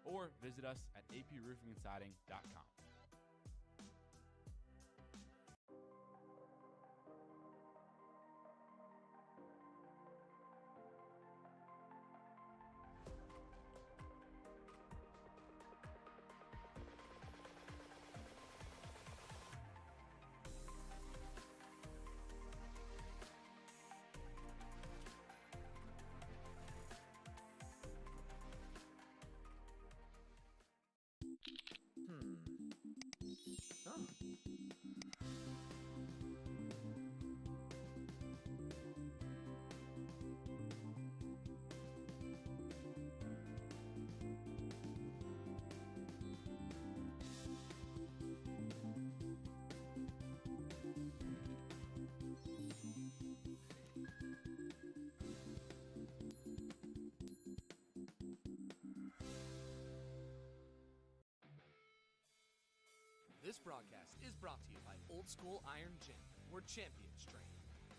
or visit us at aproofingendsiding.com. This broadcast is brought to you by Old School Iron Gym, where champions train.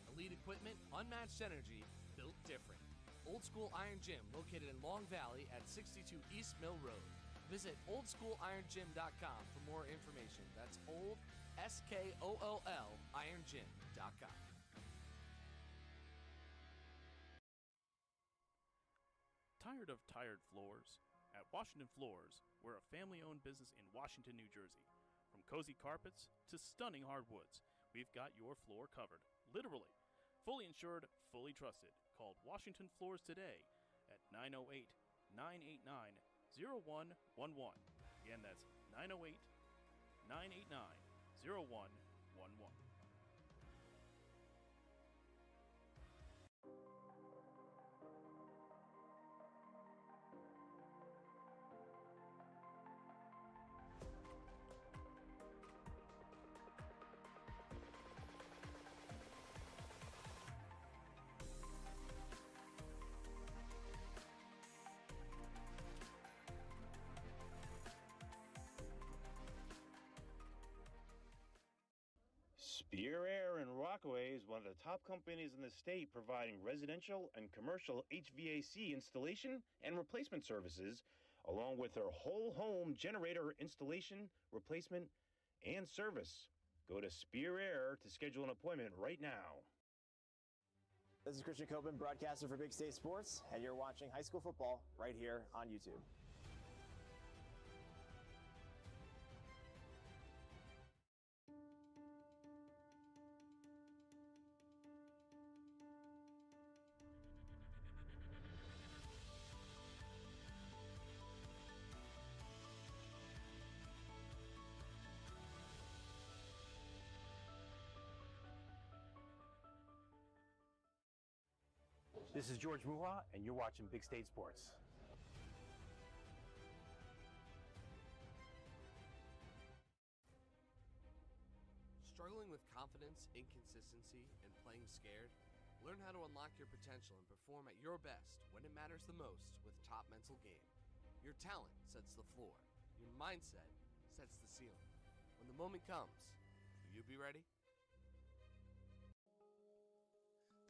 Elite equipment, unmatched energy, built different. Old School Iron Gym, located in Long Valley at 62 East Mill Road. Visit oldschoolirongym.com for more information. That's old, S-K-O-O-L, irongym.com. Tired of tired floors? At Washington Floors, we're a family-owned business in Washington, New Jersey. From cozy carpets to stunning hardwoods, we've got your floor covered. Literally. Fully insured, fully trusted. Call Washington Floors today at 908-989-0111. Again, that's 908-989-0111. Spear Air in Rockaway is one of the top companies in the state providing residential and commercial HVAC installation and replacement services, along with their whole home generator installation, replacement, and service. Go to Spear Air to schedule an appointment right now. This is Christian Coben, broadcaster for Big State Sports, and you're watching high school football right here on YouTube. This is George Muha, and you're watching Big State Sports. Struggling with confidence, inconsistency, and playing scared? Learn how to unlock your potential and perform at your best when it matters the most with Top Mental Game. Your talent sets the floor. Your mindset sets the ceiling. When the moment comes, will you be ready?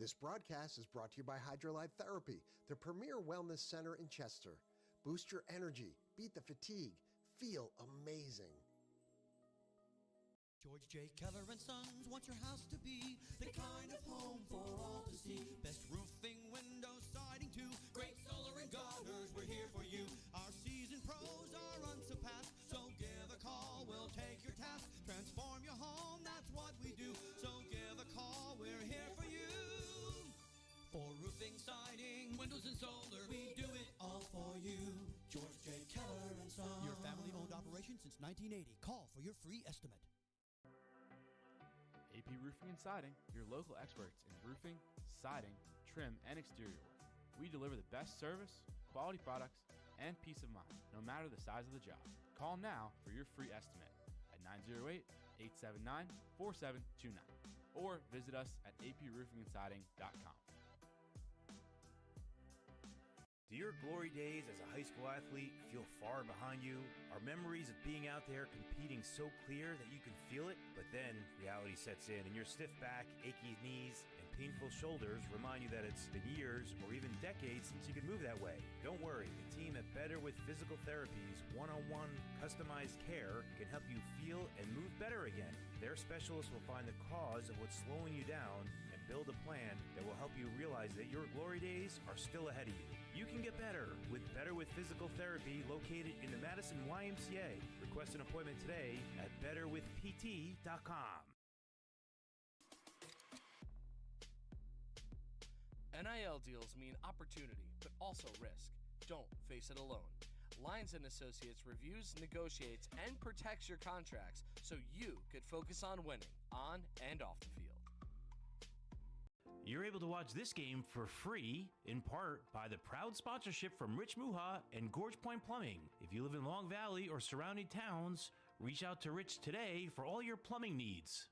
This broadcast is brought to you by Hydrolyte Therapy, the premier wellness center in Chester. Boost your energy, beat the fatigue, feel amazing. George J. Keller and Sons want your house to be the kind of home for all to see. Best roofing, windows, siding too. Great solar and gutters, we're here for you. Our seasoned pros are unsurpassed, so give a call, we'll take your task. Transform your home, that's what we do. So give a call, we're here for you. For roofing, siding, windows, and solar, we do it all for you. George J. Keller and Sons. Your family-owned operation since 1980. Call for your free estimate. AP Roofing and Siding, your local experts in roofing, siding, trim, and exterior work. We deliver the best service, quality products, and peace of mind, no matter the size of the job. Call now for your free estimate at 908-879-4729 or visit us at aproofingendsiding.com. Do your glory days as a high school athlete feel far behind you? Are memories of being out there competing so clear that you can feel it? But then reality sets in and your stiff back, achy knees, and painful shoulders remind you that it's been years or even decades since you could move that way. Don't worry, the team at Better with Physical Therapy's one-on-one customized care can help you feel and move better again. Their specialists will find the cause of what's slowing you down and build a plan that will help you realize that your glory days are still ahead of you. You can get better with Better with Physical Therapy located in the Madison YMCA. Request an appointment today at betterwithpt.com. NIL deals mean opportunity, but also risk. Don't face it alone. Lyons & Associates reviews, negotiates, and protects your contracts so you could focus on winning on and off the field. You're able to watch this game for free, in part by the proud sponsorship from Rich Muha and Gorge Point Plumbing. If you live in Long Valley or surrounding towns, reach out to Rich today for all your plumbing needs.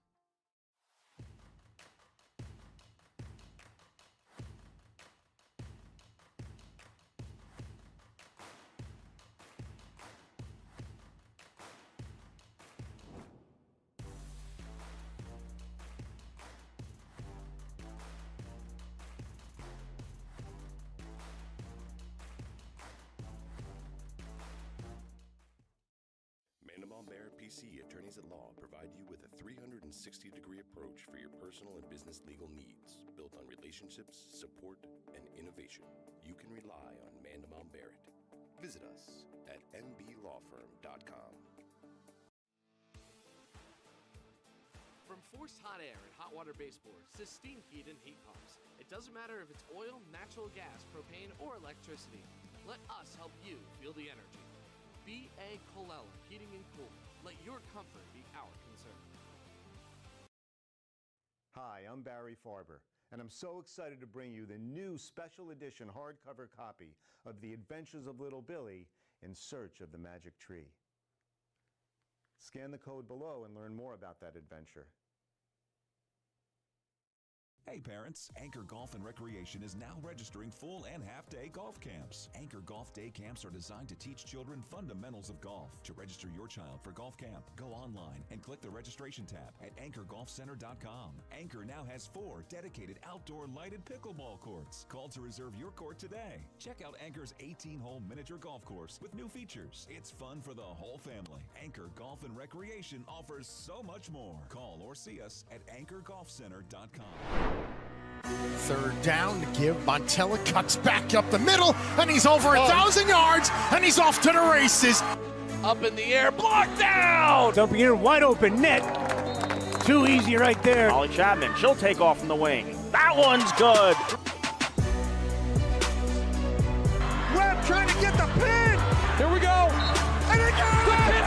Mendham Barrett PC Attorneys at Law provide you with a 360-degree approach for your personal and business legal needs, built on relationships, support, and innovation. You can rely on Mendham Barrett. Visit us at mblawfirm.com. From forced hot air and hot water baseboards to steam heat and heat pumps, it doesn't matter if it's oil, natural gas, propane, or electricity. Let us help you feel the energy. B.A. Colella Heating and Cooling. Let your comfort be our concern. Hi, I'm Barry Farber, and I'm so excited to bring you the new special edition hardcover copy of The Adventures of Little Billy in Search of the Magic Tree. Scan the code below and learn more about that adventure. Hey parents, Anchor Golf and Recreation is now registering full and half-day golf camps. Anchor Golf Day Camps are designed to teach children fundamentals of golf. To register your child for golf camp, go online and click the registration tab at anchorgolfcenter.com. Anchor now has 4 dedicated outdoor lighted pickleball courts. Call to reserve your court today. Check out Anchor's 18-hole miniature golf course with new features. It's fun for the whole family. Anchor Golf and Recreation offers so much more. Call or see us at anchorgolfcenter.com. Third down to give. Montella cuts back up the middle, and he's over 1,000 yards, and he's off to the races. Up in the air, blocked down! Dumping in wide open net. Too easy right there. Holly Chapman, she'll take off from the wing. That one's good. Webb trying to get the pin. Here we go. And it got it!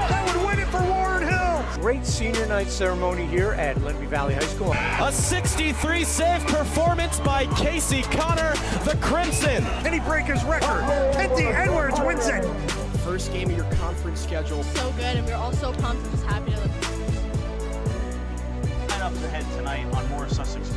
That would win it for Warren Hill. Great senior night ceremony here at Lenby Valley High School. A 63-save performance by Casey Connor, the Crimson. And he break his record. Penty Edwards wins it. First game of your conference schedule. So good, and we're all so pumped and just happy to live. Lineups ahead tonight on more Sussex.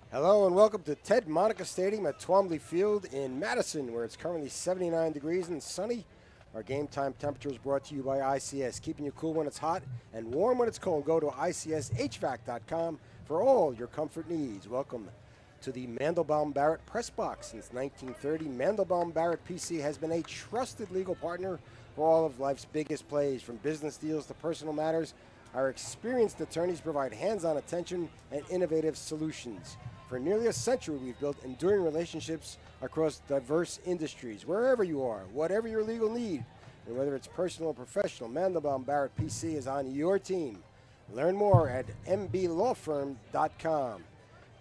Hello and welcome to Ted Monica Stadium at Twombly Field in Madison, where it's currently 79 degrees and sunny. Our game time temperature is brought to you by ICS, keeping you cool when it's hot and warm when it's cold. Go to ICSHVAC.com for all your comfort needs. Welcome to the Mandelbaum Barrett Press Box. Since 1930, Mandelbaum Barrett PC has been a trusted legal partner for all of life's biggest plays, from business deals to personal matters. Our experienced attorneys provide hands-on attention and innovative solutions. For nearly a century, we've built enduring relationships across diverse industries. Wherever you are, whatever your legal need, and whether it's personal or professional, Mandelbaum Barrett PC is on your team. Learn more at mblawfirm.com.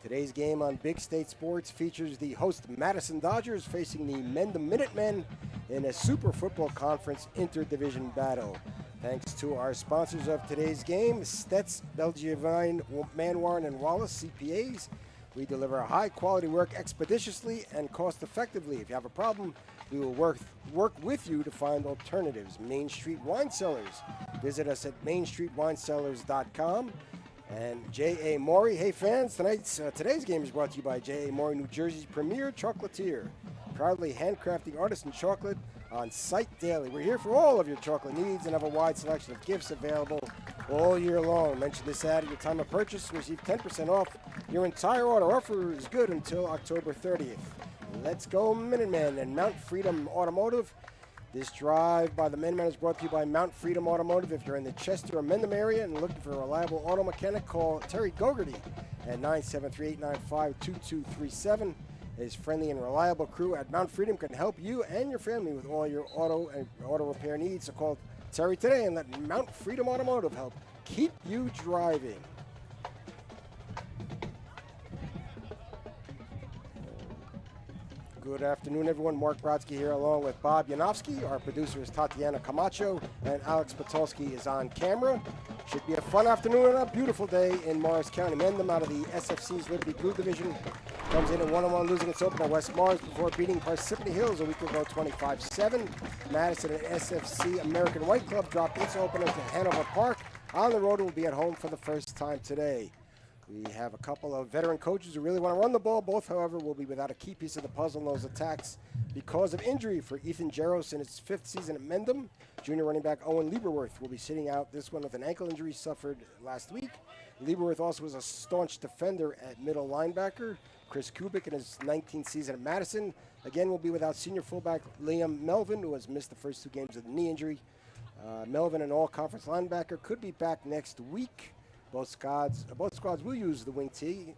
Today's game on Big State Sports features the host Madison Dodgers facing the Mendham Minutemen in a Super Football Conference interdivision battle. Thanks to our sponsors of today's game, Stetz, Belgievine, Manwarren, and Wallace, CPAs. We deliver high-quality work expeditiously and cost-effectively. If you have a problem, We will work with you to find alternatives. Main Street Wine Cellars. Visit us at mainstreetwinecellars.com. And J.A. Maury. Hey fans, today's game is brought to you by J.A. Maury, New Jersey's premier chocolatier. Proudly handcrafting artisan chocolate on site daily. We're here for all of your chocolate needs and have a wide selection of gifts available all year long. Mention this ad at your time of purchase and receive 10% off your entire order. Offer is good until October 30th. Let's go Minutemen and Mount Freedom Automotive. This drive by the Minutemen is brought to you by Mount Freedom Automotive. If you're in the Chester or Mendham area and looking for a reliable auto mechanic, call Terry Gogarty at 973-895-2237. His friendly and reliable crew at Mount Freedom can help you and your family with all your auto repair needs. So call Terry today and let Mount Freedom Automotive help keep you driving. Good afternoon, everyone. Mark Brodsky here along with Bob Yanofsky. Our producer is Tatiana Camacho, and Alex Patolsky is on camera. Should be a fun afternoon and a beautiful day in Morris County. Mendham out of the SFC's Liberty Blue Division comes in at 1-1, losing its opener at West Morris before beating Parsippany Hills a week ago 25-7. Madison and SFC American White Club dropped its opener to Hanover Park. On the road, it will be at home for the first time today. We have a couple of veteran coaches who really want to run the ball. Both, however, will be without a key piece of the puzzle in those attacks because of injury for Ethan Jaros in his 5th season at Mendham. Junior running back Owen Lieberworth will be sitting out this one with an ankle injury suffered last week. Lieberworth also was a staunch defender at middle linebacker. Chris Kubik in his 19th season at Madison, again, will be without senior fullback Liam Melvin, who has missed the first 2 games with a knee injury. Melvin, an all-conference linebacker, could be back next week. Both squads will use the wing T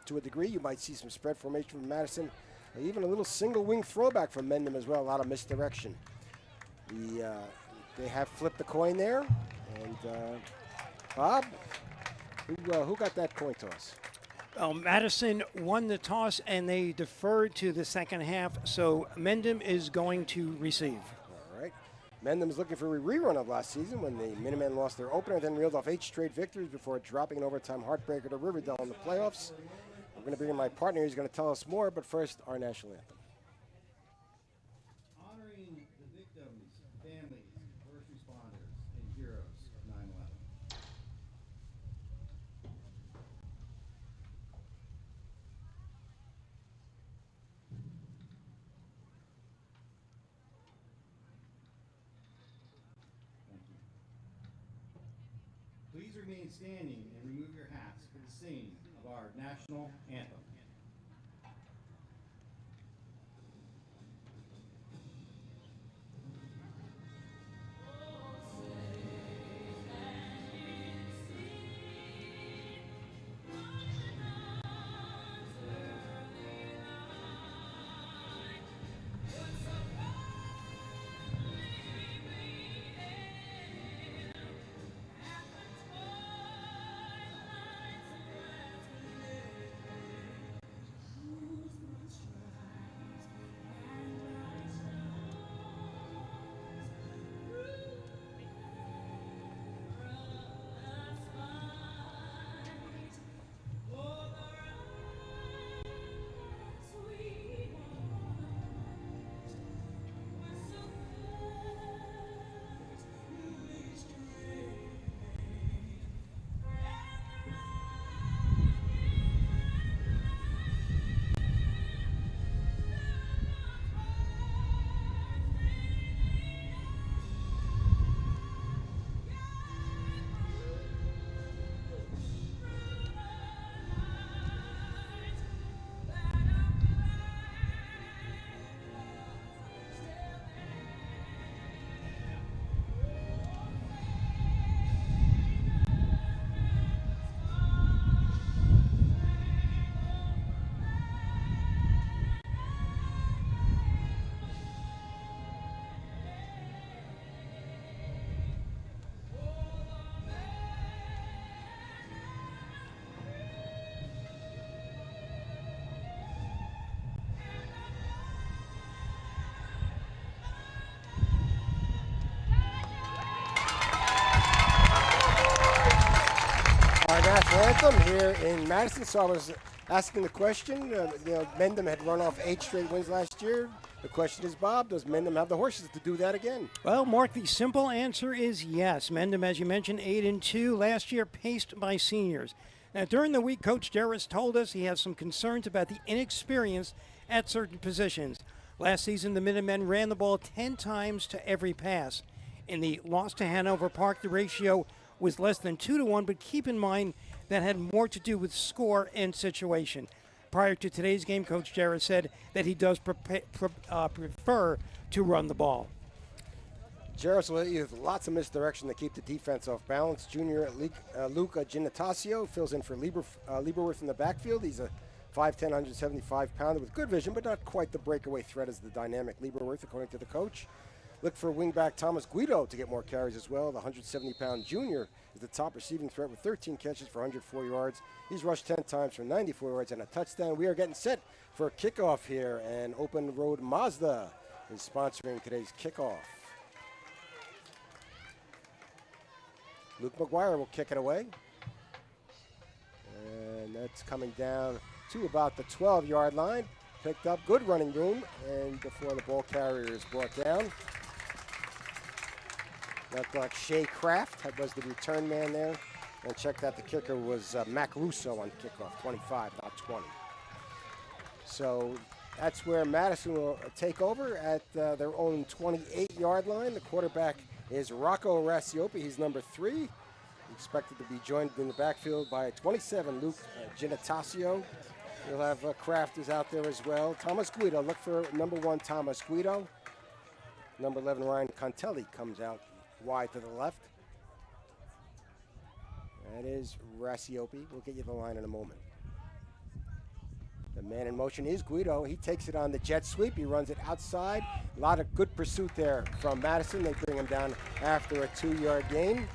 to a degree. You might see some spread formation from Madison, even a little single wing throwback from Mendham as well. A lot of misdirection. They have flipped the coin there, and Bob, who got that coin toss? Well, Madison won the toss, and they deferred to the second half, so Mendham is going to receive. All right. Mendham is looking for a rerun of last season when the Minutemen lost their opener, then reeled off 8 straight victories before dropping an overtime heartbreaker to Riverdale in the playoffs. We're going to bring in my partner. He's going to tell us more, but first, our national anthem. Honoring the victims, families, first responders, and heroes of 9/11. Please remain standing and remove your hats for the singing of our national anthem. Our national anthem here in Madison. So I was asking the question, Mendham had run off 8 straight wins last year. The question is, Bob, does Mendham have the horses to do that again? Well, Mark, the simple answer is yes. Mendham, as you mentioned, 8-2 last year, paced by seniors. Now, during the week, Coach Jarris told us he has some concerns about the inexperience at certain positions. Last season, the Minutemen ran the ball 10 times to every pass. In the loss to Hanover Park, the ratio was less than 2-1, but keep in mind that had more to do with score and situation. Prior to today's game, Coach Jarris said that he does prefer to run the ball. Jarris will hit you with lots of misdirection to keep the defense off balance. Junior Luca Ginnatasio fills in for Lieberworth in the backfield. He's a 5'10", 175-pounder with good vision, but not quite the breakaway threat as the dynamic Lieberworth, according to the coach. Look for wingback Thomas Guido to get more carries as well. The 170-pound junior is the top receiving threat with 13 catches for 104 yards. He's rushed 10 times for 94 yards and a touchdown. We are getting set for a kickoff here, and Open Road Mazda is sponsoring today's kickoff. Luke McGuire will kick it away. And that's coming down to about the 12-yard line. Picked up, good running room, and before the ball carrier is brought down. Looked like Shea Kraft was the return man there. And check that the kicker was Mac Russo on kickoff, 25, not 20. So that's where Madison will take over at their own 28-yard line. The quarterback is Rocco Rassiopi. He's number 3. Expected to be joined in the backfield by 27, Luke Ginnatasio. You'll have Kraft is out there as well. Thomas Guido, look for number 1, Thomas Guido. Number 11, Ryan Contelli comes out wide to the left. That is Rassiopi. We'll get you the line in a moment. The man in motion is Guido. He takes it on the jet sweep. He runs it outside. A lot of good pursuit there from Madison. They bring him down after a 2-yard gain.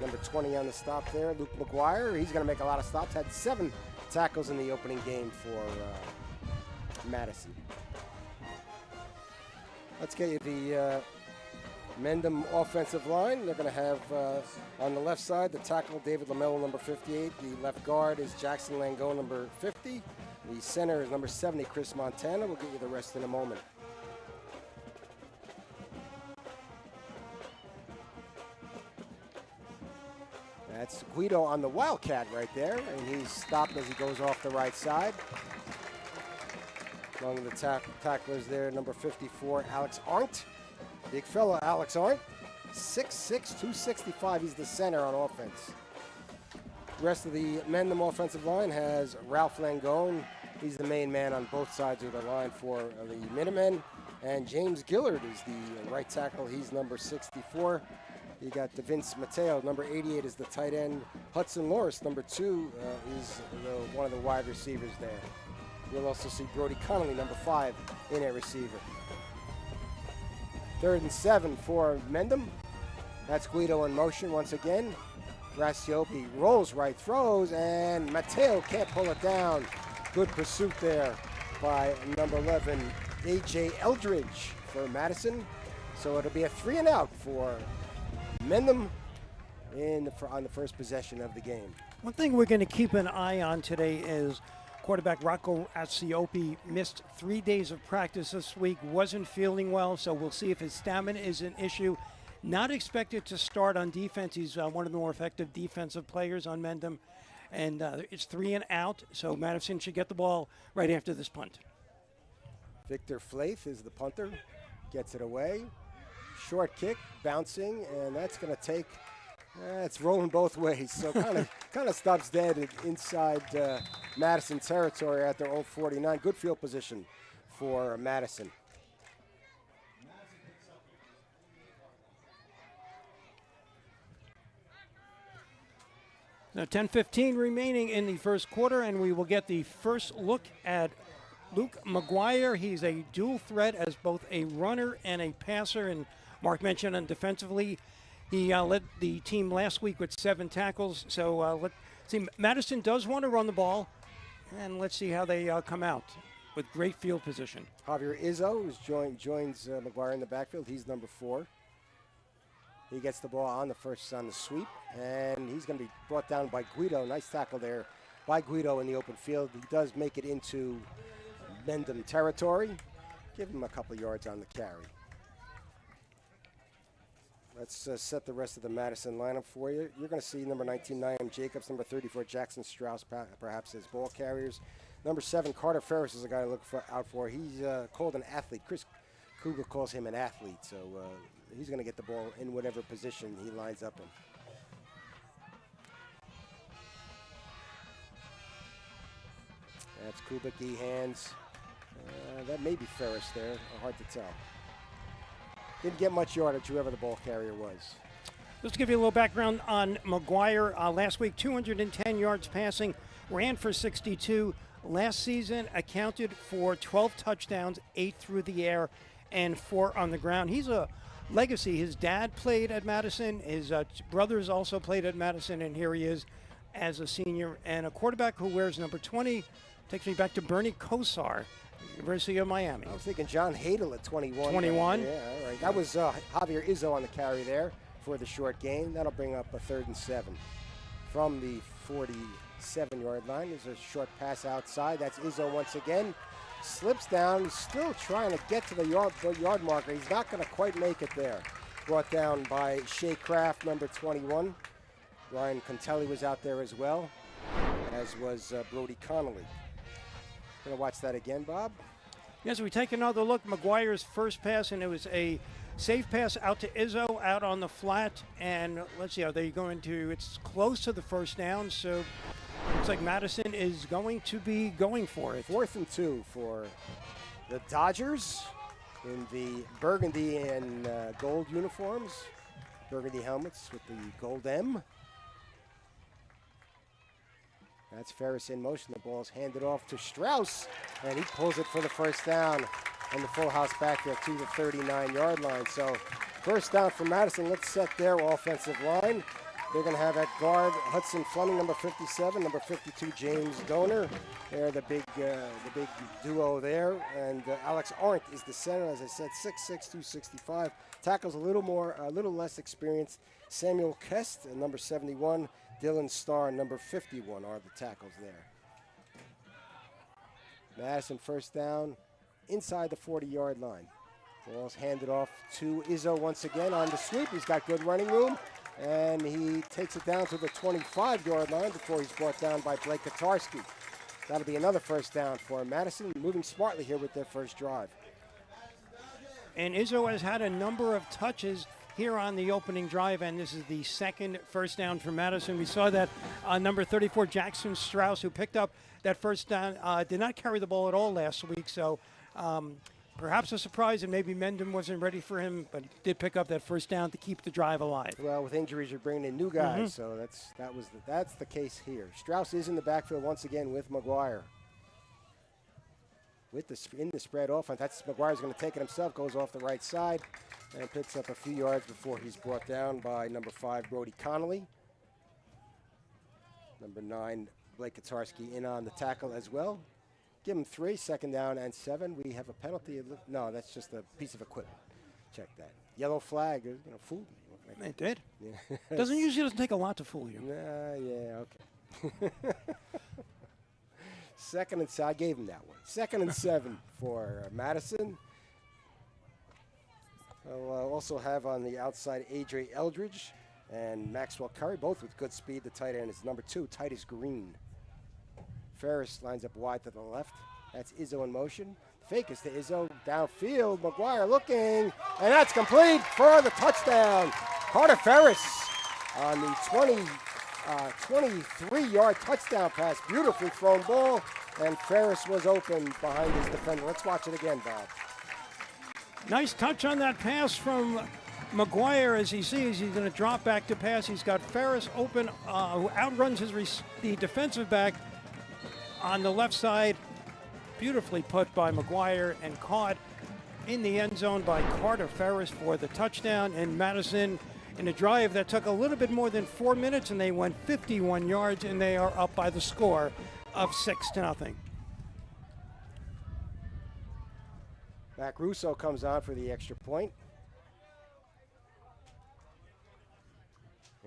Number 20 on the stop there, Luke McGuire. He's going to make a lot of stops. Had 7 tackles in the opening game for Madison. Let's get you the Mendham offensive line. They're going to have on the left side the tackle David Lamello, number 58. The left guard is Jackson Langone, number 50. The center is number 70, Chris Montana. We'll get you the rest in a moment. That's Guido on the Wildcat right there, and he's stopped as he goes off the right side. Among the tacklers there, number 54, Alex Arndt. Big fella, Alex Arndt. 6'6", 265. He's the center on offense. The rest of the Mendham offensive line has Ralph Langone. He's the main man on both sides of the line for the Minutemen. And James Gillard is the right tackle. He's number 64. You got Vince Mateo, number 88 is the tight end. Hudson Loris, number 2, is one of the wide receivers there. You'll also see Brody Connolly, number 5, in at receiver. 3rd and 7 for Mendham. That's Guido in motion once again. Rassiopi rolls right, throws, and Mateo can't pull it down. Good pursuit there by number 11, A.J. Eldridge for Madison. So it'll be a 3-and-out for Mendham on the first possession of the game. One thing we're going to keep an eye on today is quarterback Rocco Rassiopi missed 3 days of practice this week, wasn't feeling well, so we'll see if his stamina is an issue. Not expected to start on defense. He's one of the more effective defensive players on Mendham, and it's 3-and-out, so Madison should get the ball right after this punt. Victor Flaith is the punter, gets it away. Short kick, bouncing, and that's going to take. It's rolling both ways, so kind of stops dead inside Madison territory at their own 49. Good field position for Madison. Now 10:15 remaining in the first quarter, and we will get the first look at Luke McGuire. He's a dual threat as both a runner and a passer, and Mark mentioned on defensively, he led the team last week with 7 tackles. So let's see, Madison does want to run the ball, and let's see how they come out with great field position. Javier Izzo joins McGuire in the backfield. He's number 4. He gets the ball on the sweep, and he's going to be brought down by Guido. Nice tackle there by Guido in the open field. He does make it into Mendham territory. Give him a couple yards on the carry. Let's set the rest of the Madison lineup for you. You're going to see number 19, Niam Jacobs, number 34, Jackson Strauss, perhaps as ball carriers. Number 7, Carter Ferris is a guy to look out for. He's called an athlete. Chris Kugler calls him an athlete, so he's going to get the ball in whatever position he lines up in. That's Kubicki, hands. That may be Ferris there. Hard to tell. Didn't get much yardage, whoever the ball carrier was. Just to give you a little background on McGuire, last week 210 yards passing, ran for 62. Last season accounted for 12 touchdowns, 8 through the air and 4 on the ground. He's a legacy. His dad played at Madison. His brothers also played at Madison, and here he is as a senior. And a quarterback who wears number 20 takes me back to Bernie Kosar, University of Miami. I was thinking John Hadel at 21. 21. Yeah, all right. That was Javier Izzo on the carry there for the short gain. That'll bring up a 3rd and 7 from the 47-yard line. There's a short pass outside. That's Izzo once again. Slips down. He's still trying to get to the yard marker. He's not going to quite make it there. Brought down by Shea Kraft, number 21. Ryan Contelli was out there as well, as was Brody Connolly. Going to watch that again, Bob? Yes, we take another look. McGuire's first pass, and it was a safe pass out to Izzo out on the flat. And let's see, are they going to, it's close to the first down, so looks like Madison is going to be going for it. 4th and 2 for the Dodgers in the burgundy and gold uniforms. Burgundy helmets with the gold M. That's Ferris in motion. The ball's handed off to Strauss, and he pulls it for the first down on the full house backfield to the 39-yard line. So first down for Madison. Let's set their offensive line. They're going to have at guard Hudson Fleming, number 57, number 52, James Donor. They're the big duo there. And Alex Arndt is the center, as I said, 6'6", 265. Tackles a little less experienced. Samuel Kest, number 71. Dylan Starr, number 51, are the tackles there. Madison first down inside the 40-yard line. Ball's handed off to Izzo once again on the sweep. He's got good running room, and he takes it down to the 25-yard line before he's brought down by Blake Katarski. That'll be another first down for Madison, moving smartly here with their first drive. And Izzo has had a number of touches here on the opening drive, and this is the second first down for Madison. We saw that number 34, Jackson Strauss, who picked up that first down, did not carry the ball at all last week, so perhaps a surprise, and maybe Mendham wasn't ready for him, but did pick up that first down to keep the drive alive. Well, with injuries, you're bringing in new guys, so that's the case here. Strauss is in the backfield once again with McGuire. In the spread offense, that's McGuire's going to take it himself, goes off the right side, and picks up a few yards before he's brought down by number 5, Brody Connolly. Number 9, Blake Katarski in on the tackle as well. Give him 3, 2nd down and 7. We have a penalty. No, that's just a piece of equipment. Check that. Yellow flag, fooled me. It did? Yeah. Doesn't take a lot to fool you. Yeah, okay. 2nd and 7, I gave him that one. 2nd and 7 for Madison. We'll also have on the outside Adre Eldridge and Maxwell Curry, both with good speed. The tight end is number 2, Titus Green. Ferris lines up wide to the left. That's Izzo in motion. Fake is to Izzo. Downfield, McGuire looking, and that's complete for the touchdown. Carter Ferris on the 23-yard touchdown pass. Beautifully thrown ball, and Ferris was open behind his defender. Let's watch it again, Bob. Nice touch on that pass from McGuire as he sees he's going to drop back to pass. He's got Ferris open, who outruns the defensive back on the left side. Beautifully put by McGuire and caught in the end zone by Carter Ferris for the touchdown. And Madison in a drive that took a little bit more than 4 minutes, and they went 51 yards, and they are up by the score of 6-0. Mac Russo comes on for the extra point.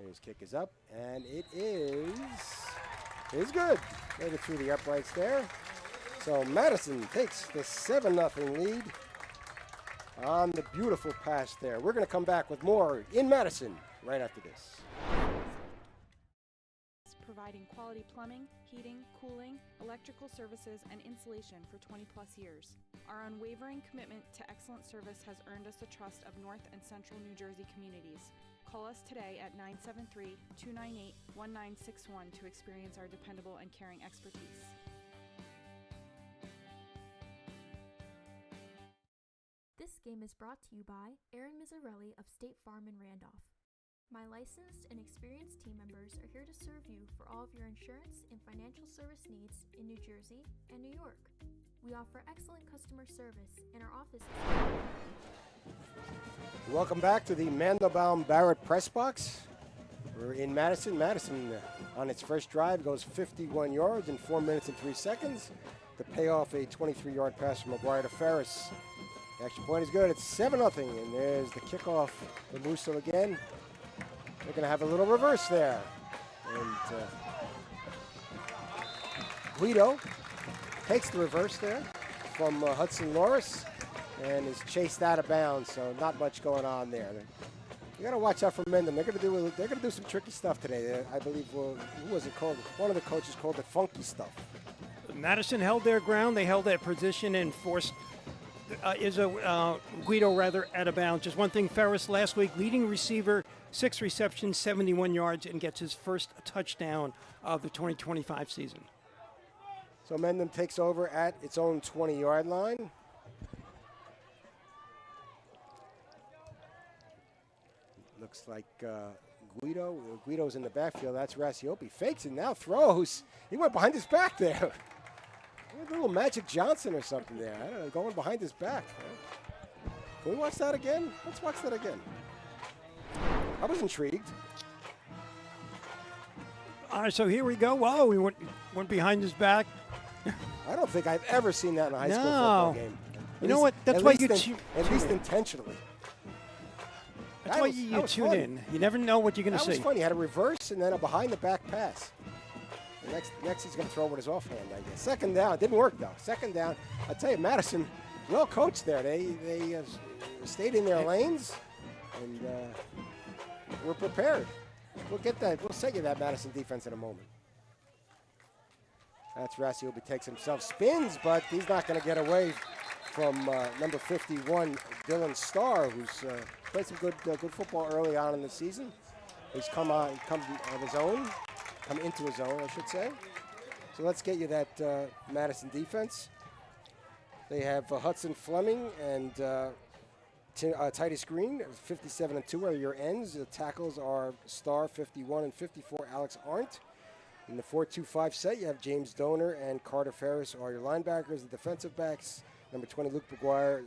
His kick is up, and it is good. Made it through the uprights there. So Madison takes the 7-0 lead on the beautiful pass there. We're going to come back with more in Madison right after this. Providing quality plumbing, heating, cooling, electrical services, and insulation for 20-plus years. Our unwavering commitment to excellent service has earned us the trust of North and Central New Jersey communities. Call us today at 973-298-1961 to experience our dependable and caring expertise. This game is brought to you by Aaron Mizzarelli of State Farm in Randolph. My licensed and experienced team members are here to serve you for all of your insurance and financial service needs in New Jersey and New York. We offer excellent customer service in our offices. Welcome back to the Mandelbaum Barrett Press Box. We're in Madison. Madison on its first drive goes 51 yards in 4 minutes and 3 seconds to pay off a 23-yard pass from McGuire to Ferris. The action point is good. It's 7-0, and there's the kickoff to Musso again. They're going to have a little reverse there. And Guido takes the reverse there from Hudson Loris and is chased out of bounds, so not much going on there. You got to watch out for Mendham. They're going to do some tricky stuff today. I believe, who was it called? One of the coaches called it funky stuff. Madison held their ground. They held their position and forced Guido out of bounds. Just one thing, Ferris last week, leading receiver, 6 receptions, 71 yards, and gets his first touchdown of the 2025 season. So Mendham takes over at its own 20-yard line. Looks like Guido's in the backfield. That's Rassiopi. Fakes it, now throws. He went behind his back there. A little Magic Johnson or something there. I don't know, going behind his back. Can we watch that again? Let's watch that again. I was intrigued. All right, so here we go. Whoa, we went behind his back. I don't think I've ever seen that in a high school football game. You know what? That's why you at least intentionally. That's why you tune in. You never know what you're going to see. That was funny. He had a reverse and then a behind-the-back pass. Next he's going to throw with his offhand, I guess. Second down. It didn't work, though. Second down. I tell you, Madison, well coached there. They stayed in their lanes and were prepared. We'll get that. We'll send you that Madison defense in a moment. That's Rassiopi takes himself, spins, but he's not going to get away from number 51, Dylan Starr, who's played some good football early on in the season. He's come into his own, I should say. So let's get you that Madison defense. They have Hudson Fleming and Titus Green, 57 and 2 are your ends. The tackles are Starr, 51 and 54, Alex Arndt. In the 4-2-5 set, you have James Donor and Carter Ferris are your linebackers. The defensive backs, number 20, Luke McGuire,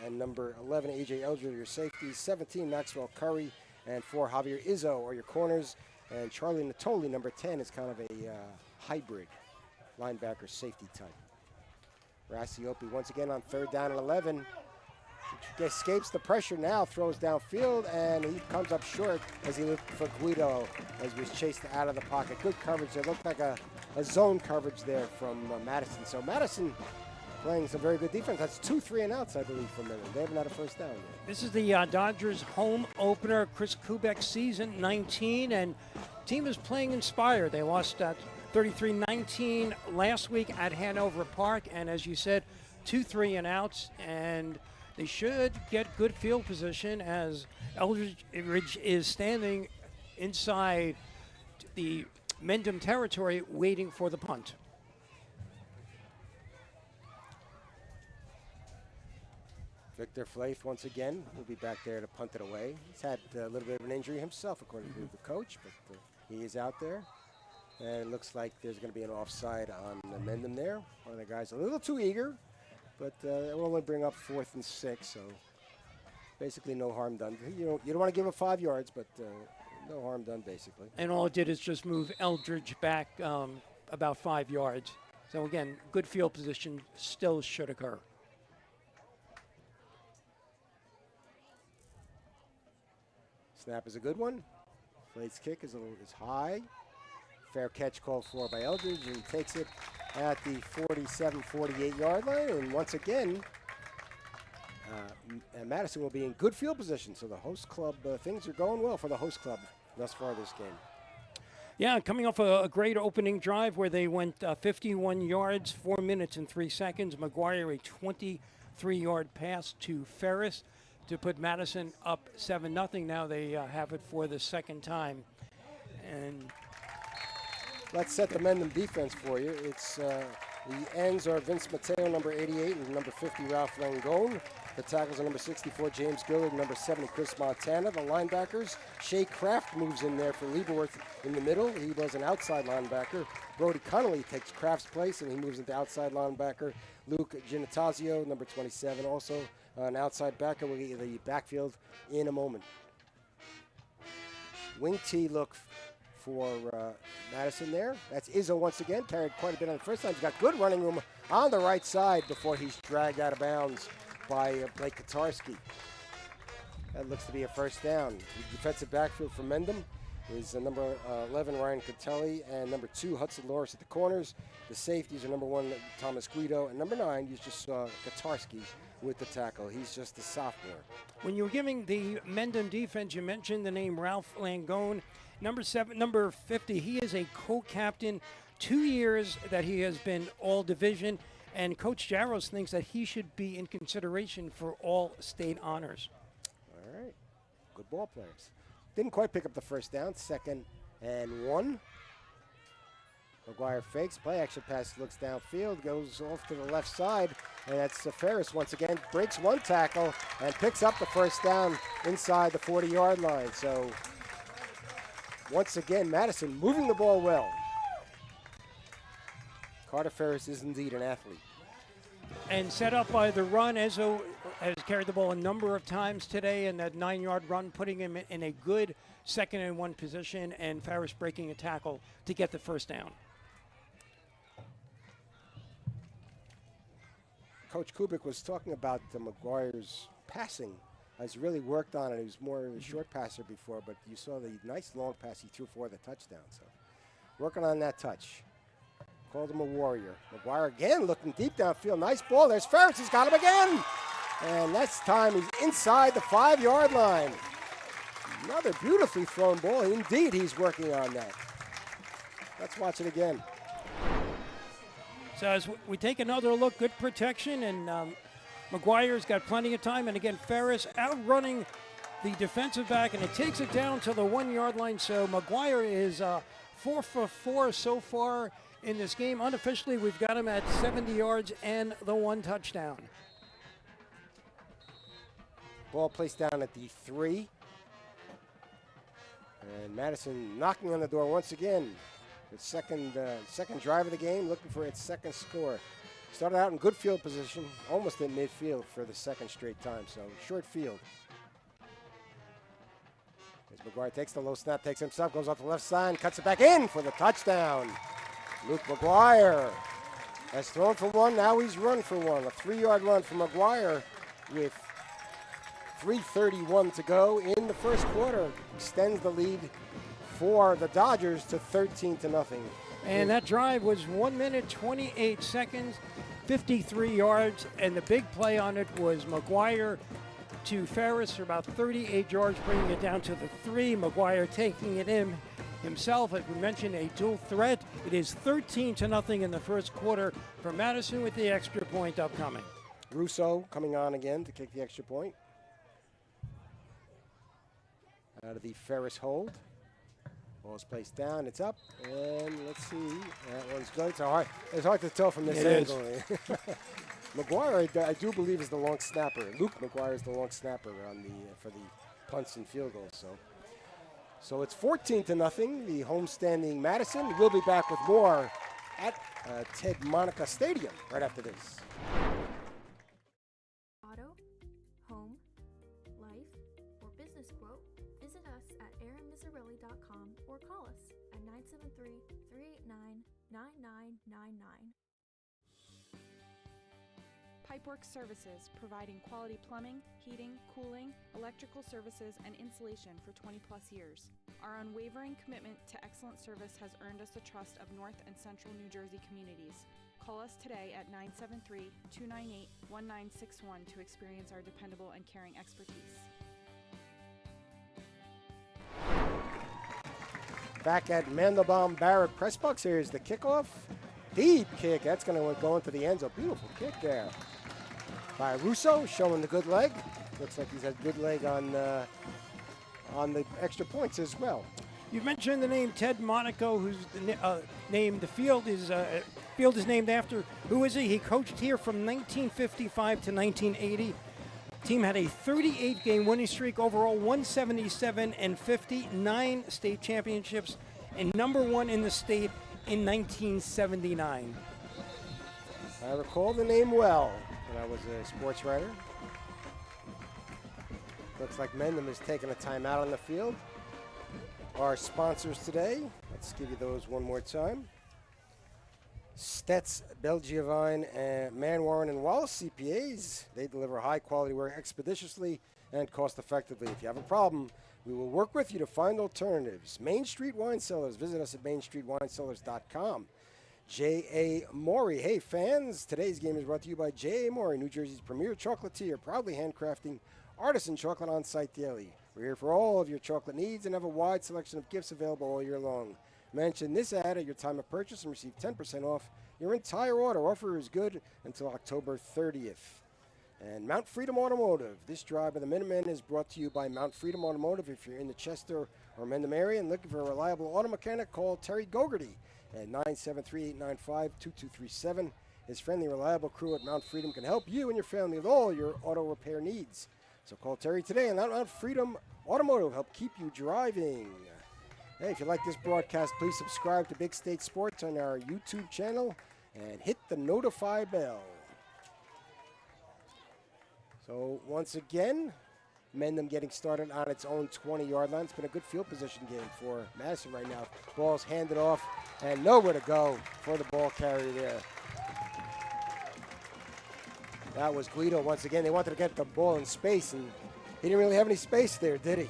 and number 11, A.J. Eldred, your safeties. 17, Maxwell Curry, and 4, Javier Izzo are your corners. And Charlie Natoli, number 10, is kind of a hybrid linebacker safety type. Rassiopi once again on 3rd down and 11. Escapes the pressure now, throws downfield, and he comes up short as he looked for Guido as he was chased out of the pocket. Good coverage there. Looked like a zone coverage there from Madison. So Madison playing some very good defense. That's 2 3-and-outs, I believe, from them. They haven't had a first down yet. This is the Dodgers home opener, Chris Kubek season 19, and team is playing inspired. They lost 33-19 last week at Hanover Park, and as you said, 2 3-and-outs, and they should get good field position as Eldridge is standing inside the Mendham territory waiting for the punt. Victor Flaith once again will be back there to punt it away. He's had a little bit of an injury himself, according to the coach, but he is out there. And it looks like there's going to be an offside on Mendham there. One of the guys a little too eager, but it will only bring up 4th and 6, so basically no harm done. You don't want to give him 5 yards, but no harm done, basically. And all it did is just move Eldridge back about 5 yards. So again, good field position still should occur. Snap is a good one. Flaith's kick is high. Fair catch called for by Eldridge, and he takes it at the 47-48 yard line. And once again, Madison will be in good field position. So the host club, things are going well for the host club thus far this game. Yeah, coming off a great opening drive where they went 51 yards, 4 minutes and 3 seconds. McGuire, a 23-yard pass to Ferris to put Madison up 7-0. Now they have it for the second time. And let's set the Mendham defense for you. It's the ends are Vince Mateo, number 88, and number 50, Ralph Langone. The tackles are number 64, James Gillard, number 70, Chris Montana. The linebackers, Shea Kraft moves in there for Lieberworth in the middle. He was an outside linebacker. Brody Connolly takes Kraft's place, and he moves into outside linebacker. Luke Ginatazio, number 27, also an outside backer. We'll get you the backfield in a moment. Wing T look for Madison there. That's Izzo once again. Carried quite a bit on the first time. He's got good running room on the right side before he's dragged out of bounds by Blake Katarski. That looks to be a first down. The defensive backfield for Mendham is number 11, Ryan Catelli, and number 2, Hudson Loris at the corners. The safeties are number 1, Thomas Guido, and number 9, you just saw Katarski with the tackle. He's just a sophomore. when you were giving the Mendham defense, you mentioned the name Ralph Langone. Number 50, he is a co-captain. 2 years that he has been all-division, and Coach Jaros thinks that he should be in consideration for all state honors. All right. Good ball players. Didn't quite pick up the first down. 2nd and 1. McGuire fakes. Play action pass, looks downfield, goes off to the left side, and that's Ferris once again. Breaks one tackle and picks up the first down inside the 40-yard line. So once again, Madison moving the ball well. Carter Ferris is indeed an athlete. And set up by the run, Ezzo has carried the ball a number of times today in that 9-yard run, putting him in a good 2nd and 1 position, and Ferris breaking a tackle to get the first down. Coach Kubik was talking about McGuire's passing. Has really worked on it. He was more of a short passer before, but you saw the nice long pass he threw for the touchdown. So working on that touch. Called him a warrior. McGuire again looking deep downfield. Nice ball. There's Ferris. He's got him again. And that's time he's inside the 5-yard line. Another beautifully thrown ball. Indeed, he's working on that. Let's watch it again. So as we take another look, good protection, and McGuire's got plenty of time. And again, Ferris outrunning the defensive back, and it takes it down to the 1-yard line. So McGuire is 4 for 4 so far in this game. Unofficially, we've got him at 70 yards and the 1 touchdown. Ball placed down at the 3. And Madison knocking on the door once again. Its second drive of the game, looking for its second score. Started out in good field position, almost in midfield for the second straight time, so short field. As McGuire takes the low snap, takes himself, goes off the left side, cuts it back in for the touchdown. Luke McGuire has thrown for 1, now he's run for 1. A 3-yard run for McGuire with 3:31 to go in the first quarter. Extends the lead for the Dodgers to 13-0. And that drive was 1 minute, 28 seconds, 53 yards, and the big play on it was McGuire to Ferris for about 38 yards, bringing it down to the 3. McGuire taking it in himself, as we mentioned, a dual threat. It is 13-0 in the first quarter for Madison with the extra point upcoming. Russo coming on again to kick the extra point. Out of the Ferris hold. Ball's placed down, it's up, and let's see. That one's good. It's hard to tell from this angle. McGuire, I do believe, is the long snapper. Luke McGuire is the long snapper for the punts and field goals. So it's 14-0. The homestanding Madison. We'll be back with more at Ted Monica Stadium right after this. Auto, home, life, or business quote, visit us at aaronmizzarelli.com or call us at 973-389-9999. Pipeworks Services, providing quality plumbing, heating, cooling, electrical services, and insulation for 20-plus years. Our unwavering commitment to excellent service has earned us the trust of North and Central New Jersey communities. Call us today at 973-298-1961 to experience our dependable and caring expertise. Back at Mendham Barrett Press Box, here's the kickoff. Deep kick, that's going to go into the end zone. Beautiful kick there by Russo, showing the good leg. Looks like he's had good leg on the extra points as well. You've mentioned the name Ted Monaco, who's named the field is named after. Who is he? He coached here from 1955 to 1980. Team had a 38-game winning streak, overall 177 and 59 state championships, and number one in the state in 1979. I recall the name well when I was a sports writer. Looks like Mendham is taking a timeout on the field. Our sponsors today, let's give you those one more time. Stets, Belgiavine, and Manwarren and Wallace CPAs. They deliver high-quality work expeditiously and cost-effectively. If you have a problem, we will work with you to find alternatives. Main Street Wine Cellars. Visit us at mainstreetwinecellars.com. J.A. Morey. Hey, fans. Today's game is brought to you by J.A. Morey, New Jersey's premier chocolatier, proudly handcrafting artisan chocolate on site daily. We're here for all of your chocolate needs and have a wide selection of gifts available all year long. Mention this ad at your time of purchase and receive 10% off your entire order. Offer is good until October 30th. And Mount Freedom Automotive. This drive by the Minutemen is brought to you by Mount Freedom Automotive. If you're in the Chester or Mendham area and looking for a reliable auto mechanic, call Terry Gogarty at 973-895-2237. His friendly, reliable crew at Mount Freedom can help you and your family with all your auto repair needs. So call Terry today and let Mount Freedom Automotive help keep you driving. Hey, if you like this broadcast, please subscribe to Big State Sports on our YouTube channel and hit the notify bell. So once again, Mendham getting started on its own 20-yard line. It's been a good field position game for Madison right now. Ball's handed off and nowhere to go for the ball carrier there. That was Guido once again. They wanted to get the ball in space, and he didn't really have any space there, did he?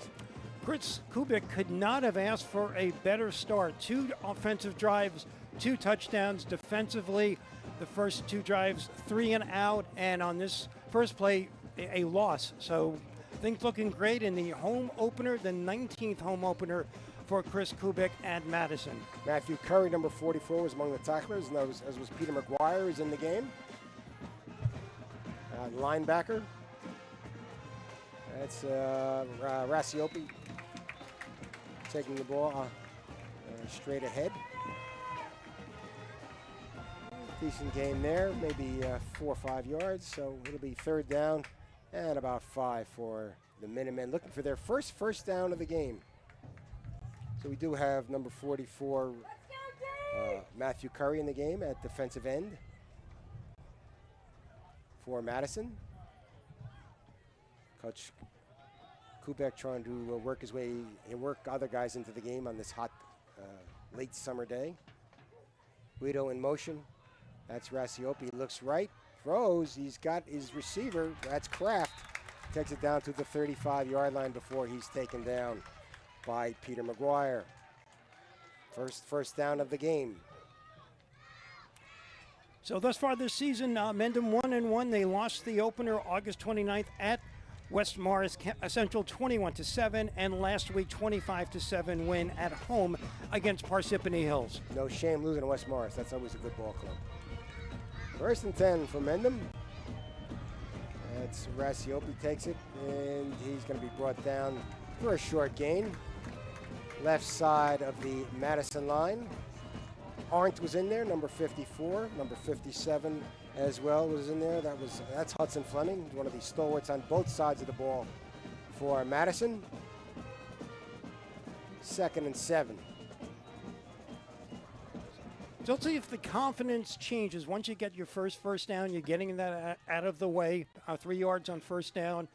Chris Kubik could not have asked for a better start. 2 offensive drives, 2 touchdowns defensively. The first 2 drives, 3 and out, and on this first play, a loss. So things looking great in the home opener, the 19th home opener for Chris Kubik at Madison. Matthew Curry, number 44, was among the tacklers, and as was Peter McGuire, who's in the game. Linebacker. That's Rasiopi taking the ball straight ahead. Decent game there, maybe 4 or 5 yards, so it'll be 3rd down and about 5 for the Minutemen, looking for their first down of the game. So we do have number 44, Matthew Curry in the game at defensive end for Madison. Coach Kubek trying to work his way and work other guys into the game on this hot late summer day. Guido in motion. That's Rasiopi. Looks right. Throws. He's got his receiver. That's Kraft. Takes it down to the 35-yard line before he's taken down by Peter McGuire. First down of the game. So thus far this season, Mendham 1-1. They lost the opener August 29th at West Morris Central 21-7, and last week 25-7 win at home against Parsippany Hills. No shame losing to West Morris. That's always a good ball club. 1st and 10 for Mendham. That's Rasiopi takes it, and he's going to be brought down for a short gain. Left side of the Madison line. Arndt was in there, number 54, number 57 as well was in there. That's Hudson Fleming, one of the stalwarts on both sides of the ball for Madison. 2nd and 7. So let's see if the confidence changes. Once you get your first down, you're getting that out of the way, 3 yards on first down.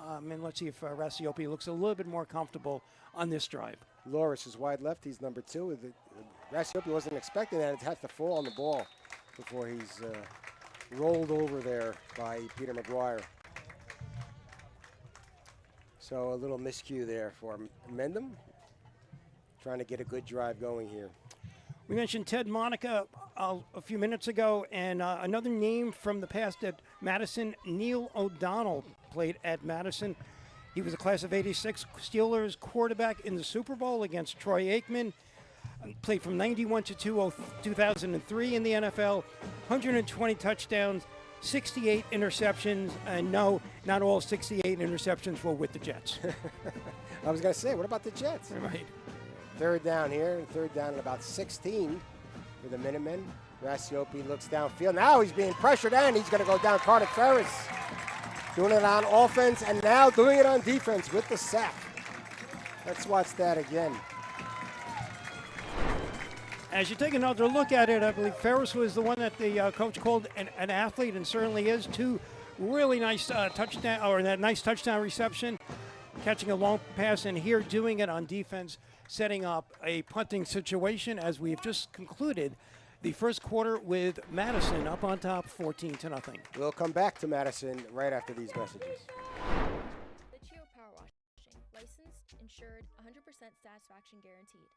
And let's see if Rasiopi looks a little bit more comfortable on this drive. Loris is wide left. He's number 2. Rasiopi wasn't expecting that. It has to fall on the ball before he's rolled over there by Peter McGuire. So a little miscue there for Mendham, trying to get a good drive going here. We mentioned Ted Monica a few minutes ago, and another name from the past at Madison, Neil O'Donnell, played at Madison. He was a class of '86 Steelers quarterback in the Super Bowl against Troy Aikman. Played from 91 to 2003 in the NFL, 120 touchdowns, 68 interceptions, and no, not all 68 interceptions were with the Jets. I was going to say, what about the Jets? Right. Third down here, third down at about 16 for the Minutemen. Rassiopi looks downfield. Now he's being pressured, and he's going to go down. Carter Ferris doing it on offense, and now doing it on defense with the sack. Let's watch that again. As you take another look at it, I believe Ferris was the one that the coach called an athlete, and certainly is. Two really nice touchdown, or that nice touchdown reception, catching a long pass, and here doing it on defense, setting up a punting situation as we've just concluded the first quarter with Madison up on top 14-0. We'll come back to Madison right after these messages. Litchio Power Washing, licensed, insured, 100% satisfaction guaranteed.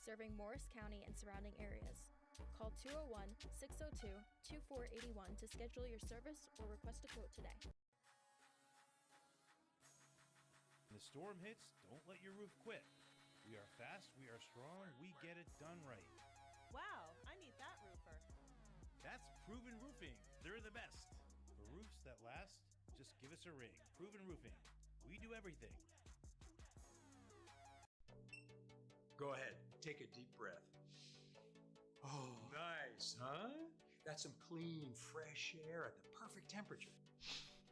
Serving Morris County and surrounding areas. Call 201-602-2481 to schedule your service or request a quote today. When the storm hits, don't let your roof quit. We are fast, we are strong, we get it done right. Wow, I need that roofer. That's Proven Roofing. They're the best. For roofs that last, just give us a ring. Proven Roofing. We do everything. Go ahead, take a deep breath. Oh, nice, huh? That's some clean, fresh air at the perfect temperature.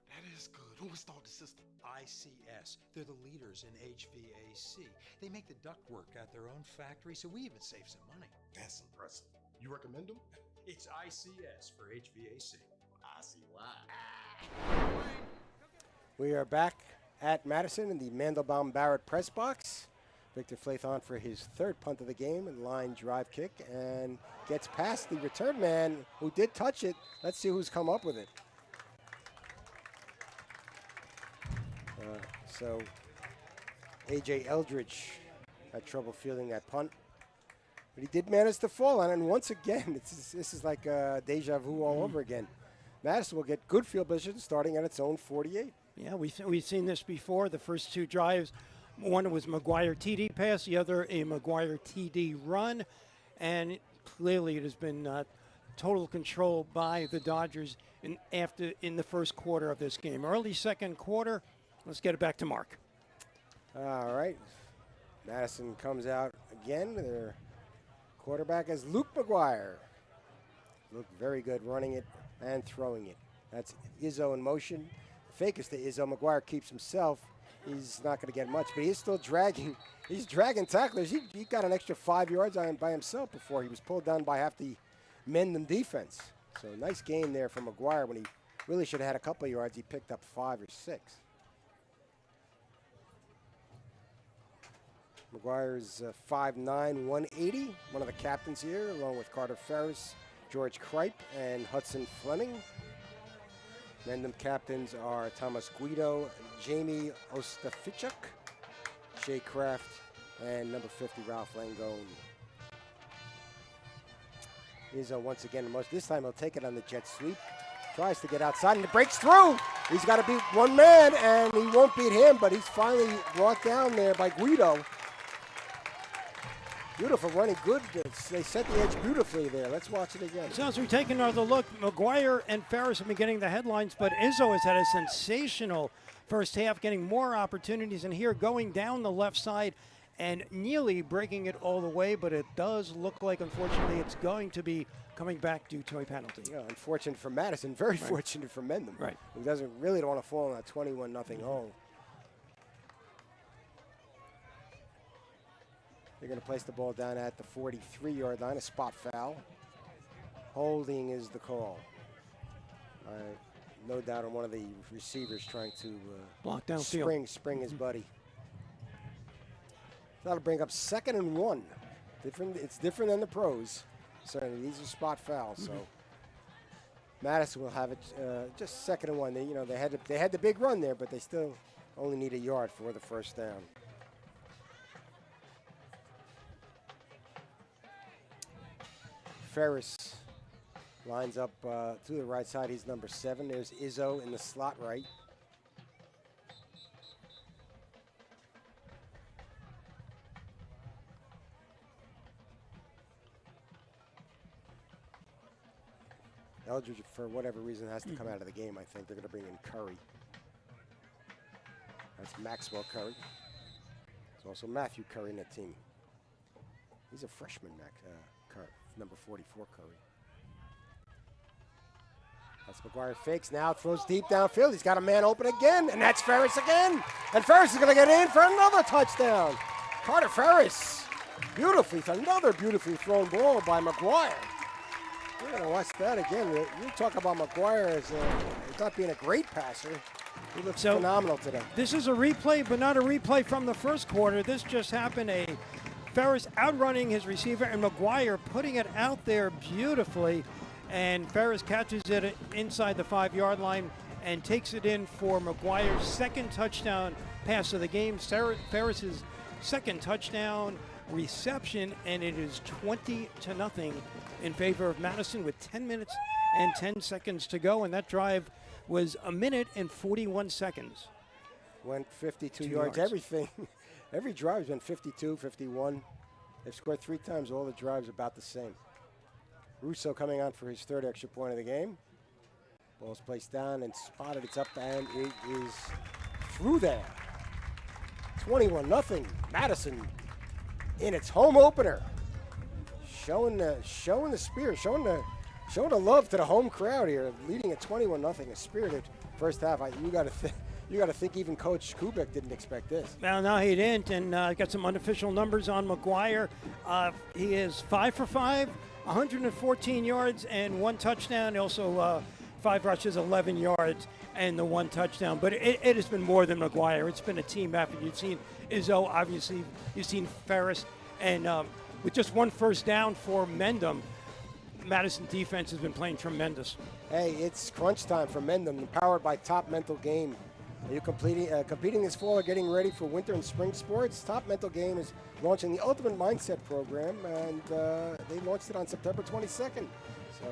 That is good. Who installed the system? ICS. They're the leaders in HVAC. They make the ductwork at their own factory, so we even save some money. That's impressive. You recommend them? It's ICS for HVAC. I see why. We are back at Madison in the Mandelbaum Barrett press box. Victor Flathon for his third punt of the game, and line drive kick, and gets past the return man who did touch it. Let's see who's come up with it. So A.J. Eldridge had trouble fielding that punt, but he did manage to fall on it. And once again, this is like deja vu all over again. Madison will get good field position starting at its own 48. Yeah, we've seen this before. The first two drives, one was McGuire TD pass, the other a McGuire TD run, and clearly it has been total control by the Dodgers in the first quarter of this game. Early second quarter. Let's get it back to Mark. All right. Madison comes out again. Their quarterback is Luke McGuire. Looked very good running it and throwing it. That's Izzo in motion. Fake is to Izzo. McGuire keeps himself. He's not going to get much, but he is still dragging. He's dragging tacklers. He got an extra 5 yards on him by himself before he was pulled down by half the Mendham defense. So nice gain there from McGuire when he really should have had a couple of yards. He picked up 5 or 6. McGuire's 5'9", 180, one of the captains here, along with Carter Ferris, George Kripe, and Hudson Fleming. Mendham captains are Thomas Guido, Jamie Ostafichuk, Shea Kraft, and number 50, Ralph Langone. Izzo once again, this time he'll take it on the jet sweep. Tries to get outside, and it breaks through. He's got to beat one man, and he won't beat him, but he's finally brought down there by Guido. Beautiful running, good. They set the edge beautifully there. Let's watch it again. So as we take another look, McGuire and Ferris have been getting the headlines, but Izzo has had a sensational first half, getting more opportunities, and here going down the left side and nearly breaking it all the way, but it does look like, unfortunately, it's going to be coming back due to a penalty. Yeah, unfortunate for Madison, very fortunate for Mendham. Right. Who don't want to fall in that 21-0 hole. They're going to place the ball down at the 43-yard line, a spot foul. Holding is the call. No doubt on one of the receivers trying to block downfield. Spring his buddy. That'll bring up 2nd and 1. It's different than the pros. Certainly, these are spot fouls. So Madison will have it just 2nd and 1. They had the big run there, but they still only need a yard for the first down. Ferris lines up to the right side. He's number 7. There's Izzo in the slot right. Eldridge, for whatever reason, has to come out of the game. I think they're going to bring in Curry. That's Maxwell Curry. There's also Matthew Curry in the team. He's a freshman, Curry, number 44 Curry. That's McGuire fakes now, throws deep downfield. He's got a man open again, and that's Ferris again. And Ferris is going to get in for another touchdown. Carter Ferris, another beautifully thrown ball by McGuire. We're going to watch that again. You talk about McGuire as not being a great passer. He looks phenomenal today. This is a replay, but not a replay from the first quarter. This just happened. Ferris outrunning his receiver, and McGuire putting it out there beautifully. And Ferris catches it inside the 5-yard line and takes it in for McGuire's 2nd touchdown pass of the game. Ferris's 2nd touchdown reception, and it is 20-0 in favor of Madison with 10 minutes and 10 seconds to go. And that drive was 1 minute and 41 seconds. Went 52 yards. Every drive's been 52, 51. They've scored 3 times. All the drives about the same. Russo coming on for his 3rd extra point of the game. Ball's placed down and spotted. It's up and it is through there. 21-0. Madison in its home opener. Showing the spirit, showing the love to the home crowd here, leading at 21-0. A spirited first half. You got to think even Coach Kubik didn't expect this. Well, no, he didn't, and got some unofficial numbers on McGuire. He is 5 for 5, 114 yards and 1 touchdown. Also 5 rushes, 11 yards, and the 1 touchdown. But it has been more than McGuire. It's been a team effort. You've seen Izzo, obviously. You've seen Ferris, and with just 1 first down for Mendham, Madison defense has been playing tremendous. Hey, it's crunch time for Mendham, powered by Top Mental Game. Are you competing this fall or getting ready for winter and spring sports? Top Mental Game is launching the Ultimate Mindset program, and they launched it on September 22nd. So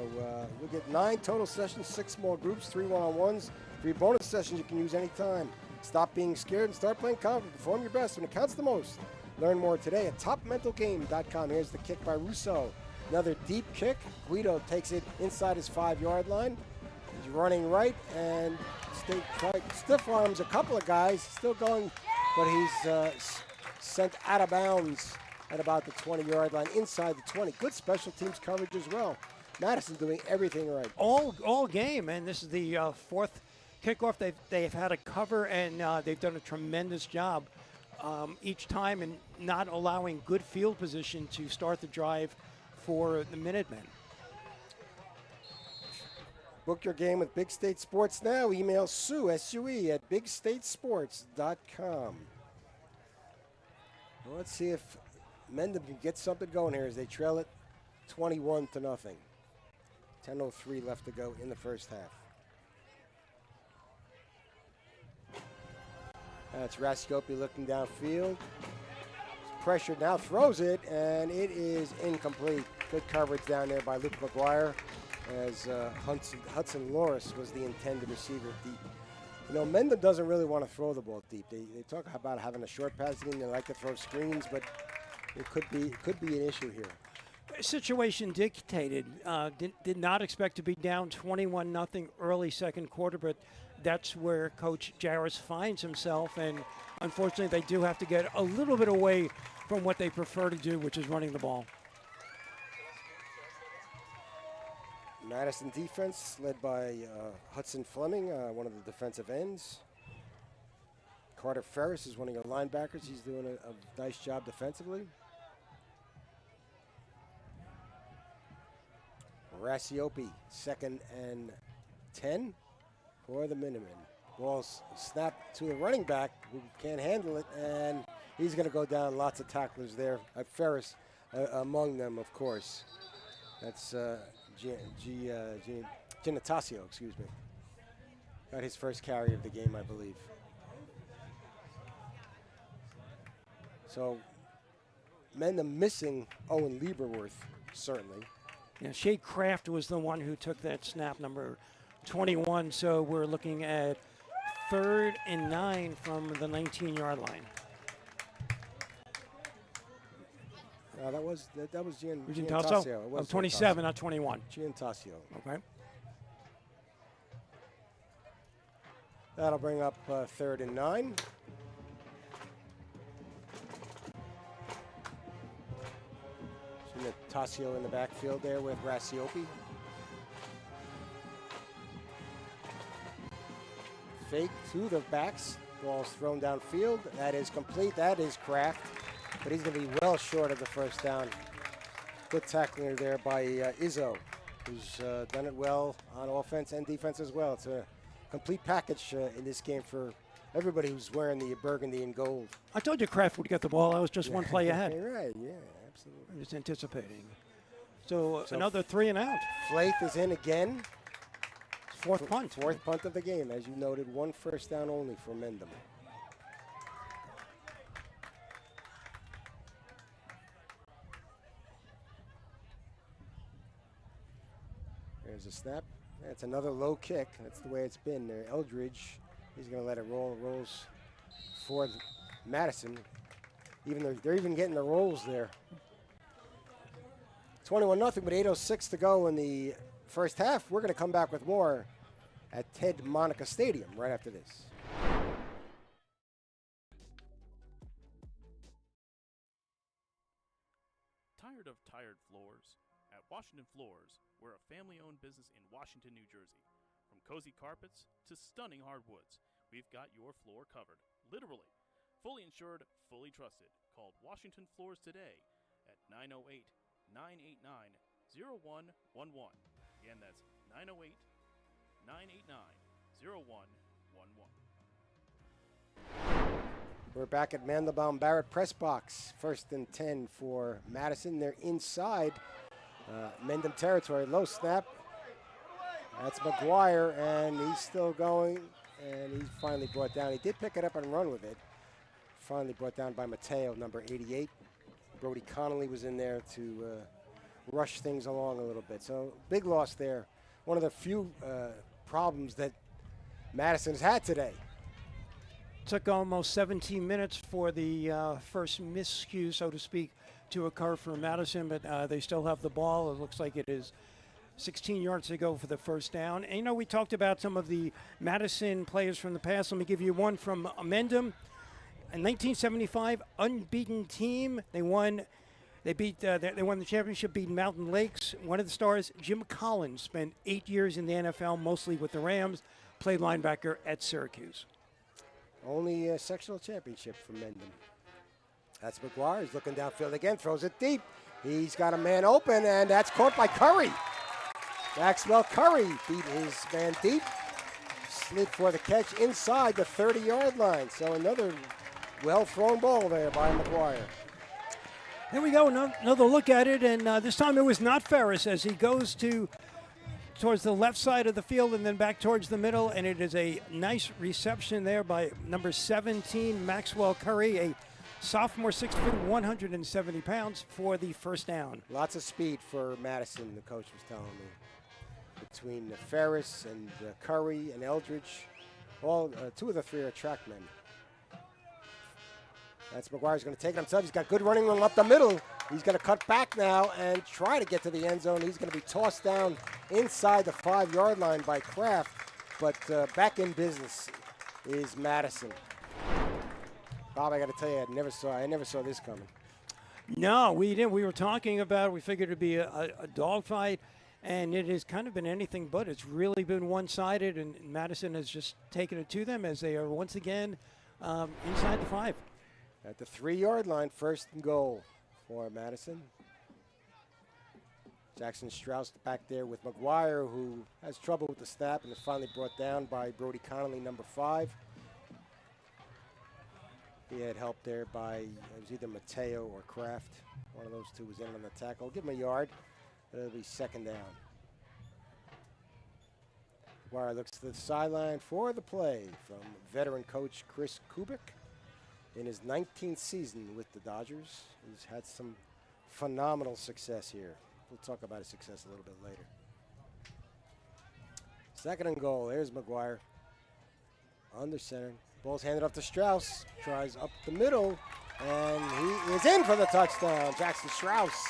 you'll get 9 total sessions, 6 small groups, 3 one-on-ones, 3 bonus sessions you can use anytime. Stop being scared and start playing confident. Perform your best when it counts the most. Learn more today at topmentalgame.com. Here's the kick by Russo. Another deep kick. Guido takes it inside his 5-yard line. He's running right and stiff arms a couple of guys. Still going, but he's sent out of bounds at about the 20-yard line, inside the 20. Good special teams coverage as well. Madison doing everything right. All game, and this is the 4th kickoff. They've had a cover, and they've done a tremendous job each time in not allowing good field position to start the drive for the Minutemen. Book your game with Big State Sports now. Email Sue, S-U-E, at bigstatesports.com. Well, let's see if Mendham can get something going here as they trail it 21-0. 10:03 left to go in the first half. That's Rasiopi looking downfield. He's pressured now, throws it, and it is incomplete. Good coverage down there by Luke McGuire, as Hudson Loris was the intended receiver deep. You know, Mendham doesn't really want to throw the ball deep. They talk about having a short passing game. They like to throw screens, but it could be an issue here. Situation dictated. Did not expect to be down 21-0 early second quarter, but that's where Coach Jarris finds himself, and unfortunately they do have to get a little bit away from what they prefer to do, which is running the ball. Madison defense led by Hudson Fleming, one of the defensive ends. Carter Ferris is one of your linebackers. He's doing a nice job defensively. Rasiopi, 2nd and 10 for the Minutemen. Ball snapped to the running back who can't handle it, and he's going to go down. Lots of tacklers there. Ferris Natasio, excuse me. Got his first carry of the game, I believe. So, Mendham missing Owen Lieberworth, certainly. Yeah, Shea Kraft was the one who took that snap, number 21. So we're looking at 3rd and 9 from the 19-yard line. That was Giantasso? It was 27, not 21. Giantasso. Okay. That'll bring up 3rd and 9. Giantasso in the backfield there with Rassiopi. Fake to the backs. Ball's thrown downfield. That is complete. That is Kraft. But he's going to be well short of the first down. Good tackling there by Izzo, who's done it well on offense and defense as well. It's a complete package in this game for everybody who's wearing the burgundy and gold. I told you Kraft would get the ball. I was just one play ahead. You're right, yeah, absolutely. I'm just anticipating. So another 3 and out. Flaith is in again. 4th punt. 4th punt of the game. As you noted, 1 first down only for Mendham. There's a snap. That's another low kick. That's the way it's been there. Eldridge, he's going to let it roll. Rolls for Madison. They're even getting the rolls there. 21-0 with 8:06 to go in the first half. We're going to come back with more at Ted Monica Stadium right after this. Tired of tired floors? At Washington Floors, we're a family-owned business in Washington, New Jersey. From cozy carpets to stunning hardwoods, we've got your floor covered. Literally. Fully insured, fully trusted. Call Washington Floors today at 908-989-0111. Again, that's 908-989-0111. We're back at Mandelbaum Barrett press box. 1st and 10 for Madison. They're inside Mendham territory. Low snap. That's McGuire, and he's still going, and he's finally brought down. He did pick it up and run with it. Finally brought down by Mateo, number 88. Brody Connolly was in there to rush things along a little bit. So big loss there. One of the few problems that Madison has had today. Took almost 17 minutes for the first miscue, so to speak, to occur for Madison, but they still have the ball. It looks like it is 16 yards to go for the first down. And, you know, we talked about some of the Madison players from the past. Let me give you one from Mendham. In 1975, unbeaten team. They won the championship, beating Mountain Lakes. One of the stars, Jim Collins, spent 8 years in the NFL, mostly with the Rams, played linebacker at Syracuse. Only a sectional championship for Mendham. That's McGuire. He's looking downfield again, throws it deep. He's got a man open, and that's caught by Curry. Maxwell Curry beat his man deep. Slid for the catch inside the 30-yard line. So another well-thrown ball there by McGuire. Here we go, another look at it, and this time it was not Ferris as he goes towards the left side of the field and then back towards the middle, and it is a nice reception there by number 17, Maxwell Curry, a sophomore, 6 foot, 170 pounds for the first down. Lots of speed for Madison, the coach was telling me. Between Ferris and Curry and Eldridge, all 2 of the 3 are track men. That's McGuire's going to take it himself. He's got good running room up the middle. He's going to cut back now and try to get to the end zone. He's going to be tossed down inside the 5-yard line by Kraft. But back in business is Madison. Bob, I got to tell you, I never saw this coming. No, we didn't. We were talking about it. We figured it'd be a dogfight, and it has kind of been anything but. It's really been one-sided, and Madison has just taken it to them as they are once again inside the 5. At the 3-yard line, 1st and goal for Madison. Jackson Strauss back there with McGuire, who has trouble with the snap and is finally brought down by Brody Connolly, number 5. He had help there by, it was either Mateo or Kraft. One of those 2 was in on the tackle. Give him a yard, but it'll be 2nd down. McGuire looks to the sideline for the play from veteran coach Chris Kubik. In his 19th season with the Dodgers, he's had some phenomenal success here. We'll talk about his success a little bit later. 2nd and goal. There's McGuire. Under center. Ball's handed off to Strauss. Tries up the middle. And he is in for the touchdown. Jackson Strauss.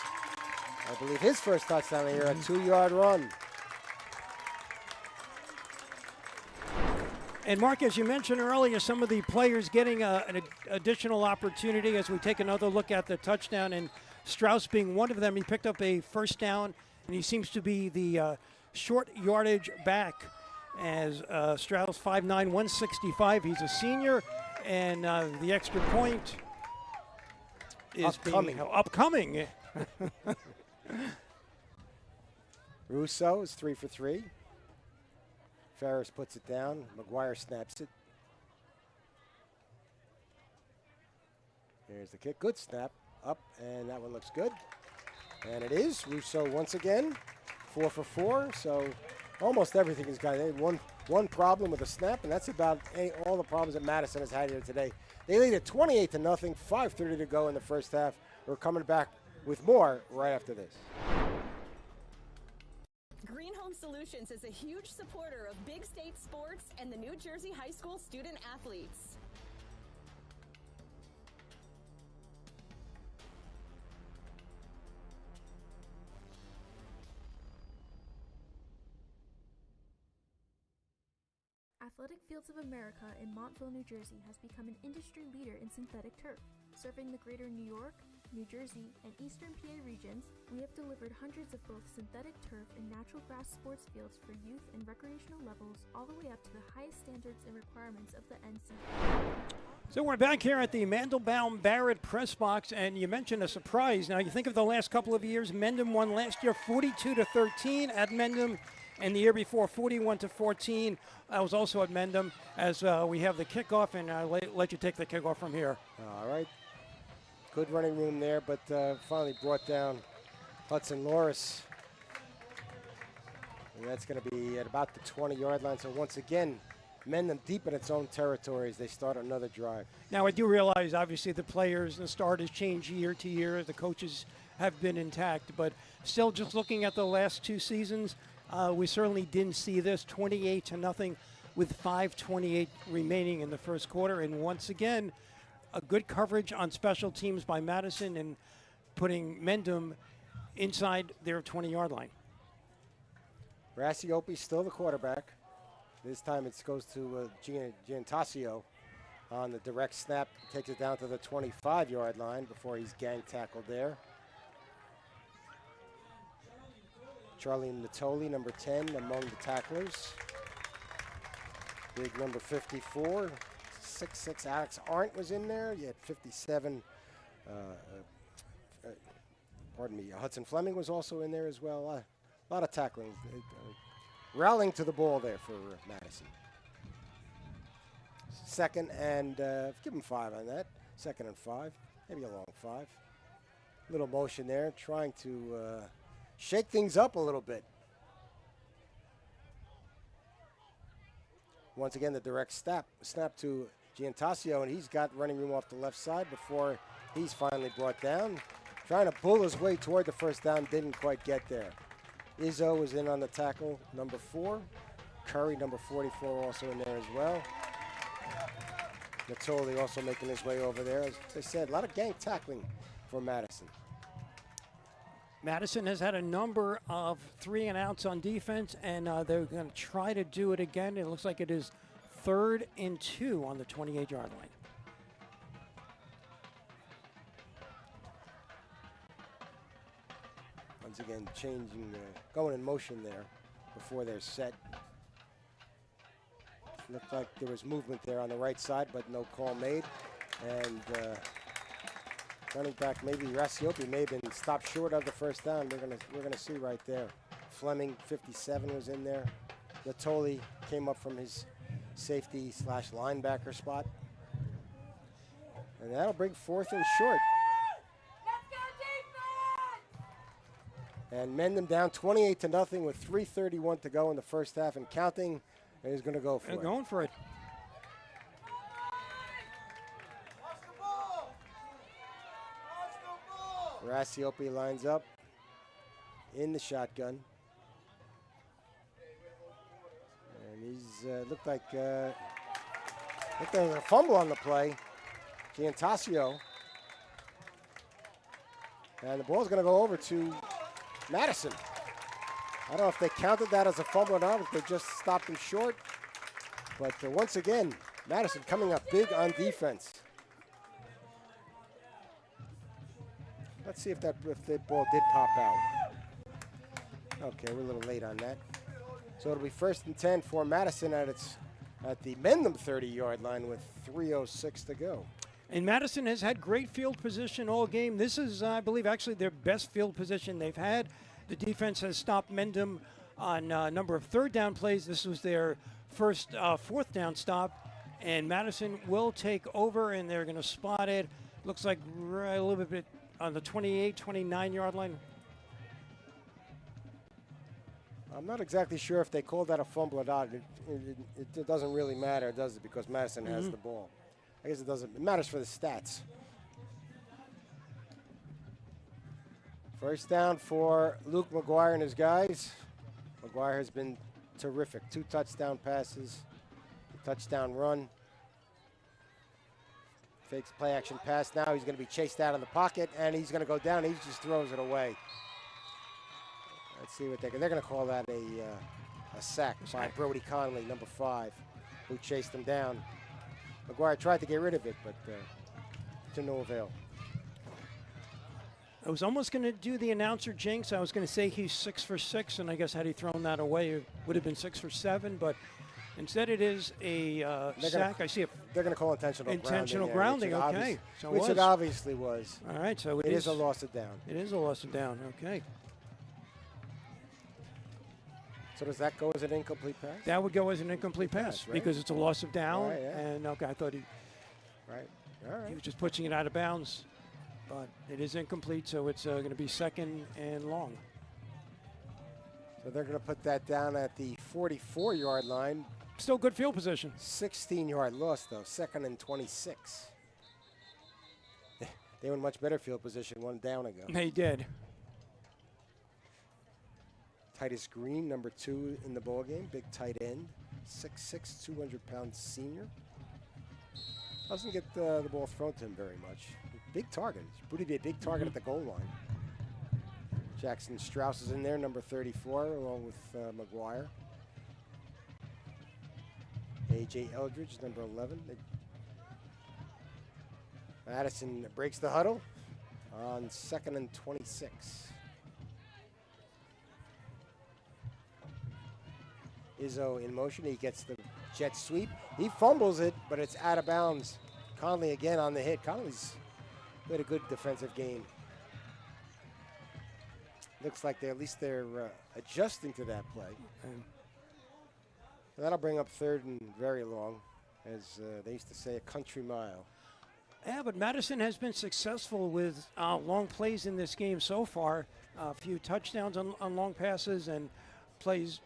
I believe his first touchdown of the year, a 2-yard run. And Mark, as you mentioned earlier, some of the players getting an additional opportunity as we take another look at the touchdown, and Strauss being one of them. He picked up a first down, and he seems to be the short yardage back as Strauss, 5'9", 165. He's a senior, and the extra point is upcoming. Russo is 3 for 3. Ferris puts it down. McGuire snaps it. There's the kick. Good snap. Up, and that one looks good. And it is. Russo once again, 4 for 4. So almost everything has got one problem with a snap, and that's about all the problems that Madison has had here today. They lead at 28-0, 5:30 to go in the first half. We're coming back with more right after this. Green Home Solutions is a huge supporter of Big State sports and the New Jersey high school student athletes. Athletic Fields of America in Montville, New Jersey has become an industry leader in synthetic turf. Serving the greater New York, New Jersey, and Eastern PA regions, we have delivered hundreds of both synthetic turf and natural grass sports fields for youth and recreational levels, all the way up to the highest standards and requirements of the NCAA. So we're back here at the Mandelbaum Barrett press box, and you mentioned a surprise. Now you think of the last couple of years, Mendham won last year 42-13 at Mendham, and the year before 41-14. I was also at Mendham as we have the kickoff, and I'll let you take the kickoff from here. All right. Good running room there, but finally brought down Hudson Loris. And that's going to be at about the 20-yard line. So once again, Mendham deep in its own territory as they start another drive. Now I do realize, obviously, the players, the starters change year to year. The coaches have been intact, but still, just looking at the last 2 seasons, we certainly didn't see this 28-0 with 5:28 remaining in the first quarter. And once again, a good coverage on special teams by Madison and putting Mendham inside their 20-yard line. Rassiopi still the quarterback. This time it goes to Giantasio on the direct snap. Takes it down to the 25-yard line before he's gang tackled there. Charlie Natoli, number 10, among the tacklers. Big number 54, 6'6", Alex Arndt was in there. You had 57, Hudson Fleming was also in there as well. A lot of tackling. Rallying to the ball there for Madison. 2nd and, give him 5 on that. 2nd and 5, maybe a long 5. Little motion there, trying to shake things up a little bit. Once again, the direct snap to Giantasio, and he's got running room off the left side before he's finally brought down. Trying to pull his way toward the first down, didn't quite get there. Izzo was in on the tackle, number 4. Curry, number 44, also in there as well. Natoli also making his way over there. As I said, a lot of gang tackling for Madison. Madison has had a number of 3-and-outs on defense, and they're going to try to do it again. It looks like it is 3rd and 2 on the 28-yard line. Once again, changing, going in motion there before they're set. Looked like there was movement there on the right side, but no call made. And running back, maybe Rassiopi may have been stopped short of the first down. We're gonna see right there. Fleming, 57, was in there. Natoli came up from his safety / linebacker spot. And that'll bring 4th and short. And Mendham down 28-0 with 3:31 to go in the first half and counting. And he's going to go for it. Going for it. Rassiopi lines up in the shotgun. And he's looked like there was a fumble on the play. Giantasio. And the ball's going to go over to Madison. I don't know if they counted that as a fumble or not, if they just stopped him short. But once again, Madison coming up big on defense. Let's see if the ball did pop out. Okay, we're a little late on that. So it'll be 1st and 10 for Madison at the Mendham 30-yard line with 3:06 to go. And Madison has had great field position all game. This is, I believe, actually their best field position they've had. The defense has stopped Mendham on a number of 3rd down plays. This was their first 4th down stop. And Madison will take over, and they're going to spot it. Looks like a little bit on the 28, 29-yard line. I'm not exactly sure if they called that a fumble or not. It doesn't really matter, does it? Because Madison has the ball. I guess it doesn't. It matters for the stats. First down for Luke McGuire and his guys. McGuire has been terrific. 2 touchdown passes, a touchdown run. Fakes play action pass. Now he's going to be chased out of the pocket, and he's going to go down. He just throws it away. Let's see what they're going to call that a sack by Brody Conley, number 5, who chased him down. McGuire tried to get rid of it, but to no avail. I was almost going to do the announcer jinx. I was going to say he's 6 for 6, and I guess had he thrown that away, it would have been 6 for 7. But instead, it is a sack. I see it. They're going to call intentional grounding. Which Okay, so which it obviously was. All right, so it is a loss of down. It is a loss of down. Okay. So does that go as an incomplete pass? That would go as an incomplete pass, right? Because it's a loss of down. Right, yeah. And okay, I thought he. Right. All right. He was just pushing it out of bounds, but it is incomplete, so it's going to be 2nd and long. So they're going to put that down at the 44-yard line. Still good field position. 16-yard loss, though. 2nd and 26. They were in much better field position one down ago. They did. Titus Green, number 2 in the ballgame. Big tight end. 6'6", 200-pound senior. Doesn't get the ball thrown to him very much. Big target. He's going to be a big target at the goal line. Jackson Strauss is in there, number 34, along with McGuire. A.J. Eldridge, number 11. Madison breaks the huddle on 2nd and 26. Izzo in motion. He gets the jet sweep. He fumbles it, but it's out of bounds. Conley again on the hit. Conley's played a good defensive game. Looks like at least they're adjusting to that play. And that'll bring up 3rd and very long, as they used to say, a country mile. Yeah, but Madison has been successful with long plays in this game so far. A few touchdowns on long passes and plays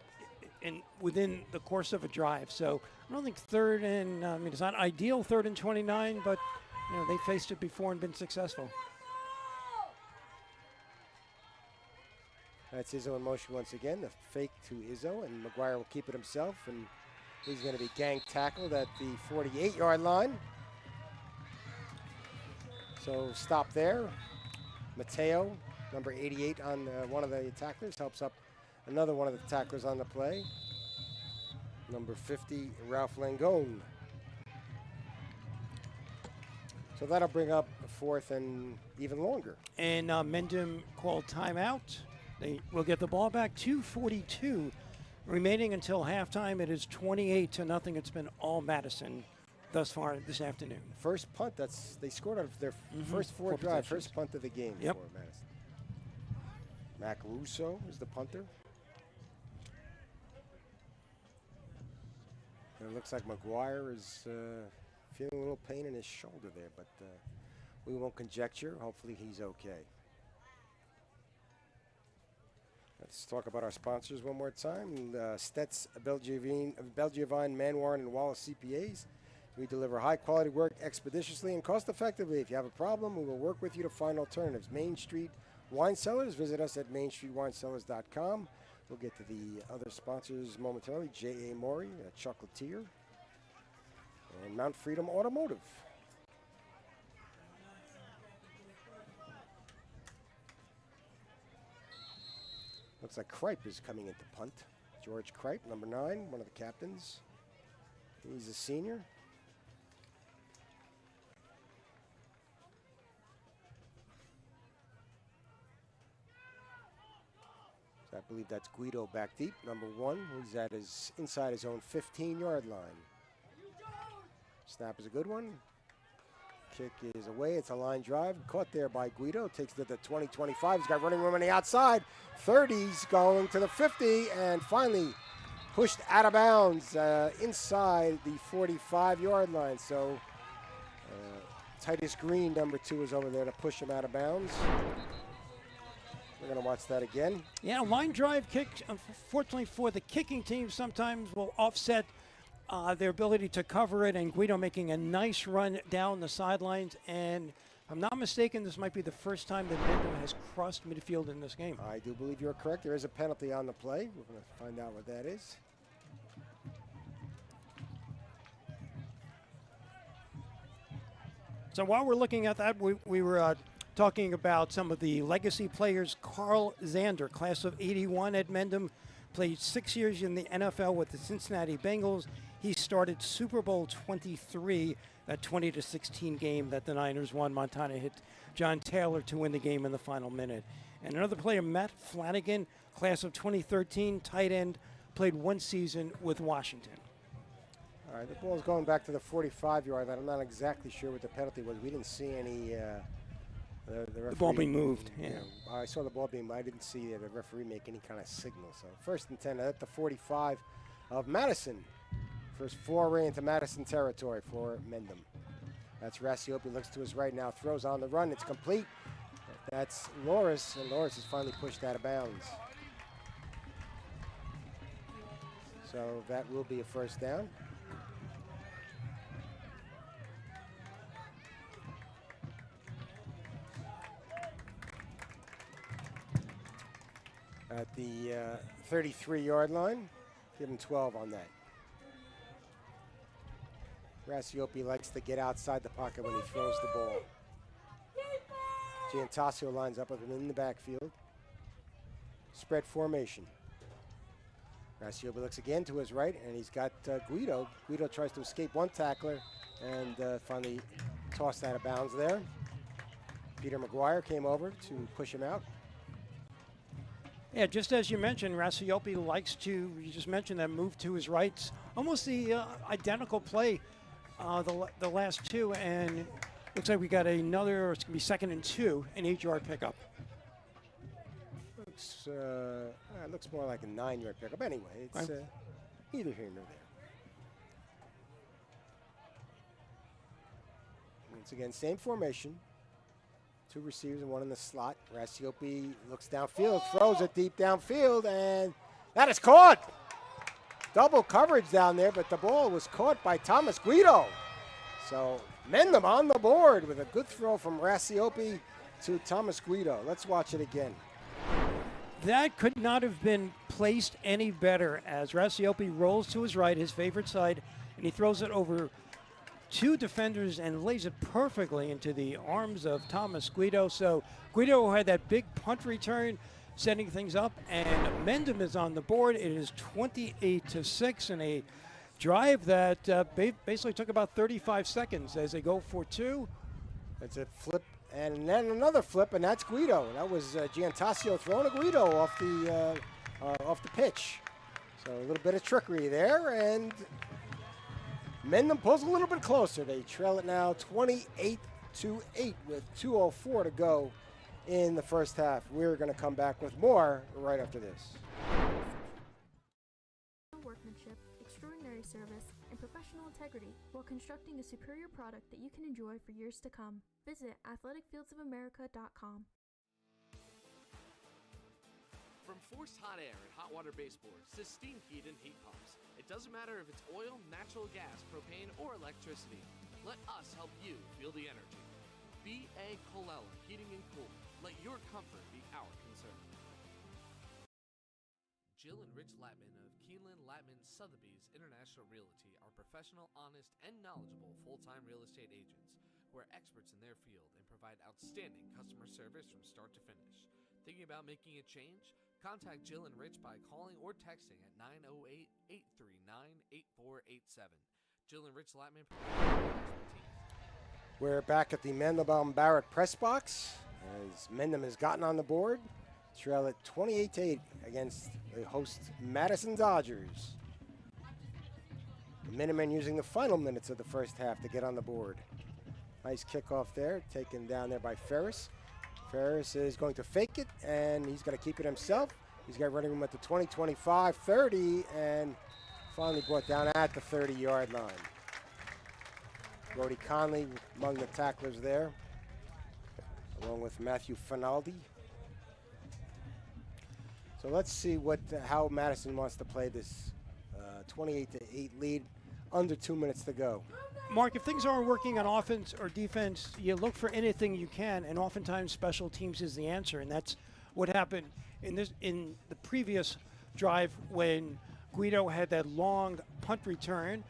within the course of a drive. So I don't think 3rd and, it's not ideal 3rd and 29, but they faced it before and been successful. That's Izzo in motion once again. The fake to Izzo, and McGuire will keep it himself, and he's going to be gang tackled at the 48-yard line. So stop there. Mateo, number 88 on one of the tacklers, helps up another one of the tacklers on the play. Number 50, Ralph Langone. So that'll bring up 4th and even longer. And Mendham called timeout. They will get the ball back. 2:42 remaining until halftime. It is 28-0. It's been all Madison thus far this afternoon. First punt. They scored out of their first 4 drives. First punt of the game for Madison. Mac Russo is the punter. And it looks like McGuire is feeling a little pain in his shoulder there, but we won't conjecture. Hopefully he's okay. Let's talk about our sponsors one more time. Stets, Belgiavine, Manwarren, and Wallace CPAs. We deliver high-quality work expeditiously and cost-effectively. If you have a problem, we will work with you to find alternatives. Main Street Wine Cellars. Visit us at mainstreetwinecellars.com. We'll get to the other sponsors momentarily. J.A. Maury, a chocolatier, and Mount Freedom Automotive. Looks like Kripe is coming into punt. George Kripe, number 9, one of the captains. He's a senior. So I believe that's Guido back deep, number 1. He's at inside his own 15-yard line. Snap is a good one. Kick is away. It's a line drive. Caught there by Guido. Takes it to the 20-25. He's got running room on the outside. 30's going to the 50 and finally pushed out of bounds inside the 45-yard line. So Titus Green, number 2, is over there to push him out of bounds. We're going to watch that again. Yeah, line drive kick, unfortunately for the kicking team, sometimes will offset their ability to cover it, and Guido making a nice run down the sidelines. And if I'm not mistaken, this might be the first time that Mendham has crossed midfield in this game. I do believe you're correct. There is a penalty on the play. We're going to find out what that is. So while we're looking at that, we were talking about some of the legacy players. Carl Zander, class of 81 at Mendham, played 6 years in the NFL with the Cincinnati Bengals. He started Super Bowl 23, that 20-16 game that the Niners won. Montana hit John Taylor to win the game in the final minute. And another player, Matt Flanagan, class of 2013, tight end, played 1 season with Washington. All right, the ball's going back to the 45-yard line. I'm not exactly sure what the penalty was. We didn't see any. The ball being moved. Yeah. I saw the ball being. I didn't see the referee make any kind of signal. So 1st and 10 at the 45 of Madison. First foray into Madison territory for Mendham. That's Rassiopi, looks to his right now, throws on the run. It's complete. That's Loris, and Loris is finally pushed out of bounds. So that will be a first down. At the 33-yard line, give him 12 on that. Rassiopi likes to get outside the pocket when he throws the ball. Giantasio lines up with him in the backfield. Spread formation. Rassiopi looks again to his right, and he's got Guido. Guido tries to escape one tackler and finally tossed out of bounds there. Peter McGuire came over to push him out. Yeah, just as you mentioned, Rassiopi likes to, you just mentioned that move to his right. It's almost the identical play, the last two, and looks like we got another, it's going to be 2nd and 2, an 8-yard pickup. Looks more like a 9-yard pickup. Anyway, it's neither here nor there. Once again, same formation. 2 receivers and 1 in the slot. Rassiopi looks downfield, throws it deep downfield, and that is caught. Double coverage down there, but the ball was caught by Thomas Guido. So Mendham on the board with a good throw from Rassiopi to Thomas Guido. Let's watch it again. That could not have been placed any better as Rassiopi rolls to his right, his favorite side, and he throws it over 2 defenders and lays it perfectly into the arms of Thomas Guido. So Guido had that big punt return, setting things up, and Mendham is on the board. It is 28-6 in a drive that basically took about 35 seconds as they go for 2. That's a flip, and then another flip, and that's Guido. That was Giantasio throwing a Guido off the pitch. So a little bit of trickery there, and Mendham pulls a little bit closer. They trail it now 28-8 with 2:04 to go in the first half. We're going to come back with more right after this. Workmanship, extraordinary service, and professional integrity while constructing a superior product that you can enjoy for years to come. Visit athleticfieldsofamerica.com. From forced hot air and hot water baseboards to steam heat and heat pumps, it doesn't matter if it's oil, natural gas, propane, or electricity. Let us help you feel the energy. B.A. Colella Heating and Cooling. Let your comfort be our concern. Jill and Rich Latman of Keeneland, Latman, Sotheby's International Realty are professional, honest, and knowledgeable full-time real estate agents who are experts in their field and provide outstanding customer service from start to finish. Thinking about making a change? Contact Jill and Rich by calling or texting at 908-839-8487. Jill and Rich Latman provide expertise. We're back at the Mendham Barrett press box as Mendham has gotten on the board. Trail at 28-8 against the host Madison Dodgers. The Minutemen using the final minutes of the first half to get on the board. Nice kickoff there, taken down there by Ferris. Ferris is going to fake it, and he's going to keep it himself. He's got running room at the 20, 25, 30, and finally brought down at the 30-yard line. Brody Conley among the tacklers there, along with Matthew Finaldi. So let's see how Madison wants to play this 28-8 lead, under 2 minutes to go. Mark, if things aren't working on offense or defense, you look for anything you can, and oftentimes special teams is the answer, and that's what happened in the previous drive when Guido had that long punt return,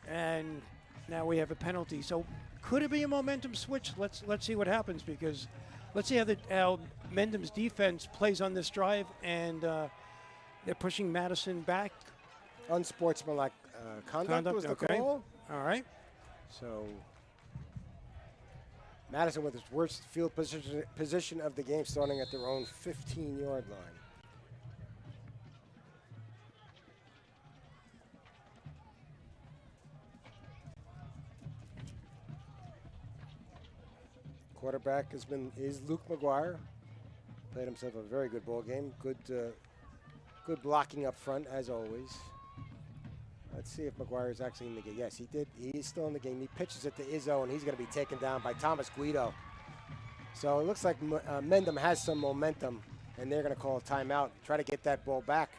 and now we have a penalty. So could it be a momentum switch? Let's see what happens, because let's see how Mendham's defense plays on this drive, and they're pushing Madison back. Unsportsmanlike conduct was the call. All right. So Madison with his worst field position of the game, starting at their own 15-yard line. Quarterback is Luke McGuire. Played himself a very good ball game. Good blocking up front as always. Let's see if McGuire is actually in the game. Yes, he did. He is still in the game. He pitches it to Izzo, and he's going to be taken down by Thomas Guido. So it looks like Mendham has some momentum, and they're going to call a timeout, try to get that ball back,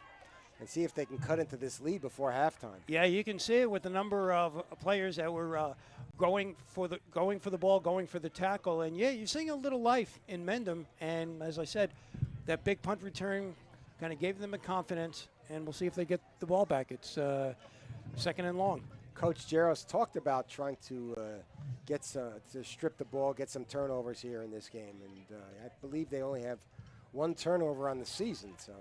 and see if they can cut into this lead before halftime. Yeah, you can see it with the number of players that were going for the ball, going for the tackle, and yeah, you're seeing a little life in Mendham. And as I said, that big punt return kind of gave them a confidence, and we'll see if they get the ball back. It's second and long. Coach Jaros talked about trying to to strip the ball, get some turnovers here in this game, and I believe they only have one turnover on the season, so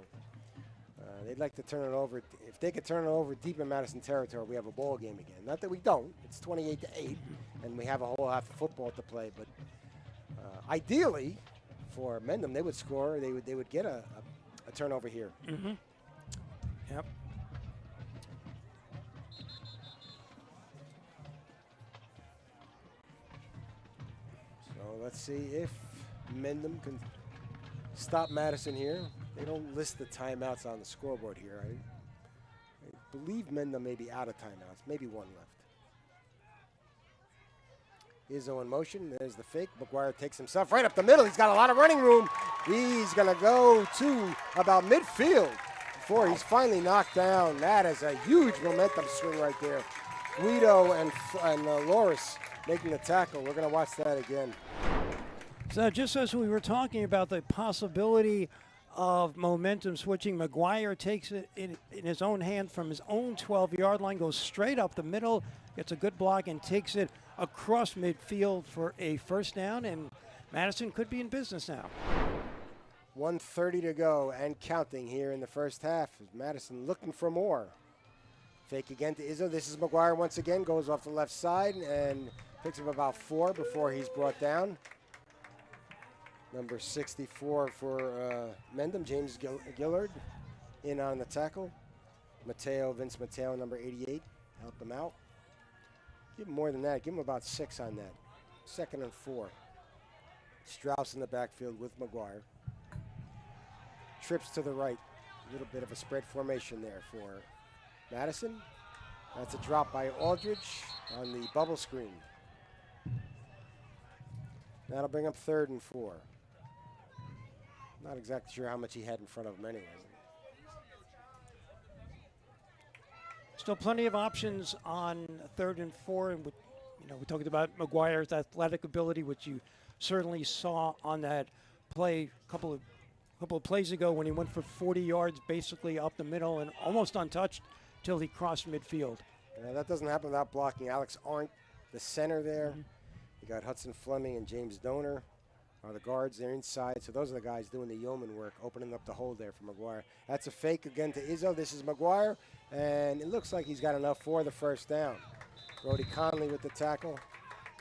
they'd like to turn it over. If they could turn it over deep in Madison territory, we have a ball game again. Not that we don't. It's 28-8, and we have a whole half of football to play. But ideally, for Mendham, they would score. They would get a turnover here. Mm-hmm. Yep. So let's see if Mendham can stop Madison here. They don't list the timeouts on the scoreboard here. I believe Mendham may be out of timeouts, maybe one left. Izzo in motion. There's the fake. McGuire takes himself right up the middle. He's got a lot of running room. He's going to go to about midfield before he's finally knocked down. That is a huge momentum swing right there. Guido and Loris making the tackle. We're going to watch that again. So just as we were talking about the possibility of momentum switching, McGuire takes it in his own hand from his own 12-yard line, goes straight up the middle, gets a good block, and takes it across midfield for a first down, and Madison could be in business now. 1:30 to go and counting here in the first half. Madison looking for more. Fake again to Izzo. This is McGuire once again, goes off the left side and picks up about 4 before he's brought down. Number 64 for Mendham, James Gillard, in on the tackle. Vince Matteo, number 88, help him out. Give him more than that. Give him about 6 on that. 2nd and 4. Strauss in the backfield with McGuire. Trips to the right. A little bit of a spread formation there for Madison. That's a drop by Aldridge on the bubble screen. That'll bring up 3rd and 4. Not exactly sure how much he had in front of him anyway. Still plenty of options on 3rd and 4. And we talked about McGuire's athletic ability, which you certainly saw on that play a couple of plays ago when he went for 40 yards basically up the middle and almost untouched till he crossed midfield. That doesn't happen without blocking. Alex Arndt, the center there. You got Hudson Fleming and James Donor are the guards. They're inside. So those are the guys doing the yeoman work, opening up the hole there for McGuire. That's a fake again to Izzo. This is McGuire, and it looks like he's got enough for the first down. Brody Conley with the tackle.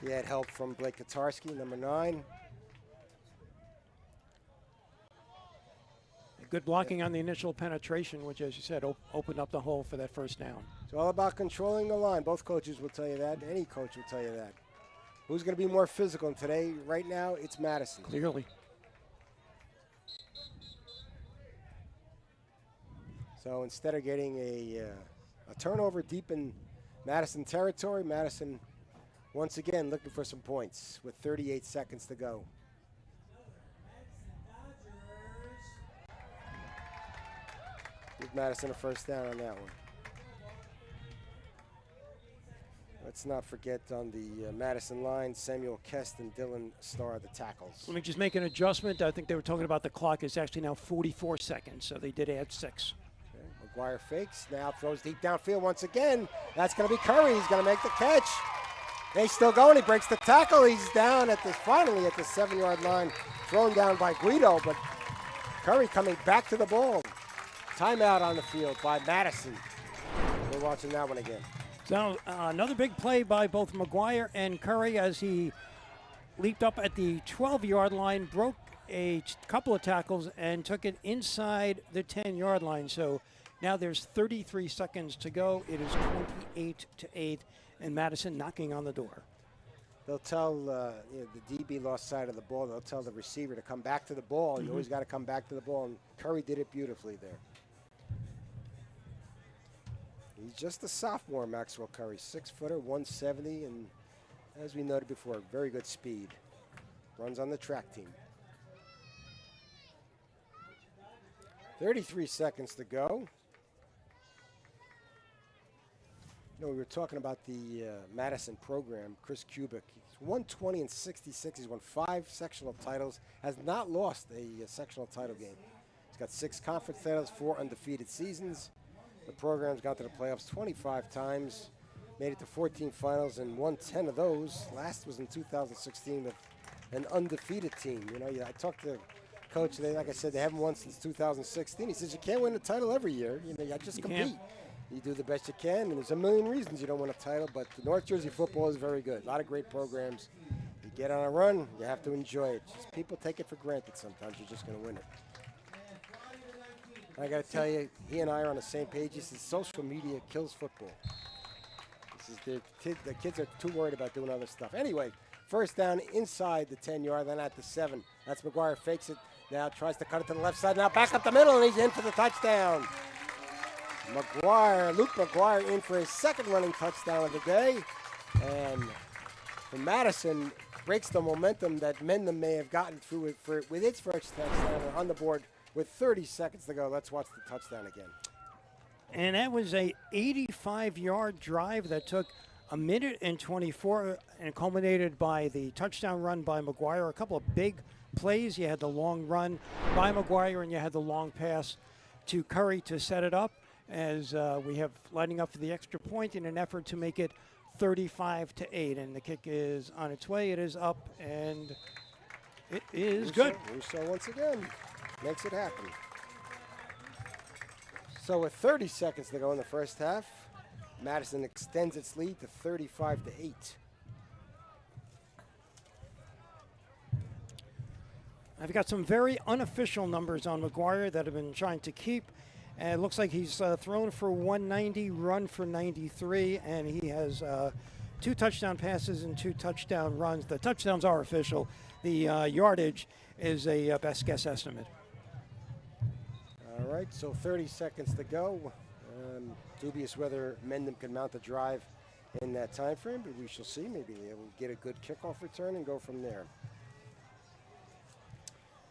He had help from Blake Katarski, number 9. Good blocking on the initial penetration, which, as you said, opened up the hole for that first down. It's all about controlling the line. Both coaches will tell you that. Any coach will tell you that. Who's going to be more physical? And today, right now, it's Madison. Clearly. So instead of getting a turnover deep in Madison territory, Madison once again looking for some points with 38 seconds to go. Give Madison a first down on that one. Let's not forget on the Madison line, Samuel Kest and Dylan Starr, the tackles. Let me just make an adjustment. I think they were talking about the clock is actually now 44 seconds, so they did add 6. Okay. McGuire fakes, now throws deep downfield once again. That's going to be Curry. He's going to make the catch. He's still going. He breaks the tackle. He's down finally at the 7-yard line, thrown down by Guido, but Curry coming back to the ball. Timeout on the field by Madison. We're watching that one again. So another big play by both McGuire and Curry as he leaped up at the 12-yard line, broke a couple of tackles, and took it inside the 10-yard line. So now there's 33 seconds to go. It is 28-8, and Madison knocking on the door. They'll tell the DB lost sight of the ball. They'll tell the receiver to come back to the ball. You always got to come back to the ball, and Curry did it beautifully there. He's just a sophomore, Maxwell Curry, 6-footer, 170, and as we noted before, very good speed. Runs on the track team. 33 seconds to go. We were talking about the Madison program, Chris Kubik. He's 120 and 66. He's won 5 sectional titles, has not lost a sectional title game. He's got 6 conference titles, 4 undefeated seasons. The program's gone to the playoffs 25 times, made it to 14 finals, and won 10 of those. Last was in 2016 with an undefeated team. I talked to Coach today. Like I said, they haven't won since 2016. He says you can't win a title every year. You just compete. You do the best you can, and there's a million reasons you don't win a title, but the North Jersey football is very good. A lot of great programs. You get on a run, you have to enjoy it. Just people take it for granted sometimes. You're just going to win it. I got to tell you, he and I are on the same page. He says social media kills football. The kids are too worried about doing other stuff. Anyway, first down inside the 10-yard, then at the 7. That's McGuire, fakes it. Now tries to cut it to the left side. Now back up the middle, and he's in for the touchdown. Luke McGuire in for his second running touchdown of the day. And for Madison, breaks the momentum that Mendham may have gotten through with its first touchdown on the board. With 30 seconds to go, let's watch the touchdown again. And that was a 85-yard drive that took a minute and 24 and culminated by the touchdown run by McGuire. A couple of big plays. You had the long run by McGuire, and you had the long pass to Curry to set it up as we have lining up for the extra point in an effort to make it 35-8. And the kick is on its way. It is up, and it is good. Russo once again makes it happen. So with 30 seconds to go in the first half, Madison extends its lead to 35-8. I've got some very unofficial numbers on McGuire that I've been trying to keep. And it looks like he's thrown for 190, run for 93, and he has 2 touchdown passes and 2 touchdown runs. The touchdowns are official. The yardage is a best guess estimate. All right, so 30 seconds to go. Dubious whether Mendham can mount the drive in that time frame, but we shall see. Maybe they will get a good kickoff return and go from there.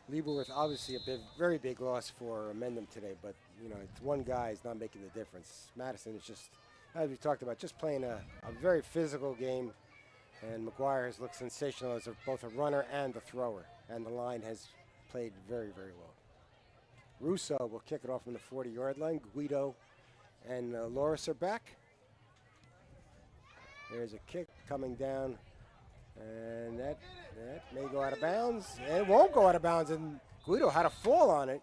Leavenworth, obviously a very big loss for Mendham today, but you know, it's one guy is not making the difference. Madison is just, as we talked about, just playing a very physical game, and McGuire has looked sensational as both a runner and a thrower, and the line has played very well. Russo will kick it off from the 40-yard line. Guido and Loris are back. There's a kick coming down, and that may go out of bounds. And it won't go out of bounds, and Guido had a fall on it.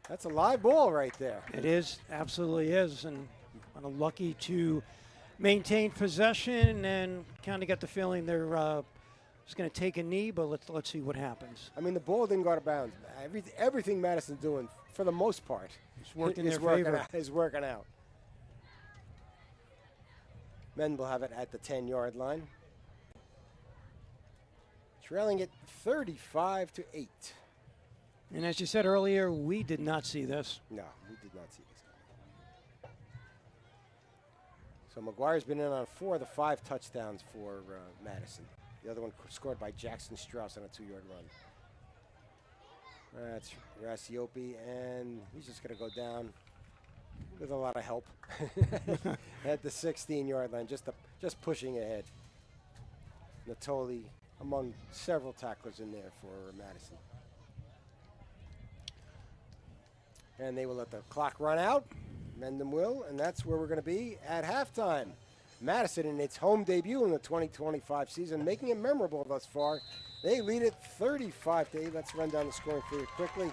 That's a live ball right there. It is, absolutely is, and lucky to maintain possession and kind of get the feeling they're just going to take a knee, but let's see what happens. I mean, the ball didn't go out of bounds. Everything Madison's doing, for the most part, it's working in their favor. Is working out. Men will have it at the 10-yard line. Trailing it 35-8. And as you said earlier, we did not see this. No, we did not see this coming. So McGuire's been in on 4 of the 5 touchdowns for Madison. The other one scored by Jackson Strauss on a 2-yard run. That's Rassiopi, and he's just going to go down with a lot of help at the 16-yard line, just pushing ahead. Natoli among several tacklers in there for Madison. And they will let the clock run out. Mendham will, and that's where we're going to be at halftime. Madison in its home debut in the 2025 season, making it memorable thus far. They lead it 35-8. Let's run down the scoring for you quickly.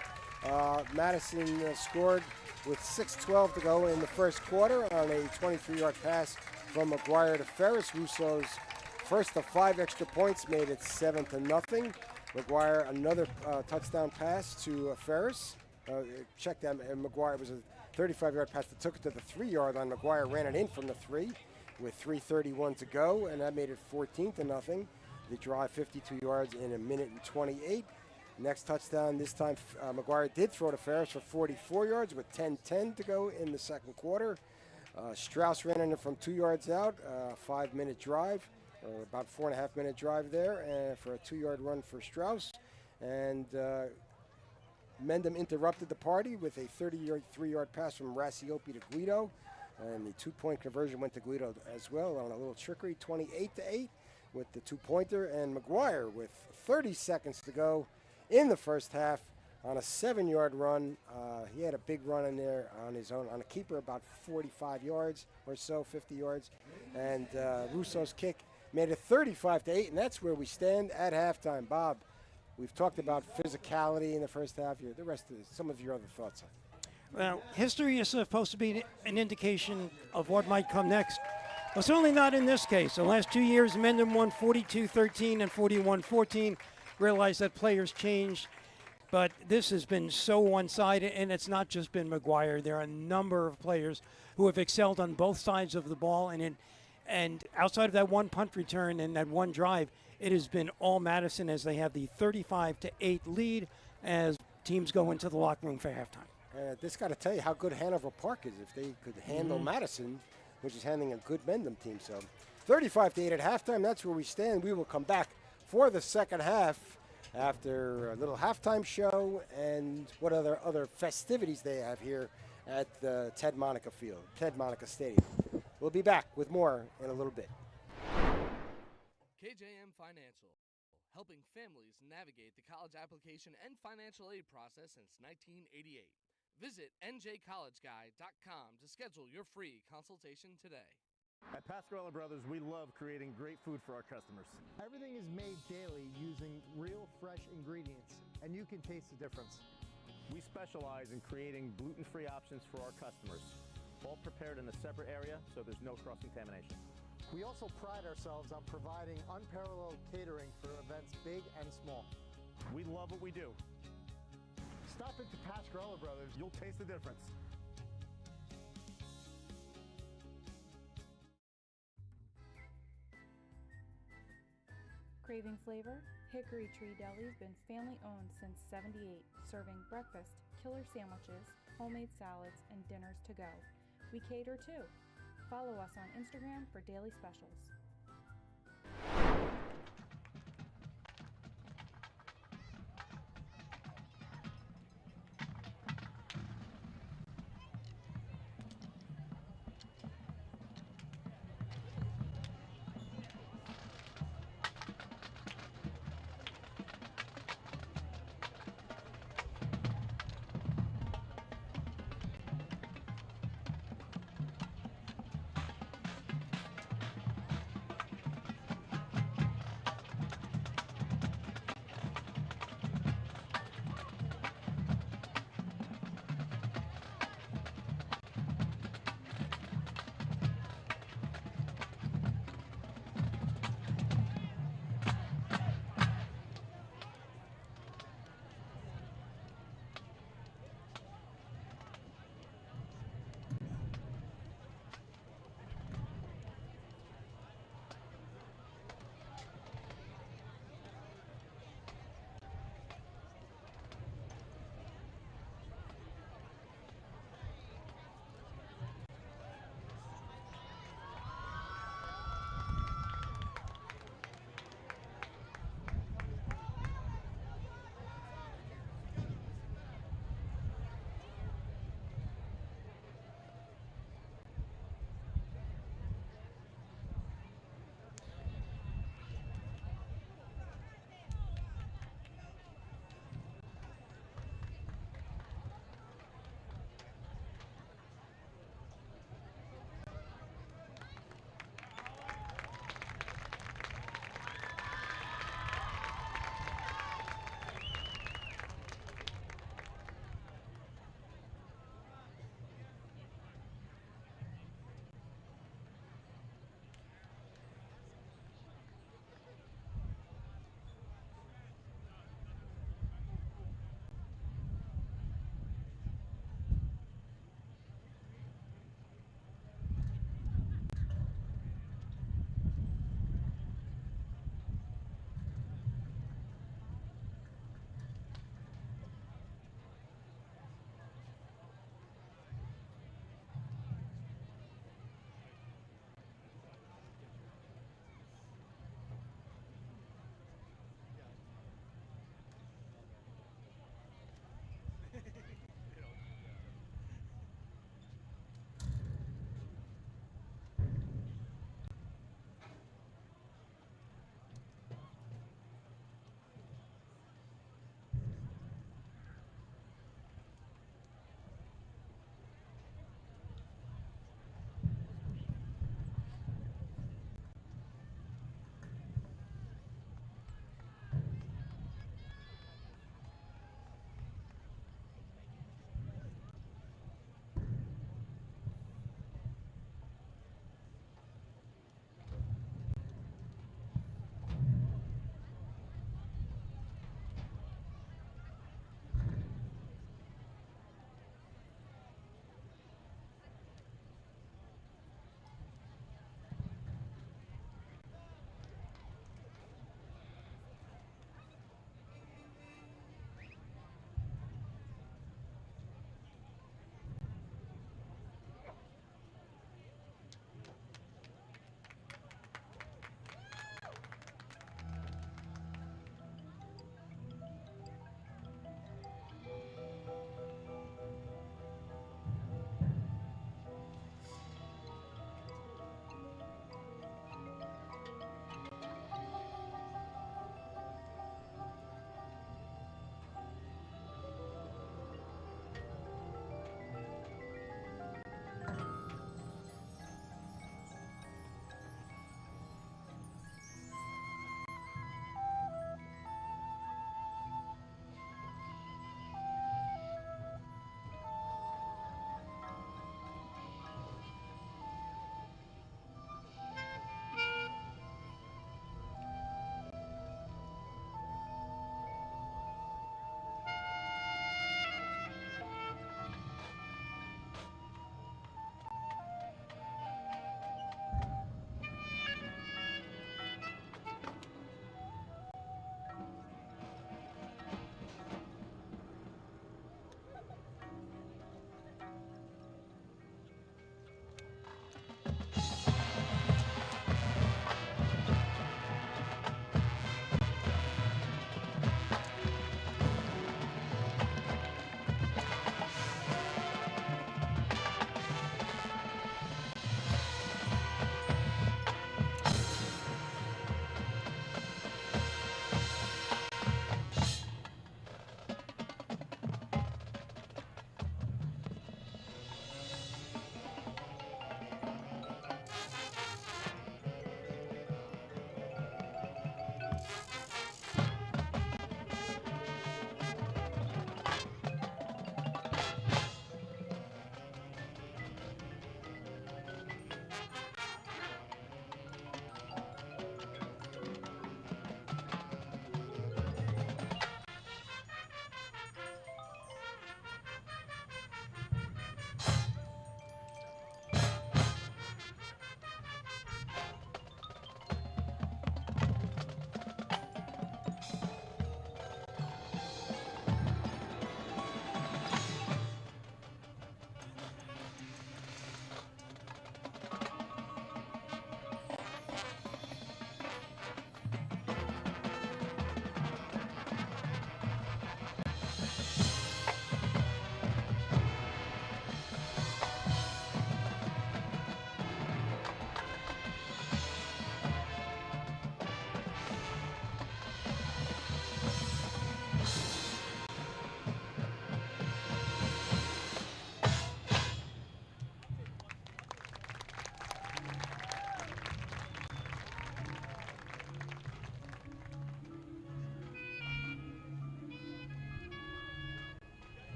Madison scored with 6:12 to go in the first quarter on a 23-yard pass from McGuire to Ferris. Russo's first of 5 extra points made it 7-0. McGuire another touchdown pass to Ferris. Check that, and McGuire was a 35-yard pass that took it to the 3-yard line. McGuire ran it in from the 3 with 3:31 to go, and that made it 14-0. They drive 52 yards in a minute and 28. Next touchdown, this time McGuire did throw to Ferris for 44 yards with 10:10 to go in the second quarter. Strauss ran in from 2 yards out, 5-minute drive, or about 4.5-minute drive there, for a 2-yard run for Strauss. And Mendham interrupted the party with a 33-yard pass from Rassiopi to Guido. And the 2-point conversion went to Guido as well on a little trickery, 28-8 with the 2-pointer. And McGuire with 30 seconds to go in the first half on a 7-yard run. He had a big run in there on his own, on a keeper, about 45 yards or so, 50 yards. And Russo's kick made it 35-8, and that's where we stand at halftime. Bob, we've talked about physicality in the first half. The rest of some of your other thoughts on it. Well, history is supposed to be an indication of what might come next. Well, certainly not in this case. The last 2 years, Mendham won 42-13 and 41-14. Realized that players changed, but this has been so one-sided, and it's not just been McGuire. There are a number of players who have excelled on both sides of the ball, and outside of that one punt return and that one drive, it has been all Madison as they have the 35-8 lead as teams go into the locker room for halftime. This got to tell you how good Hanover Park is if they could handle Madison, which is handling a good Mendham team. So 35-8 at halftime, that's where we stand. We will come back for the second half after a little halftime show and what other festivities they have here at the Ted Monica Stadium. We'll be back with more in a little bit. KJM Financial, helping families navigate the college application and financial aid process since 1988. Visit njcollegeguy.com to schedule your free consultation today. At Pascarella Brothers, we love creating great food for our customers. Everything is made daily using real fresh ingredients, and you can taste the difference. We specialize in creating gluten-free options for our customers, all prepared in a separate area so there's no cross-contamination. We also pride ourselves on providing unparalleled catering for events big and small. We love what we do. Stop into Pascarella Brothers. You'll taste the difference. Craving flavor? Hickory Tree Deli's been family-owned since '78, serving breakfast, killer sandwiches, homemade salads, and dinners to go. We cater too. Follow us on Instagram for daily specials.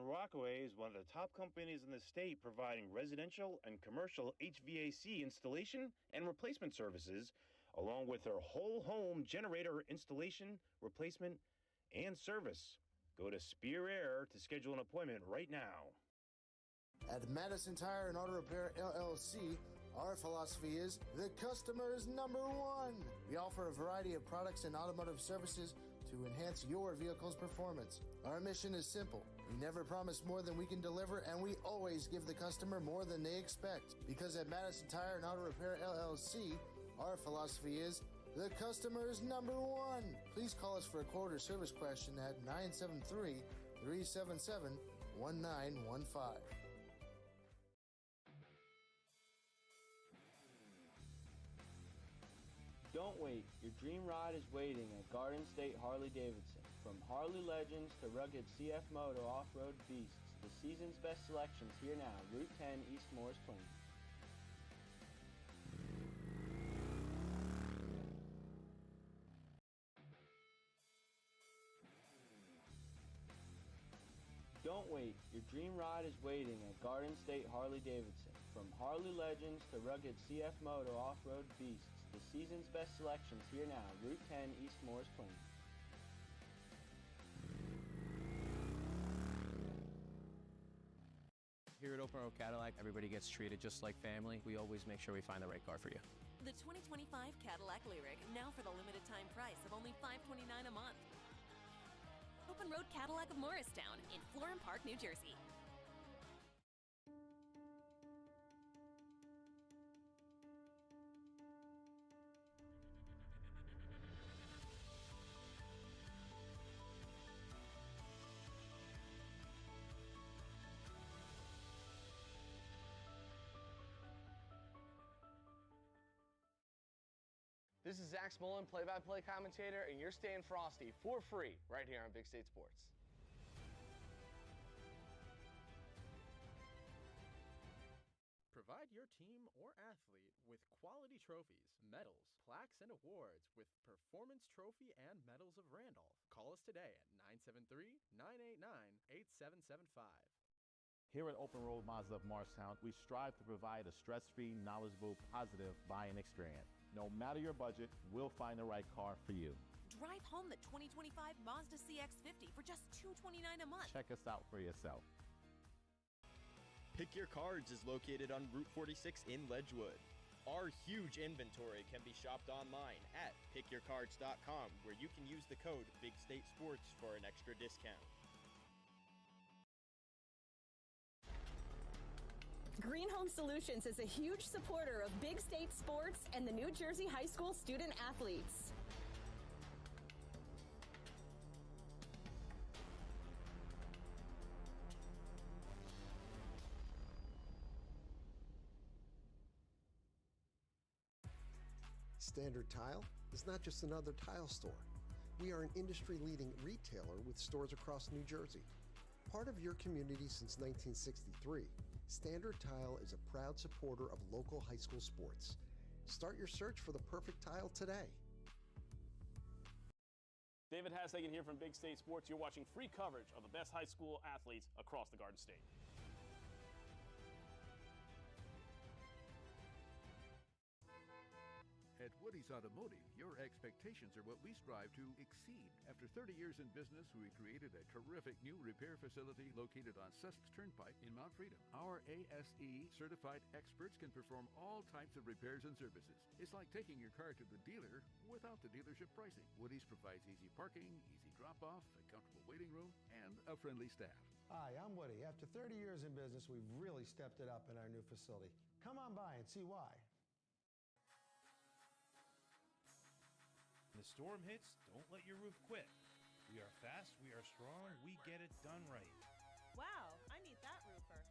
Rockaway is one of the top companies in the state providing residential and commercial HVAC installation and replacement services, along with their whole home generator installation, replacement, and service. Go to Spear Air to schedule an appointment right now. At Madison Tire and Auto Repair LLC, our philosophy is the customer is number one. We offer a variety of products and automotive services to enhance your vehicle's performance. Our mission is simple. We never promise more than we can deliver, and we always give the customer more than they expect. Because at Madison Tire and Auto Repair LLC, our philosophy is the customer is number one. Please call us for a quote or service question at 973-377-1915. Don't wait. Your dream ride is waiting at Garden State Harley-Davidson. From Harley Legends to rugged CF Moto off-road beasts, the season's best selections here now. Route 10 East Morris Plains. Don't wait. Your dream ride is waiting at Garden State Harley-Davidson. From Harley Legends to rugged CF Moto off-road beasts, the season's best selections here now. Route 10 East Morris Plains. Here at Open Road Cadillac, everybody gets treated just like family. We always make sure we find the right car for you. The 2025 Cadillac Lyriq, now for the limited time price of only $529 a month. Open Road Cadillac of Morristown in Florham Park, New Jersey. This is Zach Smolin, play-by-play commentator, and you're staying frosty for free right here on Big State Sports. Provide your team or athlete with quality trophies, medals, plaques, and awards with Performance Trophy and Medals of Randolph. Call us today at 973-989-8775. Here at Open Road Mazda of Morristown, we strive to provide a stress-free, knowledgeable, positive buying experience. No matter your budget, we'll find the right car for you. Drive home the 2025 Mazda CX-50 for just $229 a month. Check us out for yourself. Pick Your Cards is located on Route 46 in Ledgewood. Our huge inventory can be shopped online at pickyourcards.com, where you can use the code Big State Sports for an extra discount. Green Home Solutions is a huge supporter of Big State Sports and the New Jersey high school student athletes. Standard Tile is not just another tile store. We are an industry-leading retailer with stores across New Jersey. Part of your community since 1963, Standard Tile is a proud supporter of local high school sports. Start your search for the perfect tile today. David Hassagen here from Big State Sports. You're watching free coverage of the best high school athletes across the Garden State. At Woody's Automotive, your expectations are what we strive to exceed. After 30 years in business, we created a terrific new repair facility located on Sussex Turnpike in Mount Freedom. Our ASE-certified experts can perform all types of repairs and services. It's like taking your car to the dealer without the dealership pricing. Woody's provides easy parking, easy drop-off, a comfortable waiting room, and a friendly staff. Hi, I'm Woody. After 30 years in business, we've really stepped it up in our new facility. Come on by and see why. When the storm hits, don't let your roof quit. We are fast, we are strong, we get it done right. Wow, I need that roofer.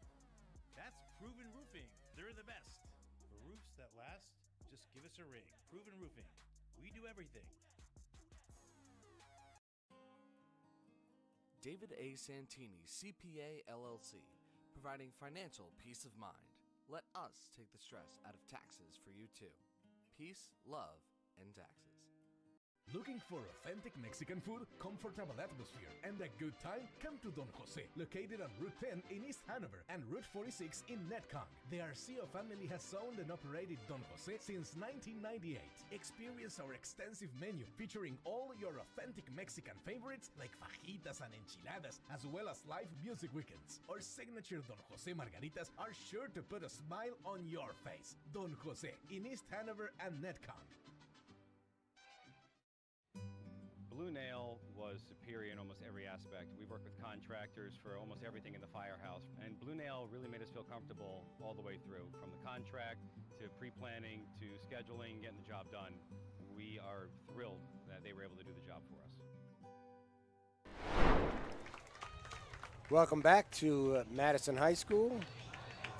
That's Proven Roofing. They're the best. For roofs that last, just give us a ring. Proven Roofing. We do everything. David A. Santini, CPA LLC, providing financial peace of mind. Let us take the stress out of taxes for you too. Peace, love, and taxes. Looking for authentic Mexican food, comfortable atmosphere, and a good time? Come to Don Jose, located on Route 10 in East Hanover and Route 46 in Netcong. The Arceo family has owned and operated Don Jose since 1998. Experience our extensive menu featuring all your authentic Mexican favorites like fajitas and enchiladas, as well as live music weekends. Our signature Don Jose margaritas are sure to put a smile on your face. Don Jose in East Hanover and Netcong. Blue Nail was superior in almost every aspect. We worked with contractors for almost everything in the firehouse, and Blue Nail really made us feel comfortable all the way through, from the contract to pre-planning to scheduling, getting the job done. We are thrilled that they were able to do the job for us. Welcome back to Madison High School,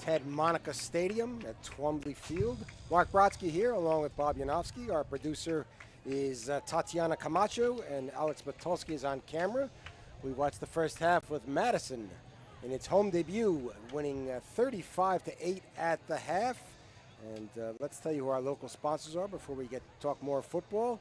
Ted Monica Stadium at Twombly Field. Mark Brodsky here, along with Bob Yanofsky. Our producer is Tatiana Camacho, and Alex Batolsky is on camera. We watched the first half with Madison in its home debut, winning 35-8 at the half. And let's tell you who our local sponsors are before we get to talk more football.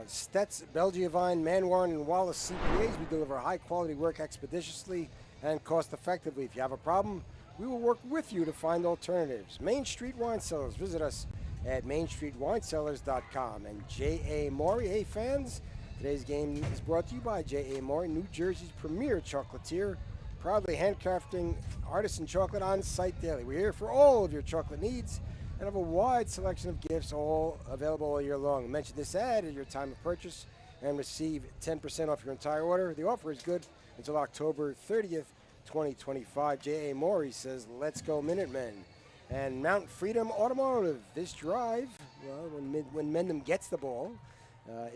Stetz, Belgiavine, Manwarren, and Wallace CPAs. We deliver high-quality work expeditiously and cost-effectively. If you have a problem, we will work with you to find alternatives. Main Street Wine Cellars. Visit us at mainstreetwinecellars.com. And J.A. Maury. Hey, fans, today's game is brought to you by J.A. Maury, New Jersey's premier chocolatier, proudly handcrafting artisan chocolate on site daily. We're here for all of your chocolate needs and have a wide selection of gifts, all available all year long. Mention this ad at your time of purchase and receive 10% off your entire order. The offer is good until October 30th, 2025. J.A. Maury says, let's go Minutemen. And Mount Freedom Automotive. This drive, well, when Mendham gets the ball,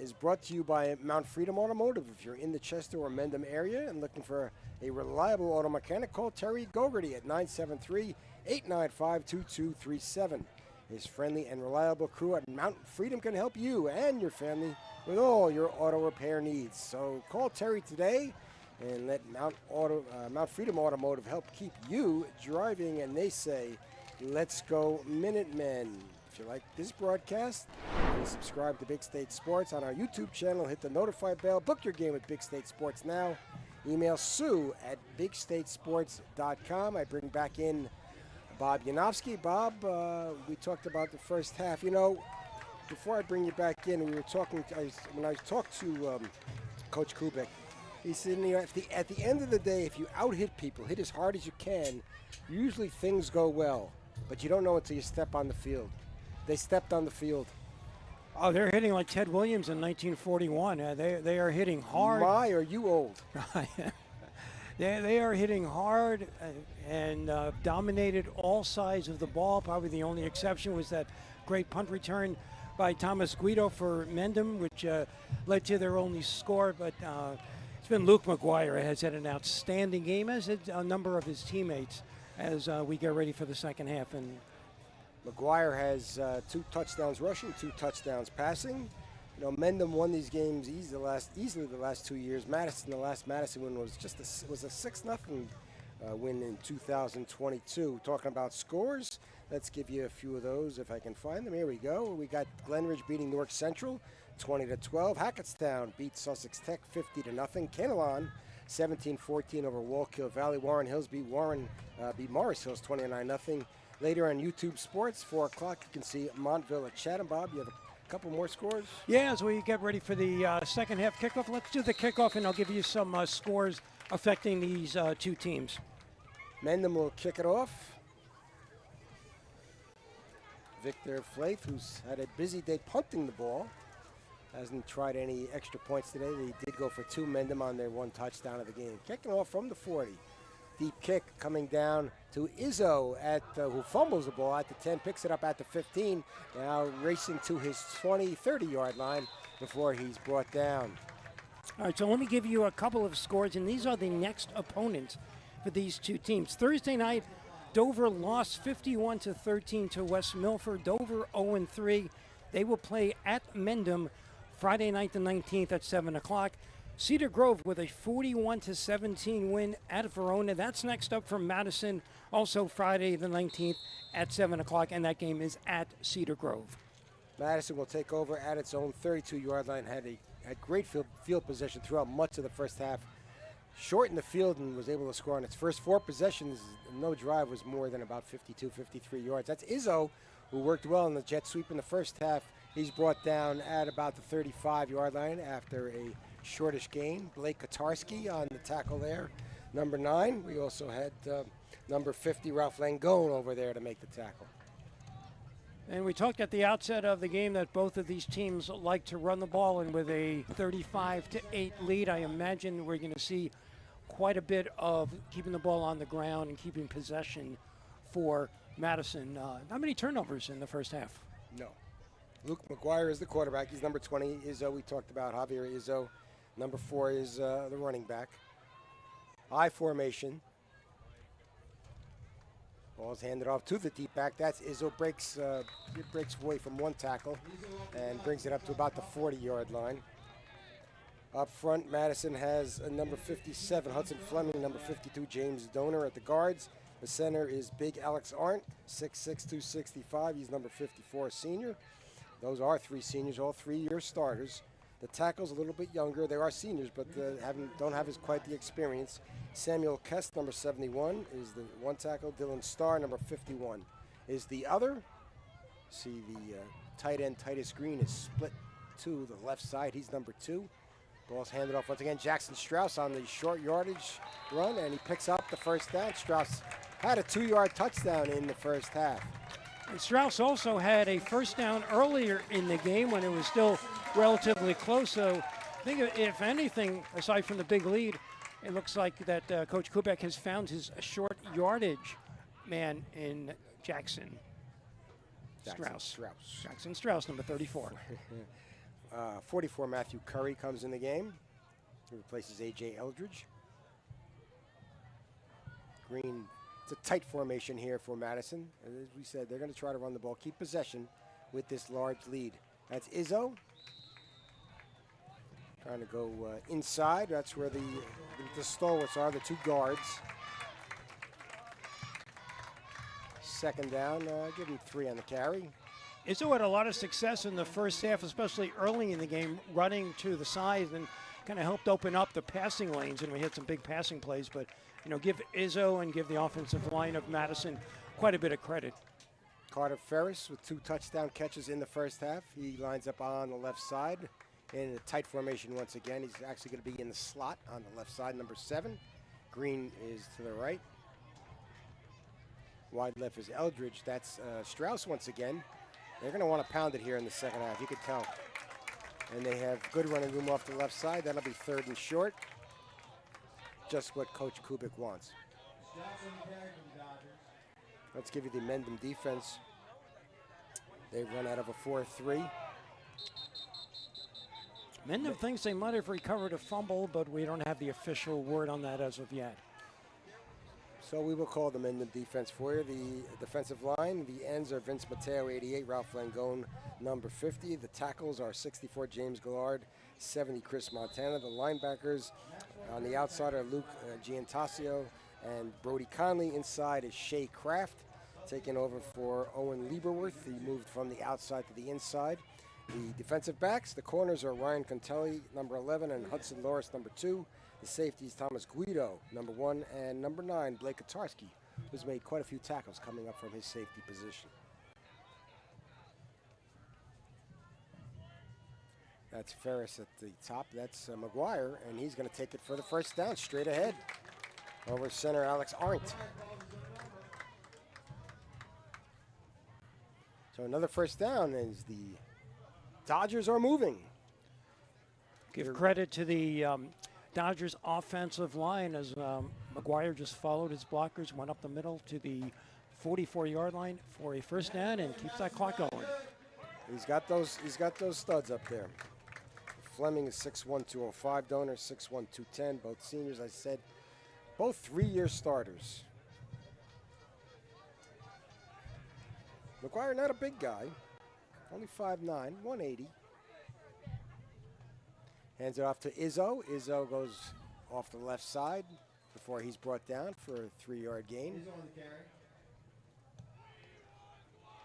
is brought to you by Mount Freedom Automotive. If you're in the Chester or Mendham area and looking for a reliable auto mechanic, call Terry Gogarty at 973-895-2237. His friendly and reliable crew at Mount Freedom can help you and your family with all your auto repair needs. So call Terry today and let Mount Freedom Automotive help keep you driving. And they say, let's go Minutemen. If you like this broadcast, please subscribe to Big State Sports on our YouTube channel. Hit the notify bell. Book your game with Big State Sports now. Email Sue at bigstatesports.com. I bring back in Bob Yanofsky. Bob, we talked about the first half. You know, before I bring you back in, we were talking, when I talked to Coach Kubik, he said, you know, at the end of the day, if you out-hit people, hit as hard as you can, usually things go well. But you don't know until you step on the field. They stepped on the field. Oh, they're hitting like Ted Williams in 1941. They are hitting hard. My, are you old? They are hitting hard and dominated all sides of the ball. Probably the only exception was that great punt return by Thomas Guido for Mendham, which led to their only score. But it's been Luke McGuire has had an outstanding game, as did a number of his teammates, as we get ready for the second half. And McGuire has 2 touchdowns rushing, 2 touchdowns passing. You know, Mendham won these games easily the last 2 years. Madison, the last Madison win was just a 6-0 win in 2022. Talking about scores, let's give you a few of those if I can find them. Here we go. We got Glenridge beating Newark Central 20-12. Hackettstown beat Sussex Tech 50-0. Kenilon 17-14 over Wallkill Valley. Warren Hills beat Morris Hills 29-0. Later on YouTube Sports, 4 o'clock, you can see Montville at Chatham. Bob, you have a couple more scores? Yeah, as we get ready for the second half kickoff, let's do the kickoff, and I'll give you some scores affecting these 2 teams. Mendham will kick it off. Victor Flaith, who's had a busy day punting the ball, hasn't tried any extra points today. They did go for 2. Mendham on their 1 touchdown of the game. Kicking off from the 40. Deep kick coming down to Izzo, who fumbles the ball at the 10, picks it up at the 15, now racing to his 30-yard line before he's brought down. All right, so let me give you a couple of scores, and these are the next opponents for these 2 teams. Thursday night, Dover lost 51-13 to West Milford. Dover 0-3. They will play at Mendham Friday night the 19th at 7 o'clock. Cedar Grove with a 41-17 win at Verona. That's next up from Madison, also Friday the 19th at 7 o'clock, and that game is at Cedar Grove. Madison will take over at its own 32-yard line. Had great field position throughout much of the first half. Shortened the field and was able to score on its first 4 possessions. No drive was more than about 52, 53 yards. That's Izzo, who worked well in the jet sweep in the first half. He's brought down at about the 35-yard line after a shortish gain. Blake Katarski on the tackle there. Number 9, we also had number 50, Ralph Langone, over there to make the tackle. And we talked at the outset of the game that both of these teams like to run the ball, and with a 35-8 lead, I imagine we're going to see quite a bit of keeping the ball on the ground and keeping possession for Madison. Not many turnovers in the first half. No. Luke McGuire is the quarterback. He's number 20. Izzo, we talked about Javier Izzo. Number 4 is the running back. I formation. Ball's handed off to the deep back. That's Izzo. Breaks away from one tackle and brings it up to about the 40-yard line. Up front, Madison has a number 57, Hudson Fleming, number 52, James Donor at the guards. The center is big Alex Arndt, 6'6", 265. He's number 54, senior. Those are 3 seniors, all 3-year starters. The tackle's a little bit younger. They are seniors, but don't have quite the experience. Samuel Kest, number 71, is the one tackle. Dylan Starr, number 51, is the other. See the tight end, Titus Green, is split to the left side. He's number 2. Ball's handed off once again. Jackson Strauss on the short yardage run, and he picks up the first down. Strauss had a 2-yard touchdown in the first half. And Strauss also had a first down earlier in the game when it was still relatively close. So I think if anything, aside from the big lead, it looks like that Coach Kubek has found his short yardage man in Jackson Strauss. Jackson Strauss, number 34. 44, Matthew Curry comes in the game. He replaces A.J. Eldridge. Green, it's a tight formation here for Madison. As we said, they're going to try to run the ball, keep possession with this large lead. That's Izzo. Trying to go inside. That's where the stalwarts are, the 2 guards. Second down, give him 3 on the carry. Izzo had a lot of success in the first half, especially early in the game, running to the side and kind of helped open up the passing lanes, and we had some big passing plays. But, give Izzo and give the offensive line of Madison quite a bit of credit. Carter Ferris with 2 touchdown catches in the first half. He lines up on the left side in a tight formation once again. He's actually going to be in the slot on the left side, number 7. Green is to the right. Wide left is Eldridge. That's Strauss once again. They're going to want to pound it here in the second half. You could tell. And they have good running room off the left side. That'll be 3rd and short. Just what Coach Kubik wants. Let's give you the Mendham defense. They run out of a 4-3. Mendham thinks they might have recovered a fumble, but we don't have the official word on that as of yet. So we will call the Mendham defense for you. The defensive line, the ends are Vince Mateo, 88, Ralph Langone, number 50. The tackles are 64, James Gillard, 70, Chris Montana. The linebackers on the outside are Luke Giantasio and Brody Conley. Inside is Shea Kraft, taking over for Owen Lieberworth. He moved from the outside to the inside. The defensive backs, the corners are Ryan Contelli, number 11, and Hudson Loris, number 2. The safeties, Thomas Guido, number 1, and number 9, Blake Katarski, who's made quite a few tackles coming up from his safety position. That's Ferris at the top. That's McGuire, and he's going to take it for the first down, straight ahead. Over center, Alex Arndt. So another first down as the Dodgers are moving. Give credit to the Dodgers offensive line as McGuire just followed his blockers, went up the middle to the 44-yard line for a first down and keeps that clock going. He's got those studs up there. Fleming is 6'1", 205. Donor 6'1", 210. Both seniors, I said, both 3-year starters. McGuire, not a big guy, only 5'9", 180. Hands it off to Izzo. Izzo goes off the left side before he's brought down for a 3-yard gain.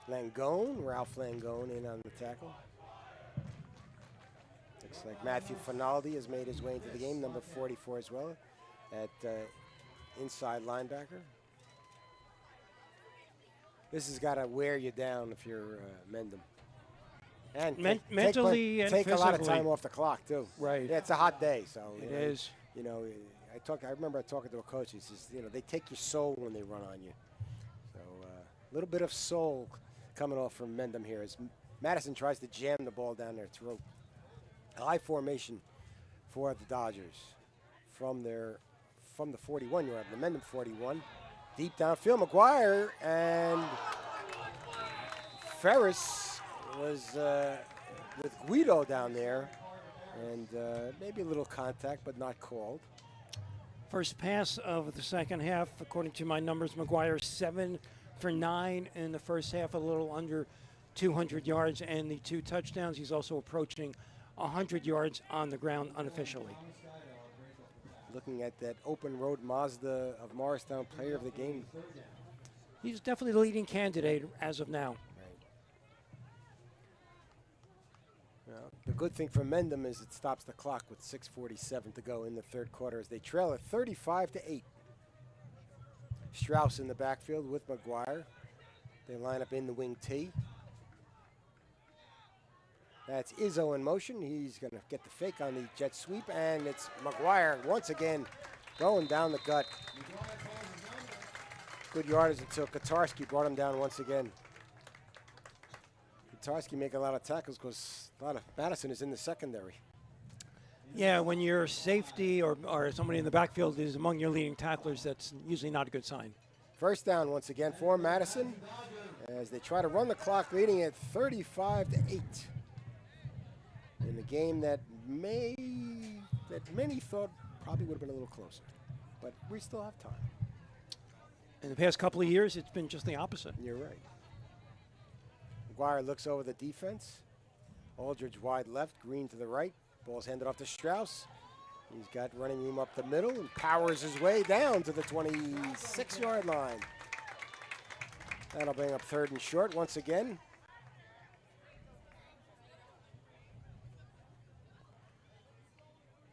Ralph Langone in on the tackle. Looks like Matthew Finaldi has made his way into the game, number 44 as well, at inside linebacker. This has got to wear you down if you're Mendham. And mentally and take a lot of physically. time off the clock too. Right. Yeah, it's a hot day, so it is. You know, I remember talking to a coach. He says, you know, they take your soul when they run on you. So a little bit of soul coming off from Mendham here as Madison tries to jam the ball down their throat. High formation for the Dodgers from the 41-yard, the Mendham 41. Deep downfield, McGuire, and Ferris was with Guido down there, and maybe a little contact, but not called. First pass of the second half, according to my numbers, McGuire 7 for 9 in the first half, a little under 200 yards, and the 2 touchdowns. He's also approaching 100 yards on the ground unofficially. Looking at that open road Mazda of Morristown player of the game. He's definitely the leading candidate as of now. Well, the good thing for Mendham is it stops the clock with 6:47 to go in the third quarter as they trail at 35-8. Strauss in the backfield with McGuire. They line up in the wing T. That's Izzo in motion. He's going to get the fake on the jet sweep, and it's McGuire once again going down the gut. Good yardage until Kotarski brought him down once again. Kotarski making a lot of tackles because a lot of Madison is in the secondary. Yeah, when your safety or somebody in the backfield is among your leading tacklers, that's usually not a good sign. First down once again for Madison as they try to run the clock, leading at 35-8. In a game that many thought probably would have been a little closer. But we still have time. In the past couple of years, it's been just the opposite. You're right. McGuire looks over the defense. Aldridge wide left, Green to the right. Ball's handed off to Strauss. He's got running room up the middle and powers his way down to the 26-yard line. That'll bring up 3rd and short once again.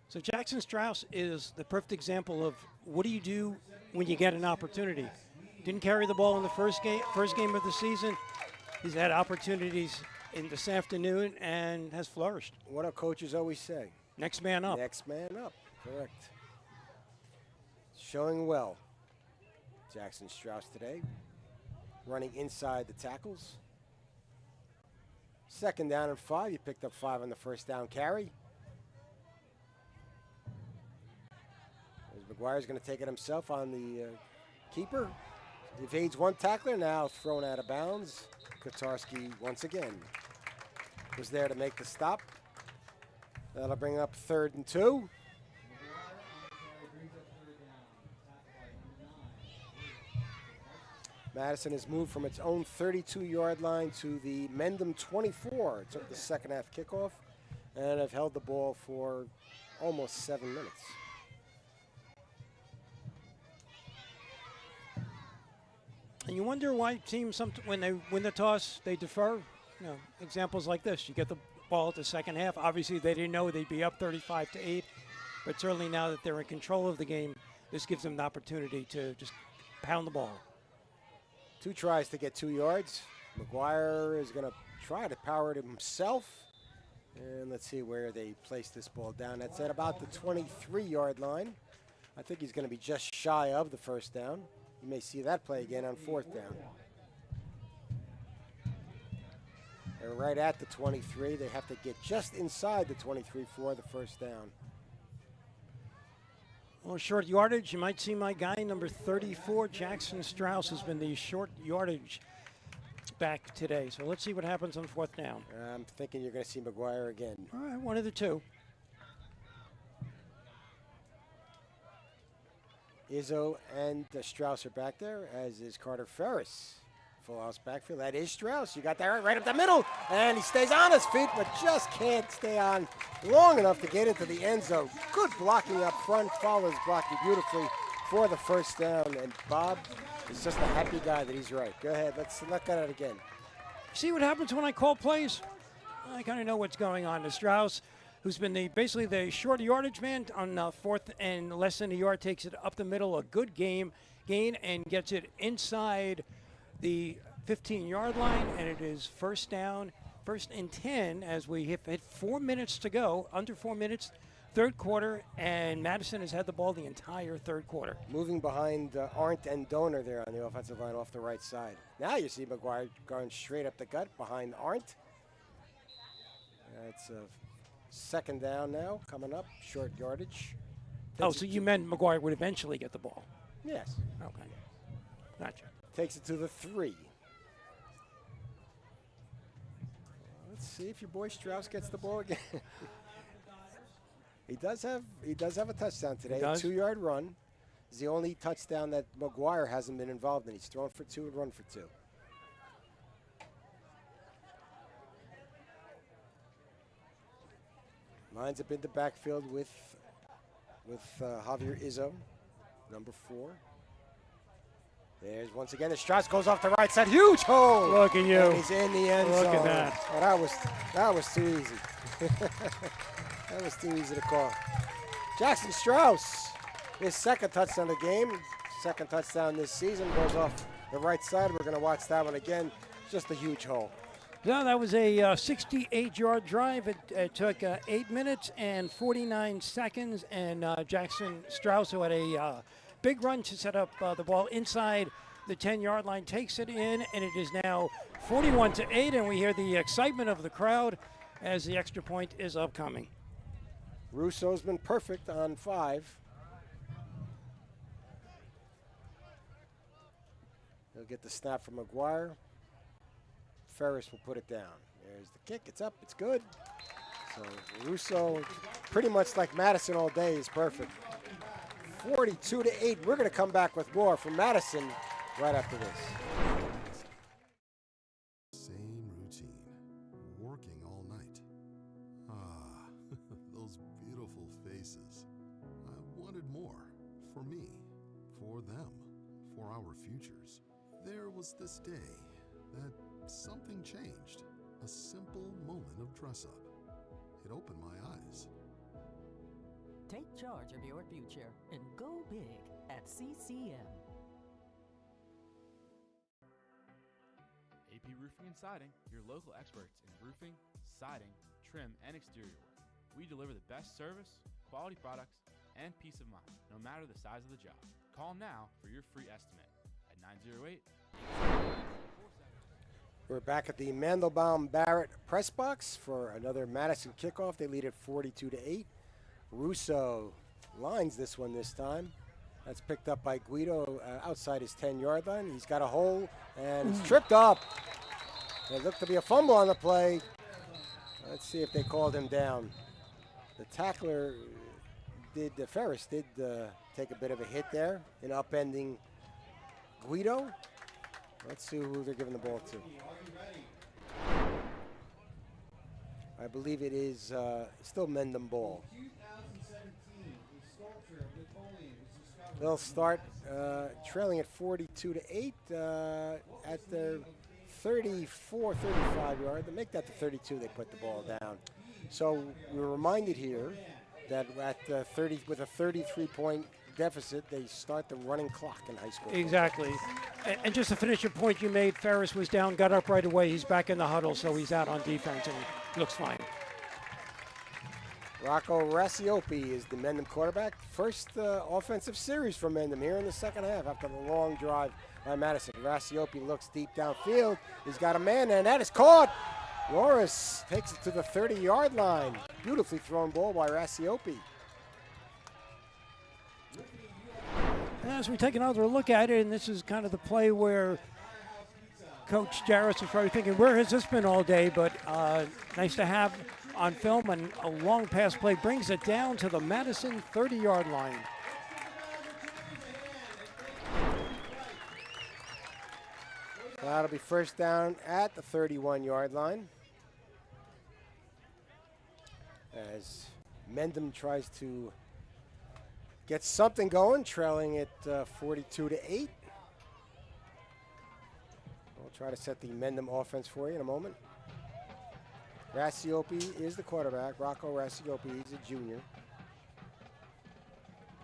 So Jackson Strauss is the perfect example of what do you do when you get an opportunity. Didn't carry the ball in the first game of the season. He's had opportunities in this afternoon and has flourished. What do coaches always say? Next man up. Next man up, correct. Showing well. Jackson Strauss today, running inside the tackles. 2nd down and 5. He picked up 5 on the first down carry. McGuire's going to take it himself on the keeper. Evades one tackler, now thrown out of bounds. Kotarski once again was there to make the stop. That'll bring up 3rd and 2. Madison has moved from its own 32-yard line to the Mendham 24. It took the second half kickoff and have held the ball for almost 7 minutes. And you wonder why teams, when they win the toss, they defer. You know, examples like this. You get the ball at the second half. Obviously, they didn't know they'd be up 35-8. But certainly now that they're in control of the game, this gives them the opportunity to just pound the ball. 2 tries to get 2 yards. McGuire is going to try to power it himself. And let's see where they place this ball down. That's at about the 23-yard line. I think he's going to be just shy of the first down. You may see that play again on 4th down. They're right at the 23. They have to get just inside the 23 for the first down. Well, short yardage, you might see my guy, number 34, Jackson Strauss, has been the short yardage back today. So let's see what happens on 4th down. I'm thinking you're going to see McGuire again. All right, one of the 2. Izzo and Strauss are back there, as is Carter Ferris. Full house backfield. That is Strauss. You got that right up the middle. And he stays on his feet, but just can't stay on long enough to get into the end zone. Good blocking up front. Fowler's blocking beautifully for the first down. And Bob is just a happy guy that he's right. Go ahead. Let's look at it again. See what happens when I call plays? I kind of know what's going on. The Strauss, who's been basically the short yardage man on fourth and less than a yard, takes it up the middle, a good gain, and gets it inside the 15-yard line, and it is first down, first and 10 as we hit 4 minutes to go, under 4 minutes, third quarter, and Madison has had the ball the entire third quarter. Moving behind Arndt and Donor there on the offensive line off the right side. Now you see McGuire going straight up the gut behind Arndt. It's a second down now, coming up, short yardage. Oh, so you meant McGuire would eventually get the ball? Yes. Okay. Gotcha. Takes it to the 3. Let's see if your boy Strauss gets the ball again. He does have a touchdown today, a 2-yard run. It's the only touchdown that McGuire hasn't been involved in. He's thrown for 2 and run for 2. Lines up in the backfield with Javier Izzo, number 4. There's once again the Strauss goes off the right side, huge hole. Look at you. And he's in the end zone. Look at that. Oh, that was too easy. That was too easy to call. Jackson Strauss, his second touchdown of the game, second touchdown this season, goes off the right side. We're going to watch that one again. Just a huge hole. No, that was a 68-yard drive. It took 8 minutes and 49 seconds, and Jackson Strauss, who had a big run to set up the ball inside the 10-yard line, takes it in, and it is now 41-8, and we hear the excitement of the crowd as the extra point is upcoming. Russo's been perfect on 5. He'll get the snap from McGuire. Ferris will put it down. There's the kick. It's up. It's good. So Russo, pretty much like Madison all day, is perfect. 42-8. We're going to come back with more from Madison right after this. Same routine. Working all night. Ah, those beautiful faces. I wanted more. For me. For them. For our futures. There was this day that something changed. A simple moment of dress-up. It opened my eyes. Take charge of your future and go big at CCM. AP Roofing and Siding, your local experts in roofing, siding, trim, and exterior work. We deliver the best service, quality products, and peace of mind, no matter the size of the job. Call now for your free estimate at 908. We're back at the Mandelbaum Barrett press box for another Madison kickoff. They lead at 42-8. Russo lines this one this time. That's picked up by Guido outside his 10-yard line. He's got a hole, and he's tripped up. It looked to be a fumble on the play. Let's see if they called him down. The tackler Ferris did take a bit of a hit there in upending Guido. Let's see who they're giving the ball to. I believe it is still Mendham ball. They'll start trailing at 42-8 at the 34, 35 yard. They make that the 32. They put the ball down. So we're reminded here that at 30 with a 33-point deficit, they start the running clock in high school. Exactly. And just to finish your point you made, Ferris was down, got up right away. He's back in the huddle, so he's out on defense and looks fine. Rocco Rassiopi is the Mendham quarterback. First offensive series for Mendham here in the second half after the long drive by Madison. Rassiopi looks deep downfield. He's got a man, and that is caught. Loris takes it to the 30-yard line. Beautifully thrown ball by Rassiopi. As we take another look at it, and this is kind of the play where Coach Jarris is probably thinking, where has this been all day? But nice to have on film, and a long pass play brings it down to the Madison 30-yard line. That'll be first down at the 31-yard line. As Mendham tries to get something going, trailing at 42-8. We'll try to set the Mendham offense for you in a moment. Rassiopi is the quarterback. Rocco Rassiopi, he's a junior.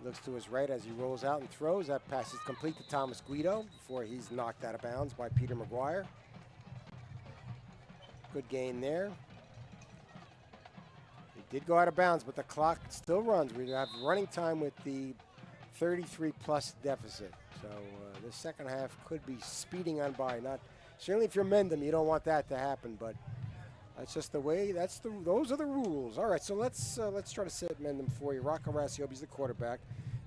Looks to his right as he rolls out and throws. That pass is complete to Thomas Guido before he's knocked out of bounds by Peter McGuire. Good gain there. He did go out of bounds, but the clock still runs. We have running time with the 33-plus deficit. So the second half could be speeding on by. Certainly if you're Mendham, you don't want that to happen, but that's just the way. Those are the rules. All right, so let's try to set Mendham for you. Rocco Rassiopi's the quarterback.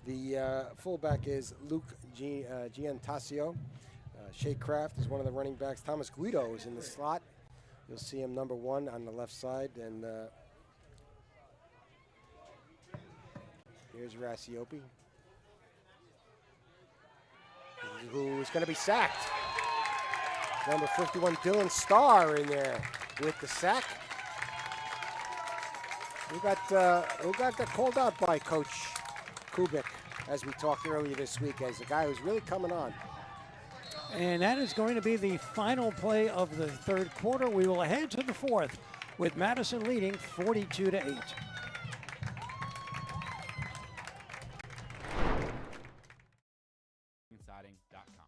The fullback is Luke Giantasio. Shea Kraft is one of the running backs. Thomas Guido is in the slot. You'll see him number 1 on the left side. And here's Rassiopi, who is going to be sacked. Number 51, Dylan Starr, in there with the sack. Who got that called out by Coach Kubik, as we talked earlier this week, as a guy who's really coming on. And that is going to be the final play of the third quarter. We will head to the fourth with Madison leading 42-8. Siding.com.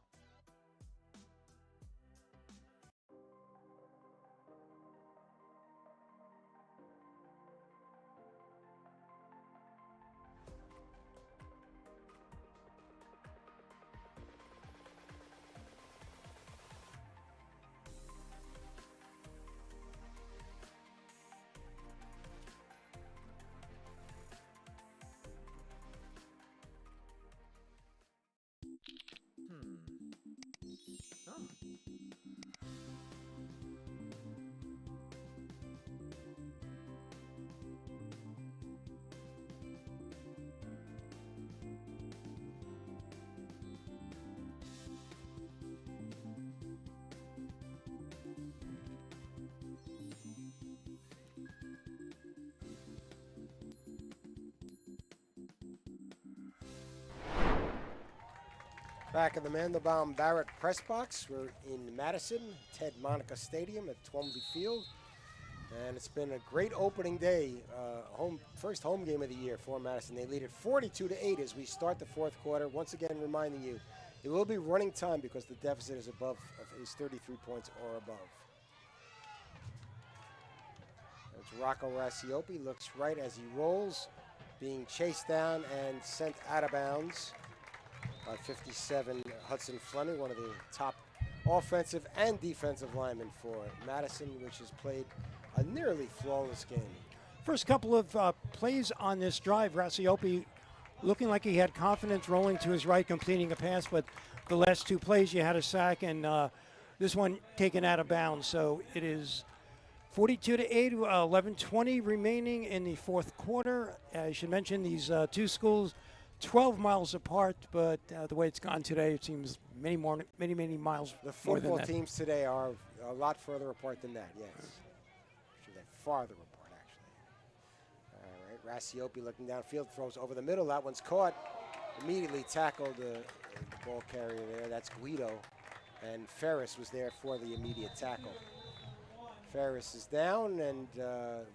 Back in the Mendham Barrett press box. We're in Madison, Ted Monica Stadium at Twombly Field. And it's been a great opening day, first home game of the year for Madison. They lead it 42-8 as we start the fourth quarter. Once again, reminding you, it will be running time because the deficit is 33 points or above. It's Rocco Rassiopi, looks right as he rolls, being chased down and sent out of bounds by 57 Hudson Fleming, one of the top offensive and defensive linemen for Madison, which has played a nearly flawless game. First couple of plays on this drive, Rassiopi looking like he had confidence rolling to his right, completing a pass, but the last two plays you had a sack and this one taken out of bounds. So it is 42-8, 11:20 remaining in the fourth quarter. I should mention these two schools 12 miles apart, but the way it's gone today, it seems many miles The more than football that. teams today are a lot further apart than that, yes. Actually, they're farther apart, actually. All right, Rassiopi looking downfield, throws over the middle. That one's caught. Immediately tackled the ball carrier there. That's Guido. And Ferris was there for the immediate tackle. Ferris is down, and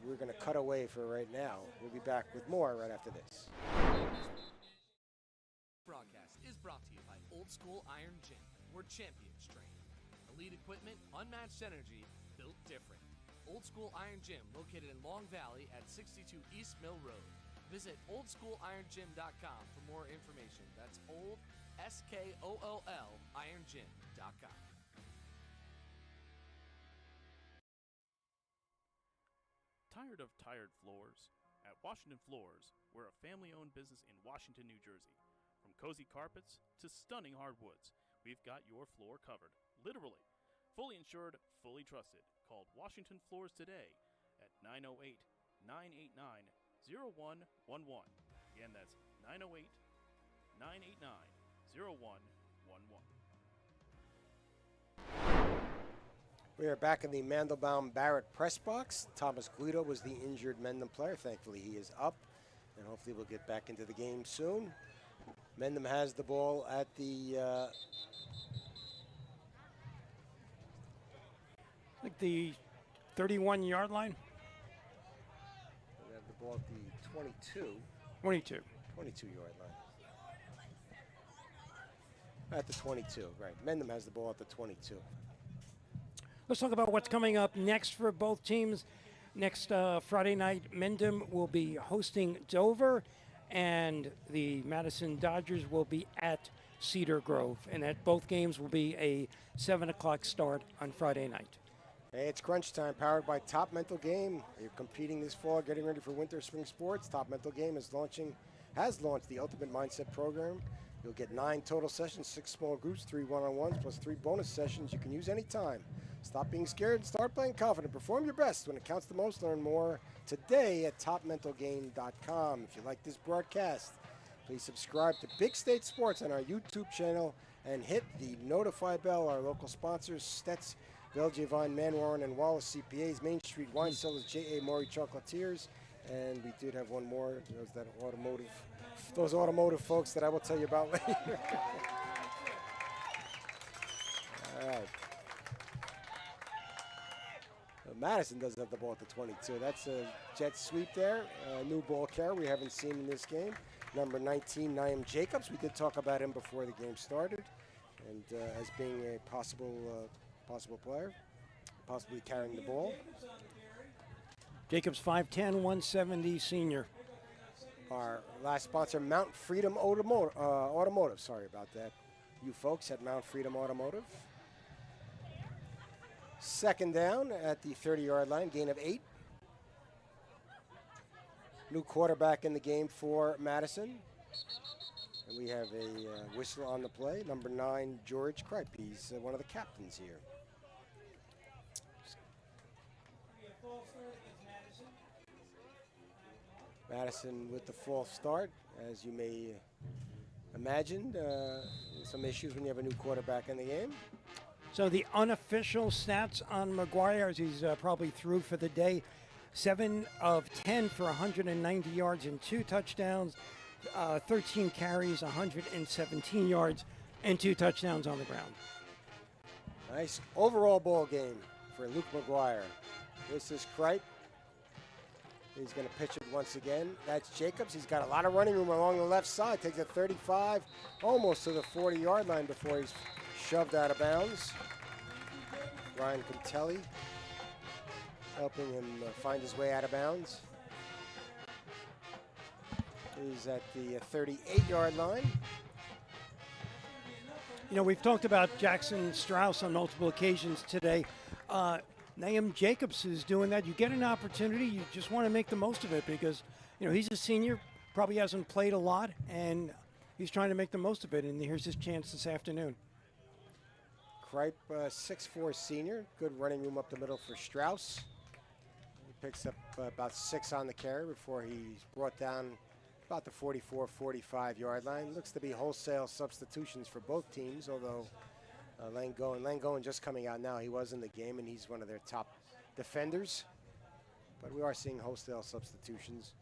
we're going to cut away for right now. We'll be back with more right after this. Broadcast is brought to you by Old School Iron Gym, where champions train. Elite equipment, unmatched energy, built different. Old School Iron Gym, located in Long Valley at 62 East Mill Road. Visit oldschoolirongym.com for more information. That's old, SKOOL, irongym.com. Tired of tired floors? At Washington Floors, we're a family-owned business in Washington, New Jersey. From cozy carpets to stunning hardwoods, we've got your floor covered, literally. Fully insured, fully trusted. Call Washington Floors today at 908-989-0111. Again, that's 908-989-0111. We are back in the Mandelbaum Barrett press box. Thomas Guido was the injured Mendham player. Thankfully, he is up, and hopefully we'll get back into the game soon. Mendham has the ball at the Like the 31-yard line? They have the ball at the 22. 22. 22-yard line. At the 22, right. Mendham has the ball at the 22. Let's talk about what's coming up next for both teams. Next Friday night, Mendham will be hosting Dover, and the Madison Dodgers will be at Cedar Grove. And that both games will be a 7 o'clock start on Friday night. Hey, it's crunch time, powered by Top Mental Game. You're competing this fall, getting ready for winter spring sports. Top Mental Game has launched the Ultimate Mindset Program. You'll get 9 total sessions, 6 small groups, 3 one-on-ones, plus 3 bonus sessions you can use anytime. Stop being scared and start playing confident. Perform your best when it counts the most. Learn more today at topmentalgame.com. If you like this broadcast, please subscribe to Big State Sports on our YouTube channel and hit the notify bell. Our local sponsors, Stets, Belgiavine, Manwaran, and Wallace CPAs, Main Street Wine Cellars, J.A. Maury Chocolatiers, and we did have one more. Those automotive folks that I will tell you about later. All right. Madison does have the ball at the 22. That's a jet sweep there. New ball carrier we haven't seen in this game. Number 19, Naim Jacobs. We did talk about him before the game started, and as being a possible player, possibly carrying the ball. Jacobs 5'10", 170 senior. Our last sponsor, Mount Freedom Automotive. Sorry about that. You folks at Mount Freedom Automotive. Second down at the 30-yard line, gain of 8. New quarterback in the game for Madison. And we have a whistle on the play. Number 9, George Kripe. He's one of the captains here. Madison with the false start, as you may imagine. Some issues when you have a new quarterback in the game. So the unofficial stats on McGuire, as he's probably through for the day, 7 of 10 for 190 yards and 2 touchdowns, 13 carries, 117 yards, and 2 touchdowns on the ground. Nice overall ball game for Luke McGuire. This is Kripe. He's going to pitch it once again. That's Jacobs. He's got a lot of running room along the left side. Takes a 35, almost to the 40-yard line before he's shoved out of bounds. Ryan Cantelli helping him find his way out of bounds. He's at the 38-yard line. You know, we've talked about Jackson Strauss on multiple occasions today. Naim Jacobs is doing that. You get an opportunity, you just want to make the most of it because, you know, he's a senior, probably hasn't played a lot, and he's trying to make the most of it, and here's his chance this afternoon. Kripe, 6'4" senior. Good running room up the middle for Strauss. He picks up about 6 on the carry before he's brought down about the 44, 45-yard line. Looks to be wholesale substitutions for both teams, although Langone just coming out now. He was in the game, and he's one of their top defenders. But we are seeing wholesale substitutions.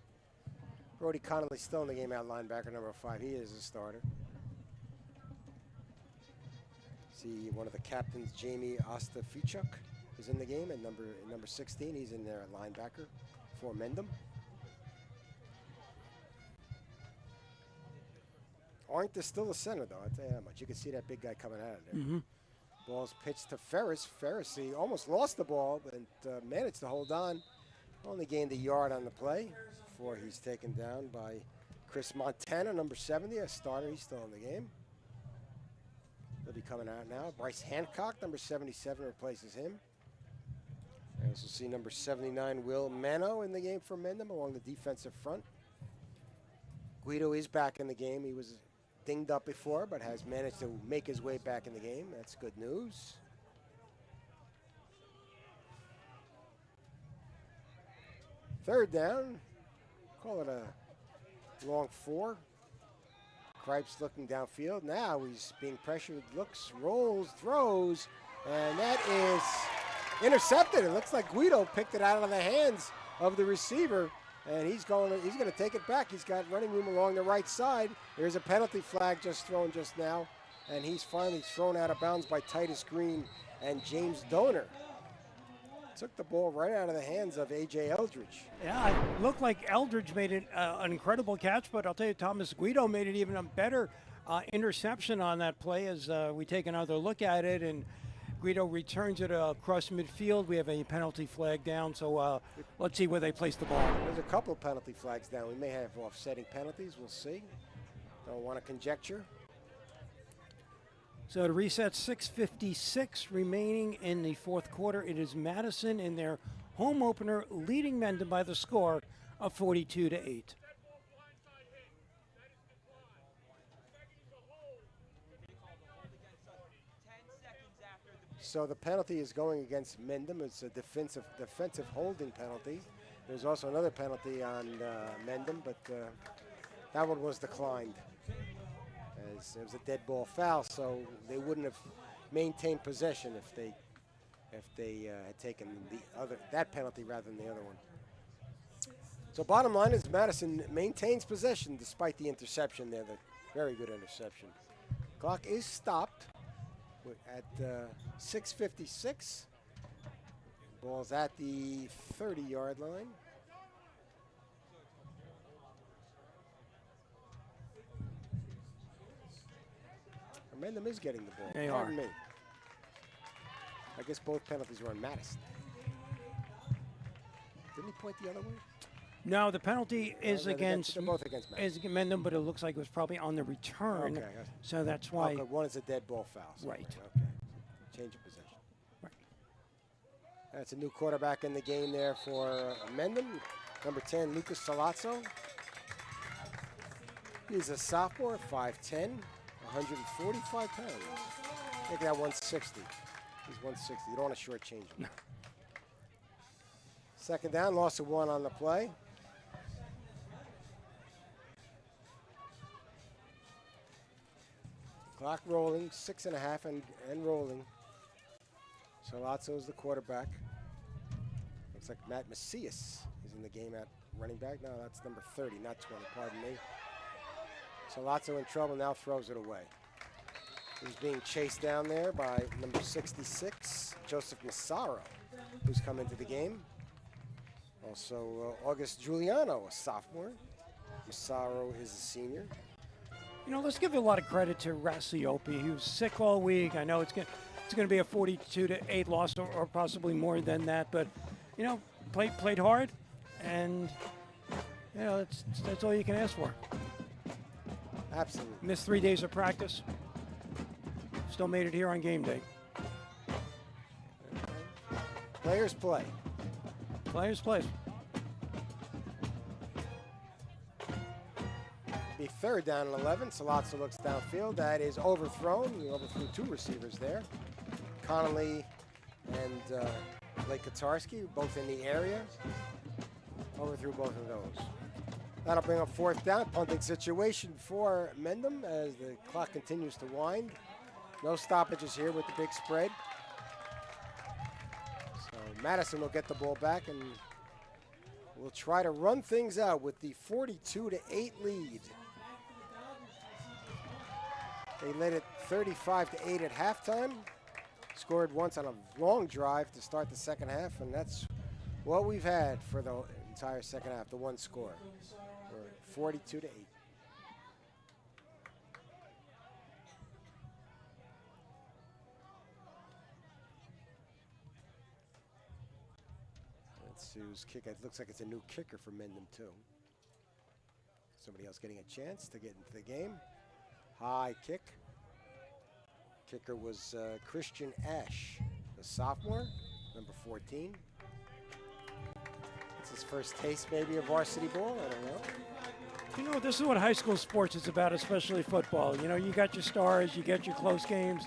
Brody Connolly still in the game at linebacker, number 5. He is a starter. See one of the captains, Jamie Ostafichuk, is in the game, and number 16, he's in there at linebacker for Mendham. Arndt is still a center, though. I'll tell you that much. You can see that big guy coming out of there. Mm-hmm. Ball's pitched to Ferris. Ferris, he almost lost the ball, but managed to hold on. Only gained a yard on the play before he's taken down by Chris Montana, number 70, a starter. He's still in the game. He'll be coming out now. Bryce Hancock, number 77, replaces him. I also see number 79, Will Mano, in the game for Mendham along the defensive front. Guido is back in the game. He was dinged up before, but has managed to make his way back in the game. That's good news. Third down. Call it a long 4. Kripe's looking downfield. Now he's being pressured. Looks, rolls, throws, and that is intercepted. It looks like Guido picked it out of the hands of the receiver. And he's going to take it back. He's got running room along the right side. There's a penalty flag just thrown just now. And he's finally thrown out of bounds by Titus Green and James Donor. Took the ball right out of the hands of A.J. Eldridge. Yeah, it looked like Eldridge made it an incredible catch, but I'll tell you, Thomas Guido made it even a better interception on that play as we take another look at it, and Guido returns it across midfield. We have a penalty flag down, so let's see where they place the ball. There's a couple of penalty flags down. We may have offsetting penalties. We'll see. Don't want to conjecture. So to reset, 6:56 remaining in the fourth quarter. It is Madison in their home opener leading Mendham by the score of 42-8. So the penalty is going against Mendham. It's a defensive holding penalty. There's also another penalty on Mendham, but that one was declined. As it was a dead ball foul, so they wouldn't have maintained possession if they had taken that penalty rather than the other one. So bottom line is Madison maintains possession despite the interception there, the very good interception. Clock is stopped at 6:56. Ball's at the 30-yard line. Mendham is getting the ball. They Pardon are. me. I guess both penalties were on Madison. Didn't he point the other way? No, the penalty is they're against both against Madison. is against Mendham, but it looks like it was probably on the return. Okay. So that's why. Okay, one is a dead ball foul. So Right. Okay. Change of possession. Right. That's a new quarterback in the game there for Mendham. Number 10, Lucas Salazzo. He's a sophomore, 5'10", 145 pounds. I think that 160. He's 160. You don't want to shortchange him. Second down, loss of 1 on the play. Clock rolling, 6.5 and rolling. Salazzo is the quarterback. Looks like Matt Macias is in the game at running back. No, that's number 30, not 20, pardon me. Salazzo in trouble, now throws it away. He's being chased down there by number 66, Joseph Massaro, who's come into the game. Also, August Giuliano, a sophomore. Massaro is a senior. You know, let's give a lot of credit to Rassiopi. He was sick all week. I know it's going to be a 42-8 loss or possibly more than that, but you know, played hard, and you know that's all you can ask for. Absolutely. Missed 3 days of practice. Still made it here on game day. Players play. Players play. Be third down and 11. Salazzo looks downfield. That is overthrown. He overthrew 2 receivers there. Connolly and Blake Katarski, both in the area. Overthrew both of those. That'll bring up fourth down. Punting situation for Mendham as the clock continues to wind. No stoppages here with the big spread. So Madison will get the ball back and we'll try to run things out with the 42-8 lead. They led it 35-8 at halftime. Scored once on a long drive to start the second half, and that's what we've had for the entire second half, the one score. We're 42-8. Let's see who's kick. It looks like it's a new kicker for Mendham, too. Somebody else getting a chance to get into the game. High kick. Kicker was Christian Ash, the sophomore, number 14. It's his first taste maybe of varsity ball, I don't know. You know, this is what high school sports is about, especially football. You know, you got your stars, you get your close games,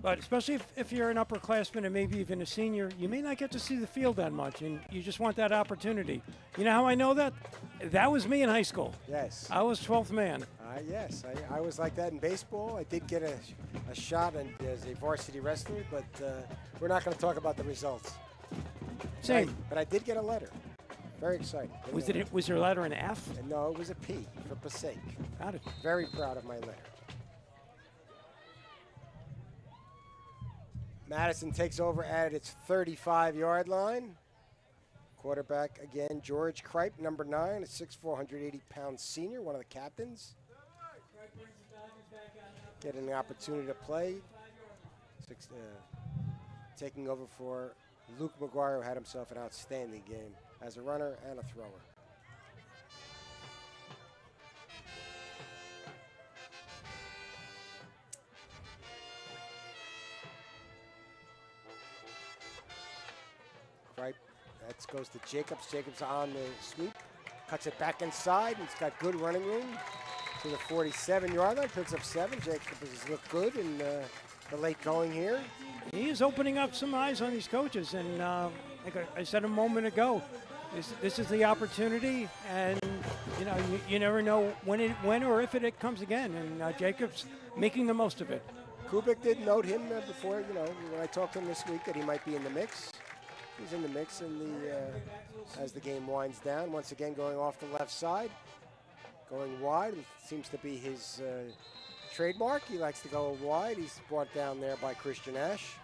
but especially if you're an upperclassman and maybe even a senior, you may not get to see the field that much, and you just want that opportunity. You know how I know that? That was me in high school. Yes. I was 12th man. Yes, I was like that in baseball. I did get a shot as a varsity wrestler, but we're not going to talk about the results. Same. But I did get a letter. Very exciting. Was your letter an F? No, it was a P for Passaic. Got it. Very proud of my letter. Madison takes over at its 35-yard line. Quarterback, again, George Kripe, number 9, a 6'4", 180-pound senior, one of the captains. Getting the opportunity to play. Taking over for Luke McGuire, who had himself an outstanding game as a runner and a thrower. Right, that goes to Jacobs. Jacobs on the sweep, cuts it back inside. He's got good running room to the 47-yard line. Picks up 7. Jacobs has looked good in the late going here. He is opening up some eyes on these coaches, and like I said a moment ago, this is the opportunity, and you never know when or if it comes again. And Jacobs making the most of it. Kubik did note him before. When I talked to him this week, that he might be in the mix. He's in the mix as the game winds down. Once again, going off the left side, going wide. It seems to be his trademark. He likes to go wide. He's brought down there by Christian Ash,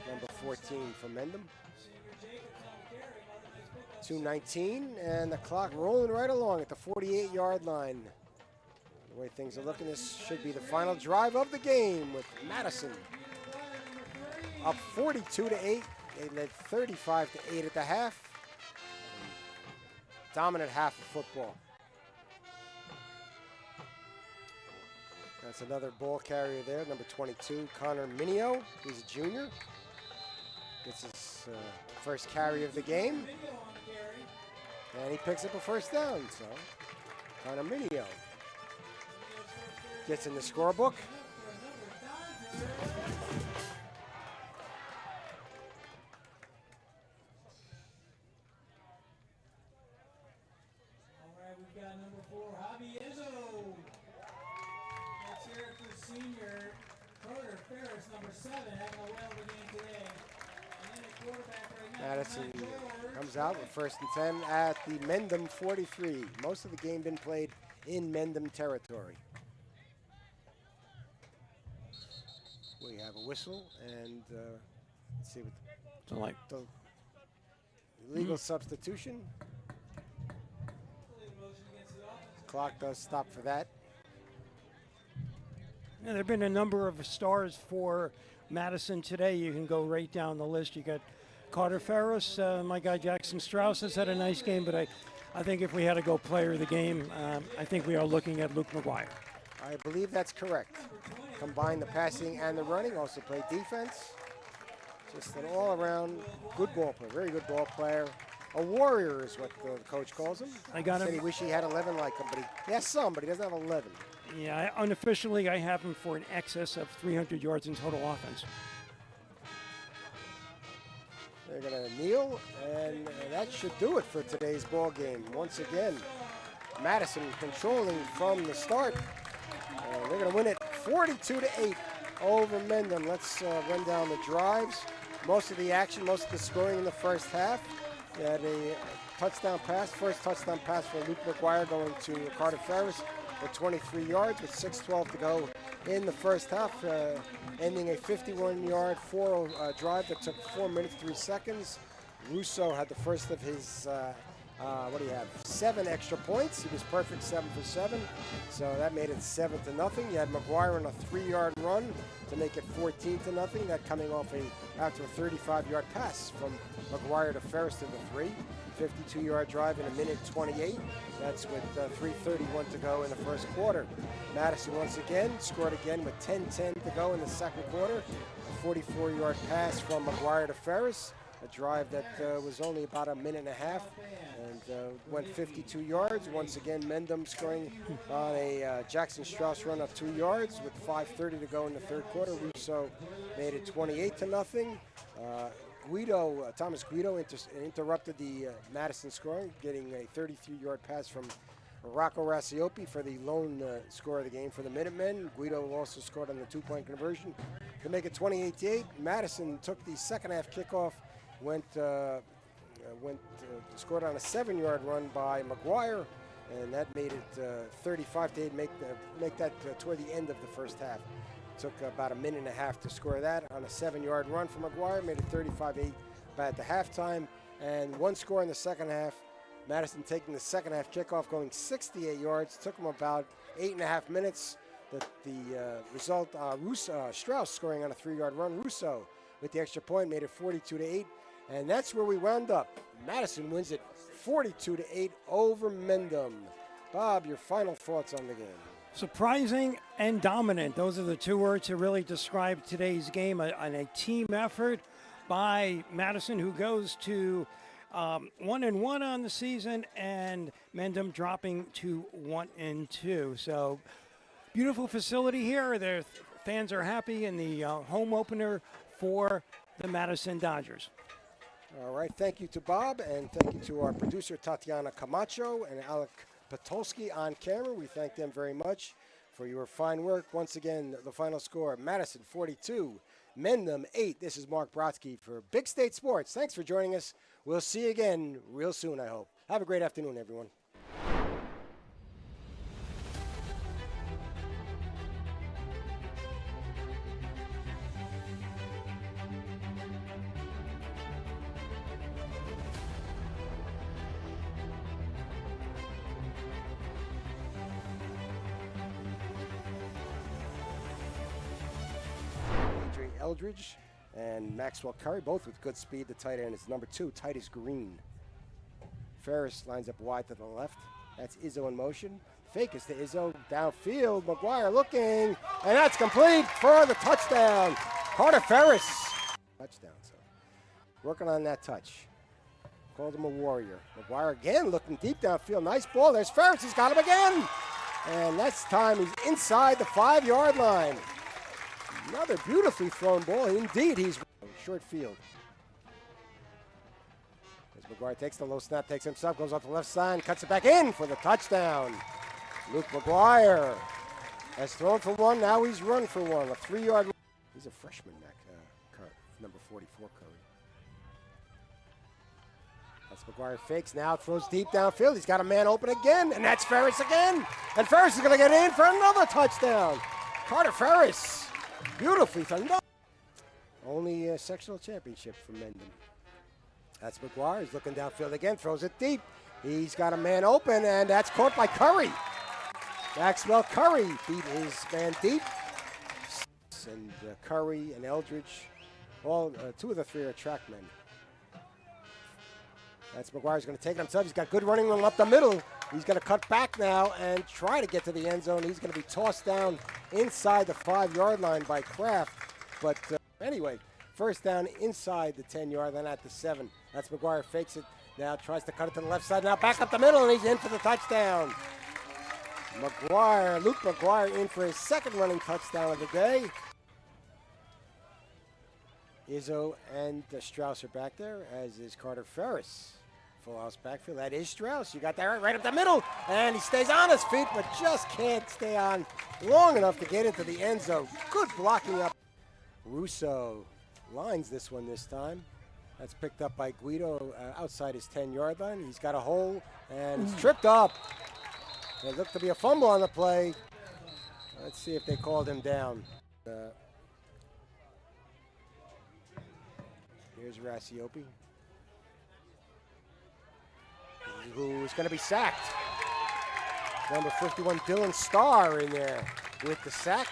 number 14 from Mendham. 2:19, and the clock rolling right along at the 48-yard line. The way things are looking, this should be the final drive of the game with Madison up 42-8. They led 35-8 at the half. Dominant half of football. That's another ball carrier there, number 22, Connor Minio. He's a junior. Gets his first carry of the game. And he picks up a first down, so Connor Minio gets in the scorebook. Madison comes out with 1st and 10 at the Mendham 43. Most of the game been played in Mendham territory. We have a whistle, and let's see what the illegal substitution. Clock does stop for that. Yeah, there have been a number of stars for Madison today. You can go right down the list. You got Carter Ferris, my guy Jackson Strauss has had a nice game, but I think if we had to go player of the game, I think we are looking at Luke McGuire. I believe that's correct. Combine the passing and the running, also play defense. Just an all-around good ball player, very good ball player. A warrior is what the coach calls him. I got him. Said he wish he had 11 like him, but he has some, but he doesn't have 11. Yeah, unofficially I have him for an excess of 300 yards in total offense. They're going to kneel, and that should do it for today's ball game. Once again, Madison controlling from the start. They're going to win it 42-8 over Mendham. Let's run down the drives. Most of the action, most of the scoring in the first half. They had a touchdown pass, first touchdown pass for Luke McGuire going to Carter Ferris for 23 yards with 6:12 to go in the first half, ending a 51-yard drive that took 4 minutes, 3 seconds. Russo had the first of his, 7 extra points. He was perfect, 7 for 7. So that made it 7-0. You had McGuire on a 3-yard run to make it 14-0. That coming off after a 35-yard pass from McGuire to Ferris to the 3. 52-yard drive in 1:28. That's with 3:31 to go in the first quarter. Madison once again scored again with 10:10 to go in the second quarter. A 44-yard pass from McGuire to Ferris. A drive that was only about a minute and a half and went 52 yards. Once again, Mendham scoring on a Jackson Strauss run of 2 yards with 5:30 to go in the third quarter. Russo made it 28-0. Thomas Guido interrupted the Madison scoring, getting a 33-yard pass from Rocco Rassiopi for the lone score of the game for the Minutemen. Guido also scored on the 2-point conversion to make it 28-8. Madison took the second half kickoff, scored on a 7-yard run by McGuire, and that made it 35-8. Make that toward the end of the first half. Took about a minute and a half to score that on a 7-yard run from McGuire. Made it 35-8 about at the halftime. And one score in the second half. Madison taking the second half kickoff, going 68 yards. Took them about 8.5 minutes. The result, Strauss scoring on a 3-yard run. Russo with the extra point made it 42-8. And that's where we wound up. Madison wins it 42-8 over Mendham. Bob, your final thoughts on the game? Surprising and dominant. Those are the two words to really describe today's game. A team effort by Madison, who goes to 1-1 on the season, and Mendham dropping to 1-2. So beautiful facility here. Their fans are happy in the home opener for the Madison Dodgers. All right, thank you to Bob, and thank you to our producer Tatiana Camacho and Alec Patolsky on camera. We thank them very much for your fine work. Once again, the final score, Madison 42, Mendham 8. This is Mark Brodsky for Big State Sports. Thanks for joining us. We'll see you again real soon, I hope. Have a great afternoon, everyone. Eldridge and Maxwell Curry, both with good speed. The tight end is number 2, Titus Green. Ferris lines up wide to the left. That's Izzo in motion. Fake is to Izzo. Downfield, McGuire looking, and that's complete for the touchdown. Carter Ferris. Touchdown, so working on that touch. Called him a warrior. McGuire again looking deep downfield. Nice ball. There's Ferris. He's got him again. And this time he's inside the 5-yard line. Another beautifully thrown ball. Indeed, he's short field. As McGuire takes the low snap, takes himself, goes off the left side, cuts it back in for the touchdown. Luke McGuire has thrown for one. Now he's run for one. A 3-yard. He's a freshman, number 44, Curry. That's McGuire fakes now, throws deep downfield. He's got a man open again, and that's Ferris again. And Ferris is going to get in for another touchdown. Carter Ferris. Beautifully done. Only a sectional championship for Mendham. That's McGuire. He's looking downfield again, throws it deep. He's got a man open, and that's caught by Curry. Maxwell Curry beat his man deep. And Curry and Eldridge, all 2 of the 3 are track men. That's McGuire's going to take it himself. He's got good running room up the middle. He's going to cut back now and try to get to the end zone. He's going to be tossed down inside the 5-yard line by Kraft. But anyway, first down inside the 10-yard line at the 7. That's McGuire, fakes it. Now tries to cut it to the left side. Now back up the middle, and he's in for the touchdown. Luke McGuire in for his second running touchdown of the day. Izzo and Strauss are back there, as is Carter Ferris. Full house backfield. That is Strauss. You got that right up the middle. And he stays on his feet, but just can't stay on long enough to get into the end zone. Good blocking up. Russo lines this one this time. That's picked up by Guido outside his 10-yard line. He's got a hole, and he's tripped up. It looked to be a fumble on the play. Let's see if they called him down. Here's Rassiopi, who's going to be sacked. Number 51, Dylan Starr in there with the sack.